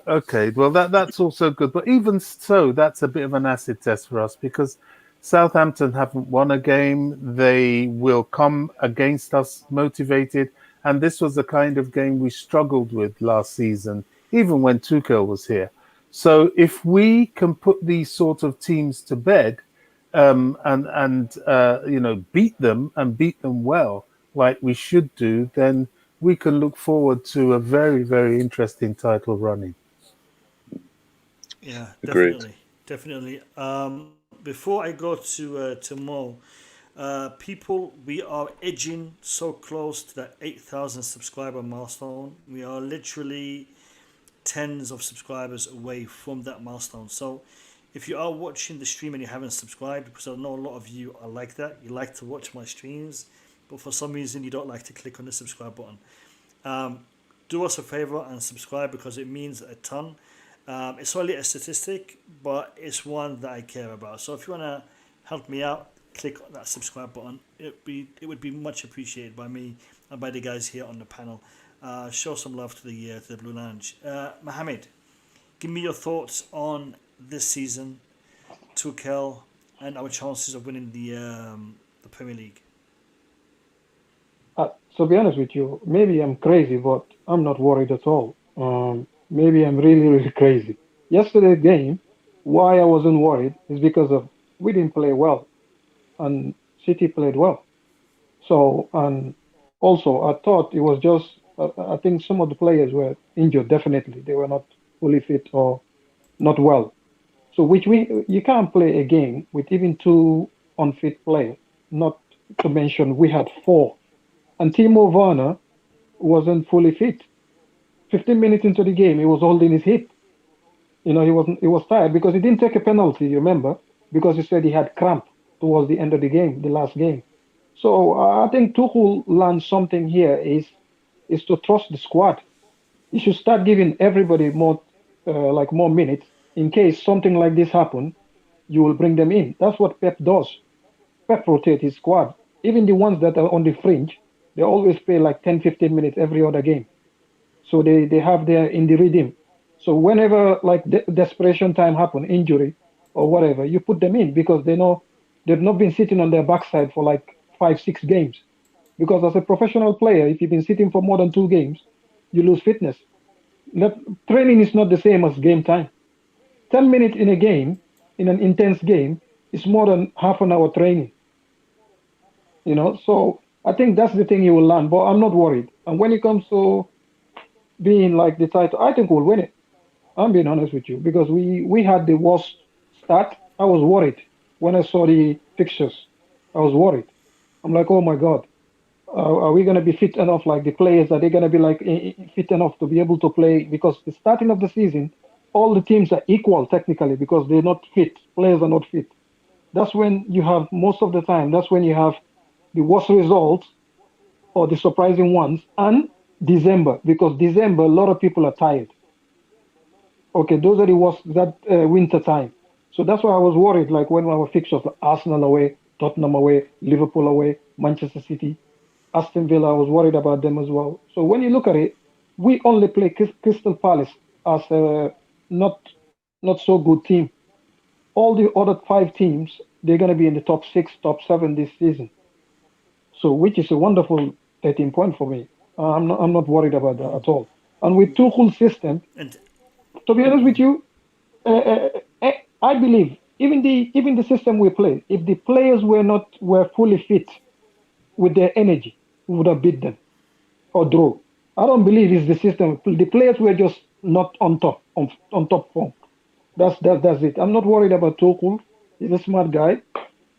Okay, well, that's also good. But even so, that's a bit of an acid test for us, because Southampton haven't won a game. They will come against us motivated. And this was the kind of game we struggled with last season, even when Tuchel was here. So if we can put these sort of teams to bed and beat them and beat them well, like we should do, then we can look forward to a very, very interesting title running. Yeah, Agreed. definitely. Before I go to Mo, people, we are edging so close to that 8,000 subscriber milestone. We are literally tens of subscribers away from that milestone. So if you are watching the stream and you haven't subscribed, because I know a lot of you are like that, you like to watch my streams, but for some reason you don't like to click on the subscribe button. Do us a favor and subscribe, because it means a ton. It's only a statistic, but it's one that I care about. So if you want to help me out, click on that subscribe button. It would be much appreciated by me and by the guys here on the panel. Show some love to the Blue Lounge. Mohammed, give me your thoughts on this season, Tuchel, and our chances of winning the Premier League. To be honest with you, maybe I'm crazy, but I'm not worried at all. Maybe I'm really, really crazy. Yesterday's game, why I wasn't worried is because of we didn't play well, and City played well. So, and also I thought it was just, I think some of the players were injured, definitely. They were not fully fit or not well. So you can't play a game with even 2 unfit players, not to mention we had 4. And Timo Werner wasn't fully fit. 15 minutes into the game, he was holding his hip. He was tired because he didn't take a penalty, you remember? Because he said he had cramp towards the end of the game, the last game. So I think Tuchel learned something here is to trust the squad. You should start giving everybody more minutes in case something like this happen. You will bring them in. That's what Pep does. Pep rotates his squad. Even the ones that are on the fringe, they always play like 10, 15 minutes every other game. So they have their in the rhythm. So whenever desperation time happen, injury or whatever, you put them in because they know they've not been sitting on their backside for like 5, 6 games. Because as a professional player, if you've been sitting for more than 2 games, you lose fitness. Training is not the same as game time. 10 minutes in a game, in an intense game, is more than half an hour training. So I think that's the thing you will learn, but I'm not worried. And when it comes to being like the title, I think we'll win it. I'm being honest with you, because we had the worst start. I was worried when I saw the fixtures. I was worried. I'm like, oh my God, are we going to be fit enough? Like the players, are they going to be fit enough to be able to play? Because the starting of the season, all the teams are equal technically because they're not fit. Players are not fit. That's when you have most of the time. That's when you have the worst results or the surprising ones, and December, because December, a lot of people are tired. Okay, those are the worst, that winter time. So that's why I was worried, like when our fixtures, like Arsenal away, Tottenham away, Liverpool away, Manchester City, Aston Villa, I was worried about them as well. So when you look at it, we only play Crystal Palace as a not so good team. All the other 5 teams, they're going to be in the top 6, top 7 this season. So, which is a wonderful 13 point for me. I'm not worried about that at all. And with Tuchel's system, to be honest with you, I believe even the system we play, if the players were fully fit with their energy, we would have beat them or draw. I don't believe it's the system. The players were just not on top form. That's it. I'm not worried about Tuchel. He's a smart guy.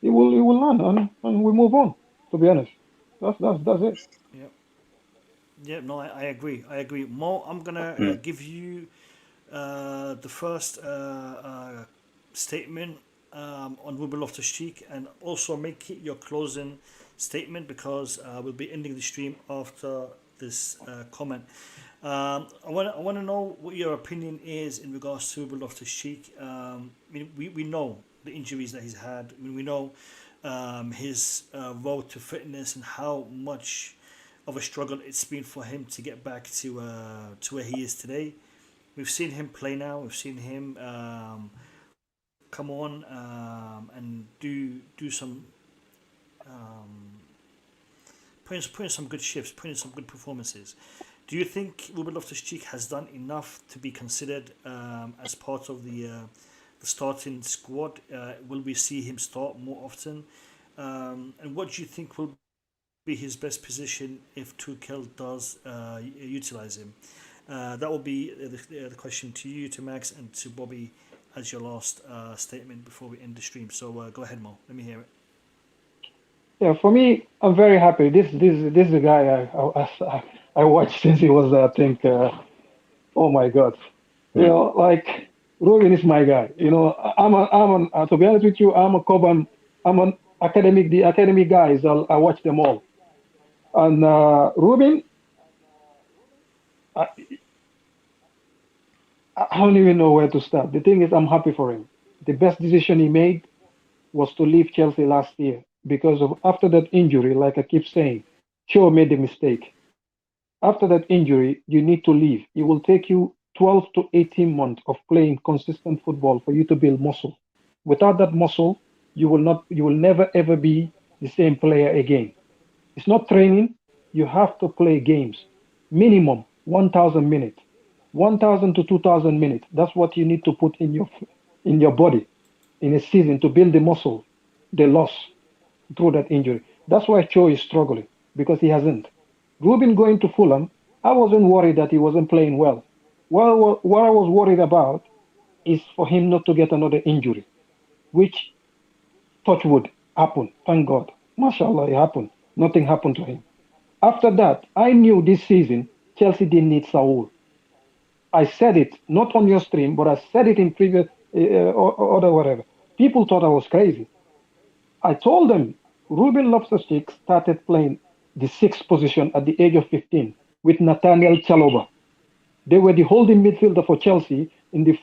He will learn and we move on. To be honest, that's it. Yeah. No, I agree. Mo, I'm gonna give you the first statement on Ruben Loftus-Cheek, and also make it your closing statement, because we'll be ending the stream after this comment. I want to know what your opinion is in regards to Ruben Loftus-Cheek. We know the injuries that he's had. We know his road to fitness and how much of a struggle it's been for him to get back to where he is today. We've seen him play now. We've seen him come on and do some put in some good shifts, put in some good performances. Do you think Ruben Loftus-Cheek has done enough to be considered as part of the starting squad? Will we see him start more often? And what do you think will be his best position if Tuchel does utilize him? That will be the question to you, to Max, and to Bobby as your last statement before we end the stream. So go ahead, Mo. Let me hear it. Yeah, for me, I'm very happy. This is a guy I watched since he was, I think, oh my God, you know, like Ruben is my guy. You know, to be honest with you, I'm an academic. The academic guys, I watch them all. And Ruben, I don't even know where to start. The thing is, I'm happy for him. The best decision he made was to leave Chelsea last year because of after that injury, like I keep saying, Cho made a mistake. After that injury, you need to leave. It will take you 12 to 18 months of playing consistent football for you to build muscle. Without that muscle, you will never ever be the same player again. It's not training. You have to play games. Minimum 1,000 minutes. 1,000 to 2,000 minutes. That's what you need to put in your body in a season to build the muscle they lost through that injury. That's why Cho is struggling, because he hasn't. Ruben going to Fulham, I wasn't worried that he wasn't playing well. Well, what I was worried about is for him not to get another injury, which, touch wood, happened. Thank God. MashaAllah, it happened. Nothing happened to him. After that, I knew this season Chelsea didn't need Saul. I said it, not on your stream, but I said it in previous or whatever. People thought I was crazy. I told them Ruben Loftus-Cheek started playing the sixth position at the age of 15 with Nathaniel Chalobah. They were the holding midfielder for Chelsea in the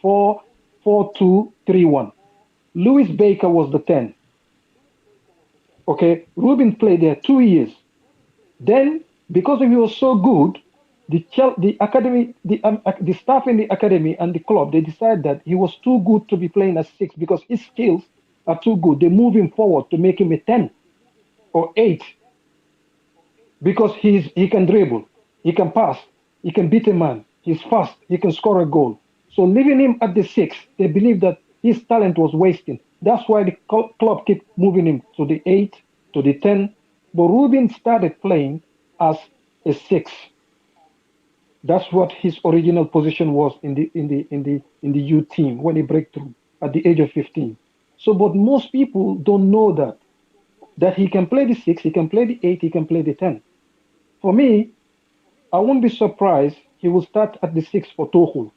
4-4-2-3-1. Lewis Baker was the 10. Okay, Ruben played there 2 years. Then, because he was so good, the academy, the staff in the academy and the club, they decided that he was too good to be playing as 6 because his skills are too good. They move him forward to make him a 10 or 8 because he can dribble, he can pass, he can beat a man, he's fast, he can score a goal. So leaving him at the 6, they believe that his talent was wasting. That's why the club kept moving him to the 8, to the 10. But Ruben started playing as a 6. That's what his original position was in the youth team when he broke through at the age of 15. So, but most people don't know that he can play the 6, he can play the 8, he can play the 10. For me, I won't be surprised he will start at the 6 for Tuchel.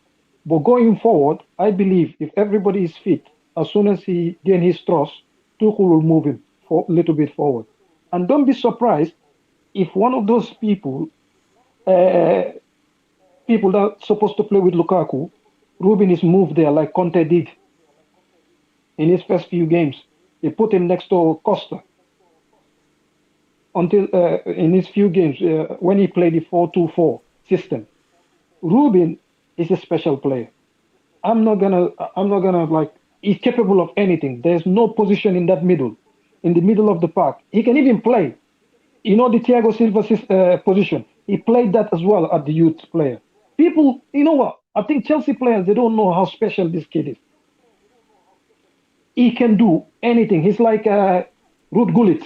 But going forward, I believe if everybody is fit, as soon as he gains his trust, Tuchel will move him a little bit forward. And don't be surprised if one of those people that are supposed to play with Lukaku, Ruben is moved there like Conte did in his first few games. He put him next to Costa until in his few games when he played the 4-2-4 system. Ruben is a special player. I'm not gonna like, he's capable of anything. There's no position in that middle, in the middle of the park. He can even play. You know the Thiago Silva position. He played that as well at the youth player. People, you know what? I think Chelsea players, they don't know how special this kid is. He can do anything. He's like Ruud Gullit.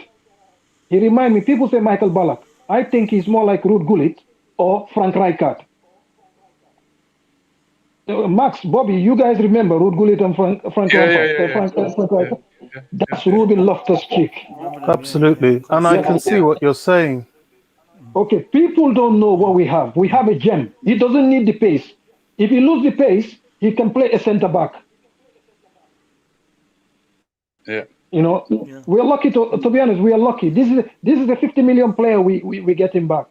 He reminds me, people say Michael Ballack. I think he's more like Ruud Gullit or Frank Rijkaard. Max, Bobby, you guys remember Ruud Gullit and Frank Rijkaard? That's Ruben Loftus-Cheek. Absolutely. And I can see what you're saying. Okay, people don't know what we have. We have a gem. He doesn't need the pace. If he loses the pace, he can play a center back. Yeah. You know, we're lucky to be honest. We are lucky. This is a 50 million player. We get him back.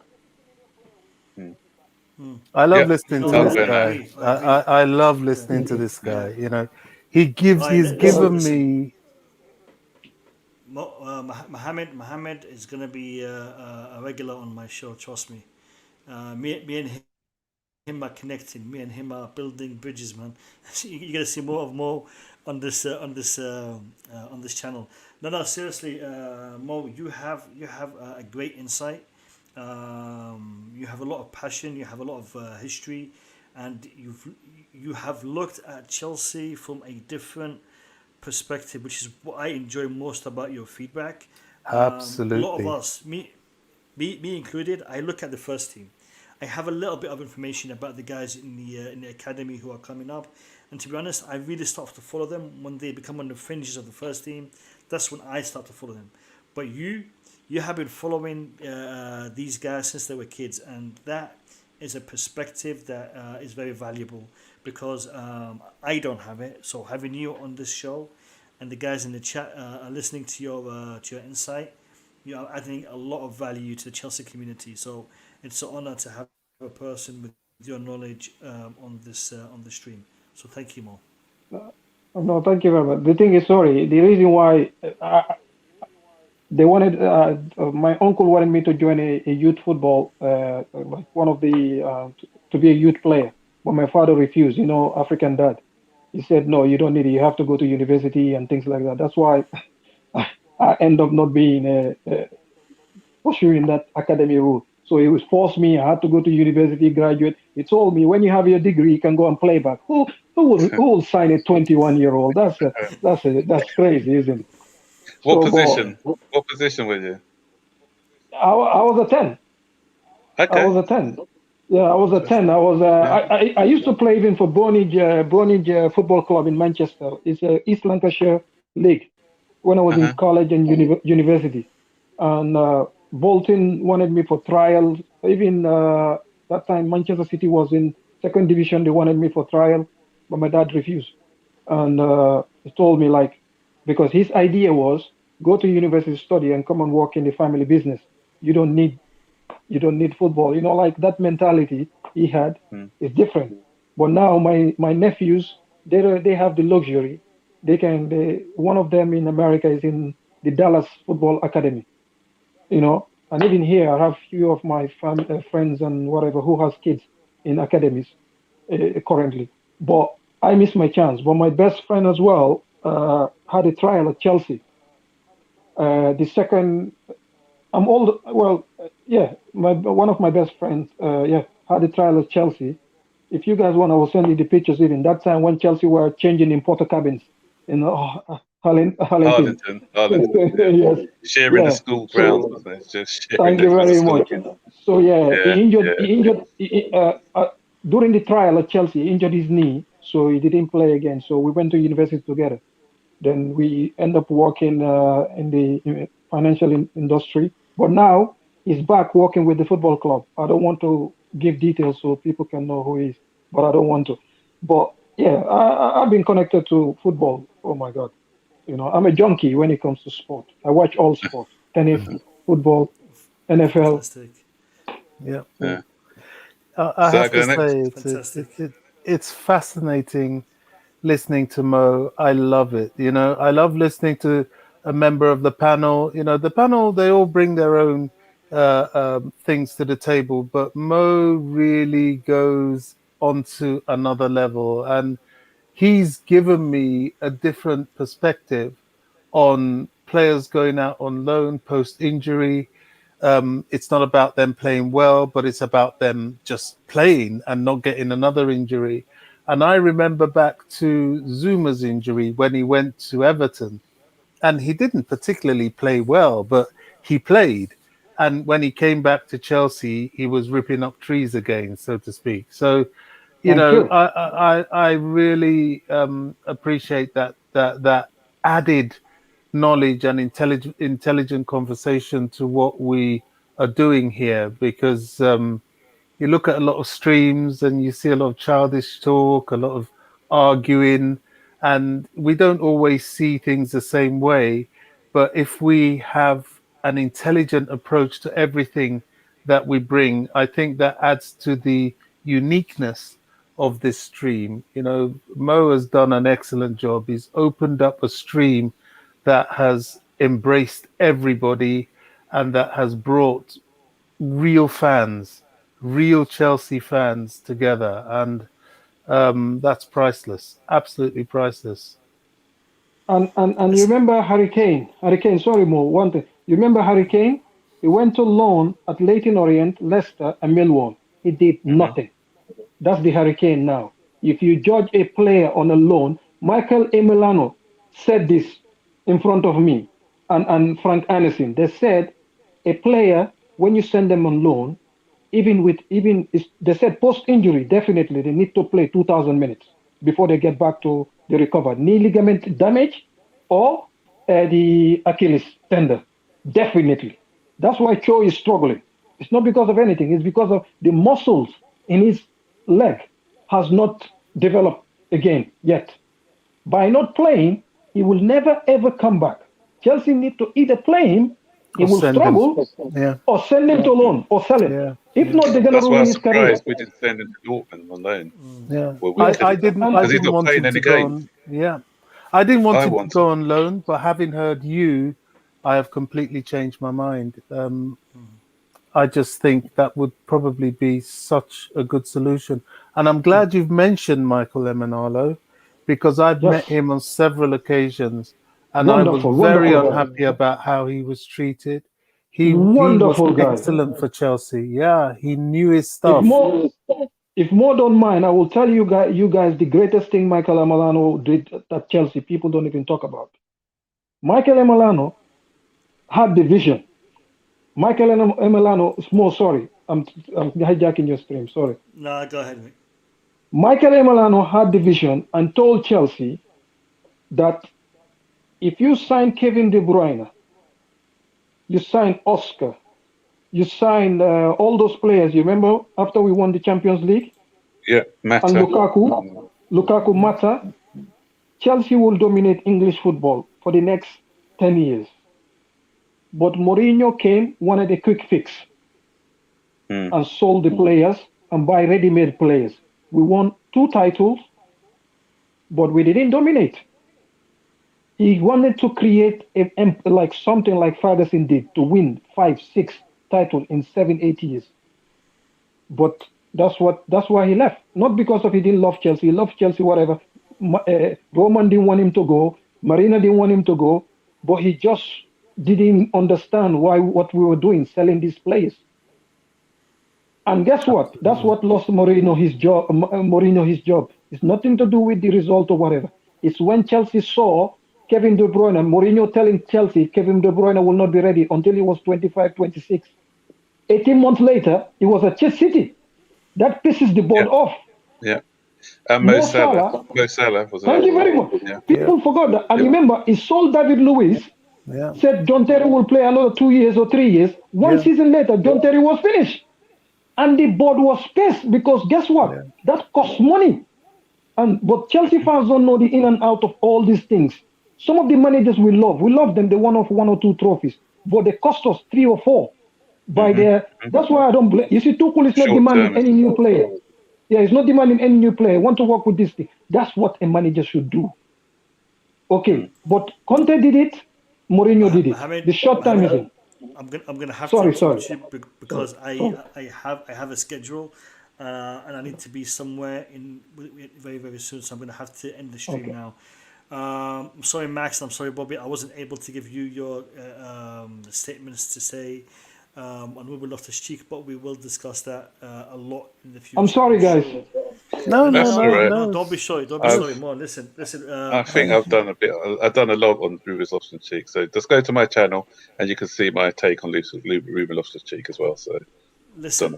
I love listening to this guy. I love listening to this guy. You know, he's given me. Mohammed is going to be a regular on my show. Trust me. Me and him are connecting. Me and him are building bridges, man. You're gonna see more on this channel. No, seriously, Mo, you have a great insight. You have a lot of passion. You have a lot of history, and you have looked at Chelsea from a different perspective, which is what I enjoy most about your feedback. Absolutely. A lot of us, me included, I look at the first team. I have a little bit of information about the guys in the academy who are coming up, and to be honest, I really start to follow them when they become on the fringes of the first team. That's when I start to follow them. But you have been following these guys since they were kids, and that is a perspective that is very valuable because I don't have it. So having you on this show and the guys in the chat are listening to your insight, you are adding a lot of value to the Chelsea community. So it's an honor to have a person with your knowledge on the stream. So thank you, Mo. No, thank you very much. The thing is, sorry, the reason why they wanted my uncle wanted me to join a youth football, like one of the to be a youth player, but my father refused. You know, African dad. He said, no, you don't need it. You have to go to university and things like that. That's why I end up not being pursuing that academy route. So it was forced me. I had to go to university, graduate. He told me, when you have your degree, you can go and play back. Who will sign a 21-year-old? That's crazy, isn't it? What position? What position were you? I was a 10. Okay. I was a 10. Yeah, I was a 10. I was. I used to play even for Bonage Football Club in Manchester. It's a East Lancashire league when I was in college and university. And Bolton wanted me for trial. Even that time, Manchester City was in second division. They wanted me for trial, but my dad refused. And he told me, like, because his idea was go to university, study, and come and work in the family business. You don't need football. You know, like that mentality he had is different. But now my nephews, they have the luxury. One of them in America is in the Dallas Football Academy. You know, and even here I have few of my friends and whatever who has kids in academies currently. But I missed my chance. But my best friend as well had a trial at Chelsea. The second, I'm old. Well, one of my best friends, had a trial at Chelsea. If you guys want, I will send you the pictures. Even that time when Chelsea were changing in porter cabins in Harlington. Yes. Sharing the school grounds, wasn't it? Just thank you very much. So he injured during the trial at Chelsea. He injured his knee, so he didn't play again. So we went to university together. Then we end up working in the financial industry. But now he's back working with the football club. I don't want to give details so people can know who he is, but I don't want to. But yeah, I've been connected to football. Oh my God. You know, I'm a junkie when it comes to sport. I watch all sports: tennis, football, NFL. Fantastic. Yeah. I have to say, it's fascinating listening to Mo. I love it. You know, I love listening to a member of the panel. You know, the panel, they all bring their own things to the table, but Mo really goes onto another level, and he's given me a different perspective on players going out on loan post-injury. It's not about them playing well, but it's about them just playing and not getting another injury. And I remember back to Zuma's injury when he went to Everton, and he didn't particularly play well, but he played. And when he came back to Chelsea, he was ripping up trees again, so to speak. So, I really appreciate that added knowledge and intelligent conversation to what we are doing here, because you look at a lot of streams and you see a lot of childish talk, a lot of arguing, and we don't always see things the same way. But if we have an intelligent approach to everything that we bring, I think that adds to the uniqueness of this stream. You know, Mo has done an excellent job. He's opened up a stream that has embraced everybody and that has brought real fans real Chelsea fans together, and that's priceless, absolutely priceless. And you remember Hurricane? Sorry, Mo. One thing. You remember Hurricane? He went to loan at Leyton Orient, Leicester, and Millwall. He did nothing. That's the Hurricane now. If you judge a player on a loan, Michael Emiliano said this in front of me and Frank Anderson. They said a player, when you send them on loan, they said post-injury, definitely they need to play 2,000 minutes before they get back to the recovered knee ligament damage or the Achilles tendon. Definitely. That's why Cho is struggling. It's not because of anything. It's because of the muscles in his leg has not developed again yet. By not playing, he will never ever come back. Chelsea need to either play him, he will struggle, or send him to loan or sell him. Yeah. If not, they're going to ruin his career. That's why I'm surprised we didn't send him to Dortmund on loan. Yeah, well, I didn't want him to go on. Yeah, I didn't want him to go on loan, but having heard you, I have completely changed my mind. I just think that would probably be such a good solution, and I'm glad you've mentioned Michael Emenalo, because I've met him on several occasions, and I was very unhappy about how he was treated. He was excellent for Chelsea. Yeah, he knew his stuff. If more don't mind, I will tell you guys the greatest thing Michael Emenalo did at Chelsea. People don't even talk about. Michael Emenalo had the vision. Michael Emenalo, sorry, I'm hijacking your stream. Sorry. No, go ahead, mate. Michael Emenalo had the vision and told Chelsea that if you sign Kevin De Bruyne, you sign Oscar, you sign all those players. You remember after we won the Champions League? Yeah, Mata. And Lukaku, Mata. Chelsea will dominate English football for the next 10 years. But Mourinho came, wanted a quick fix, and sold the players and buy ready-made players. We won 2 titles, but we didn't dominate. He wanted to create like something like Ferguson did, to win 5, 6 titles in 7, 8 years. But that's why he left. Not because of he didn't love Chelsea. He loved Chelsea, whatever. Roman didn't want him to go. Marina didn't want him to go. But he just didn't understand what we were doing, selling these players. And guess what? That's what lost Mourinho his job. It's nothing to do with the result or whatever. It's when Chelsea saw Kevin De Bruyne, Mourinho telling Chelsea Kevin De Bruyne will not be ready until he was 25, 26. 18 months later, he was at City. That pisses the board off. Yeah. And Mo Salah was. Thank you very much. Yeah. People forgot that. And remember, he sold David Luiz, said John Terry will play another 2 years or 3 years. One season later, John Terry was finished. And the board was pissed because guess what? That costs money. But Chelsea fans don't know the in and out of all these things. Some of the managers we love them. They won off 1 or 2 trophies, but they cost us 3 or 4 by their. That's why I don't blame. You see, Tuchel is not demanding any new player. Yeah, he's not demanding any new player. Want to work with this thing. That's what a manager should do. Okay, but Conte did it. Mourinho did it. The short time is in. I'm gonna have sorry. because I have a schedule, and I need to be somewhere in very, very soon. So I'm gonna have to end the stream now. I'm sorry, Max. I'm sorry, Bobby. I wasn't able to give you your statements to say on Ruud Loftus-Cheek, but we will discuss that a lot in the future. I'm sorry, guys. No. Don't be sorry. Don't be sorry. More. Listen. I think I've done a lot on Ruud Loftus-Cheek. So just go to my channel and you can see my take on Ruud Loftus-Cheek as well. So listen,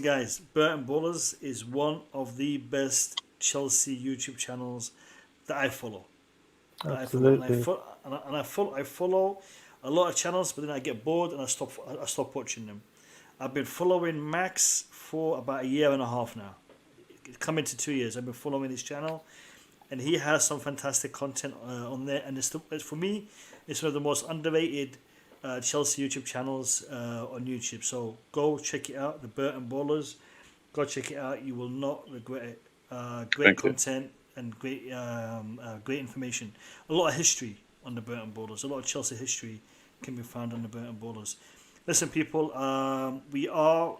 guys. Burton Ballers is one of the best Chelsea YouTube channels that I follow. Absolutely. I follow a lot of channels, but then I get bored and I stop watching them. I've been following Max for about 1.5 years now. It's coming to 2 years. I've been following his channel, and he has some fantastic content on there. And for me, it's one of the most underrated Chelsea YouTube channels on YouTube. So go check it out, the Burton Ballers. Go check it out. You will not regret it. Great content and great information. A lot of history on the Burton Ballers. A lot of Chelsea history can be found on the Burton Ballers. Listen, people, we are,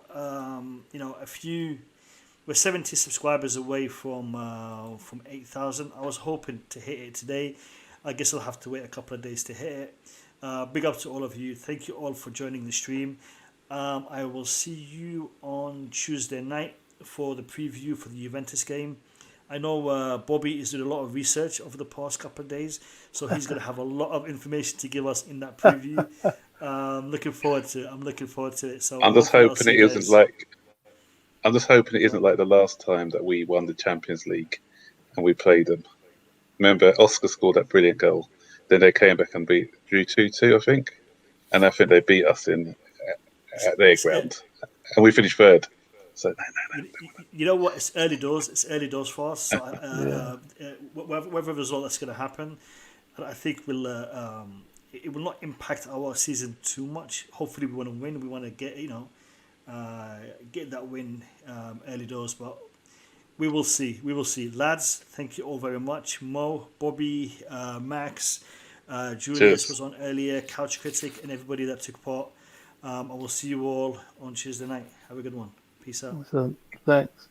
we're 70 subscribers away from 8,000. I was hoping to hit it today. I guess I'll have to wait a couple of days to hit it. Big up to all of you. Thank you all for joining the stream. I will see you on Tuesday night for the preview for the Juventus game. I know Bobby is doing a lot of research over the past couple of days, so he's going to have a lot of information to give us in that preview. I'm looking forward to it. So I'm just hoping it isn't like the last time that we won the Champions League and we played them. Remember, Oscar scored that brilliant goal. Then they came back and drew 2-2, I think. And I think they beat us at their ground. And we finished third. So no. You know what? It's early doors. For us. So whatever result that's going to happen, I think it will not impact our season too much. Hopefully, we want to win. We want to get that win early doors, but we will see. Lads, thank you all very much. Mo, Bobby, Max, Julius was on earlier, Couch Critic, and everybody that took part. I will see you all on Tuesday night. Have a good one. Peace out. So, thanks.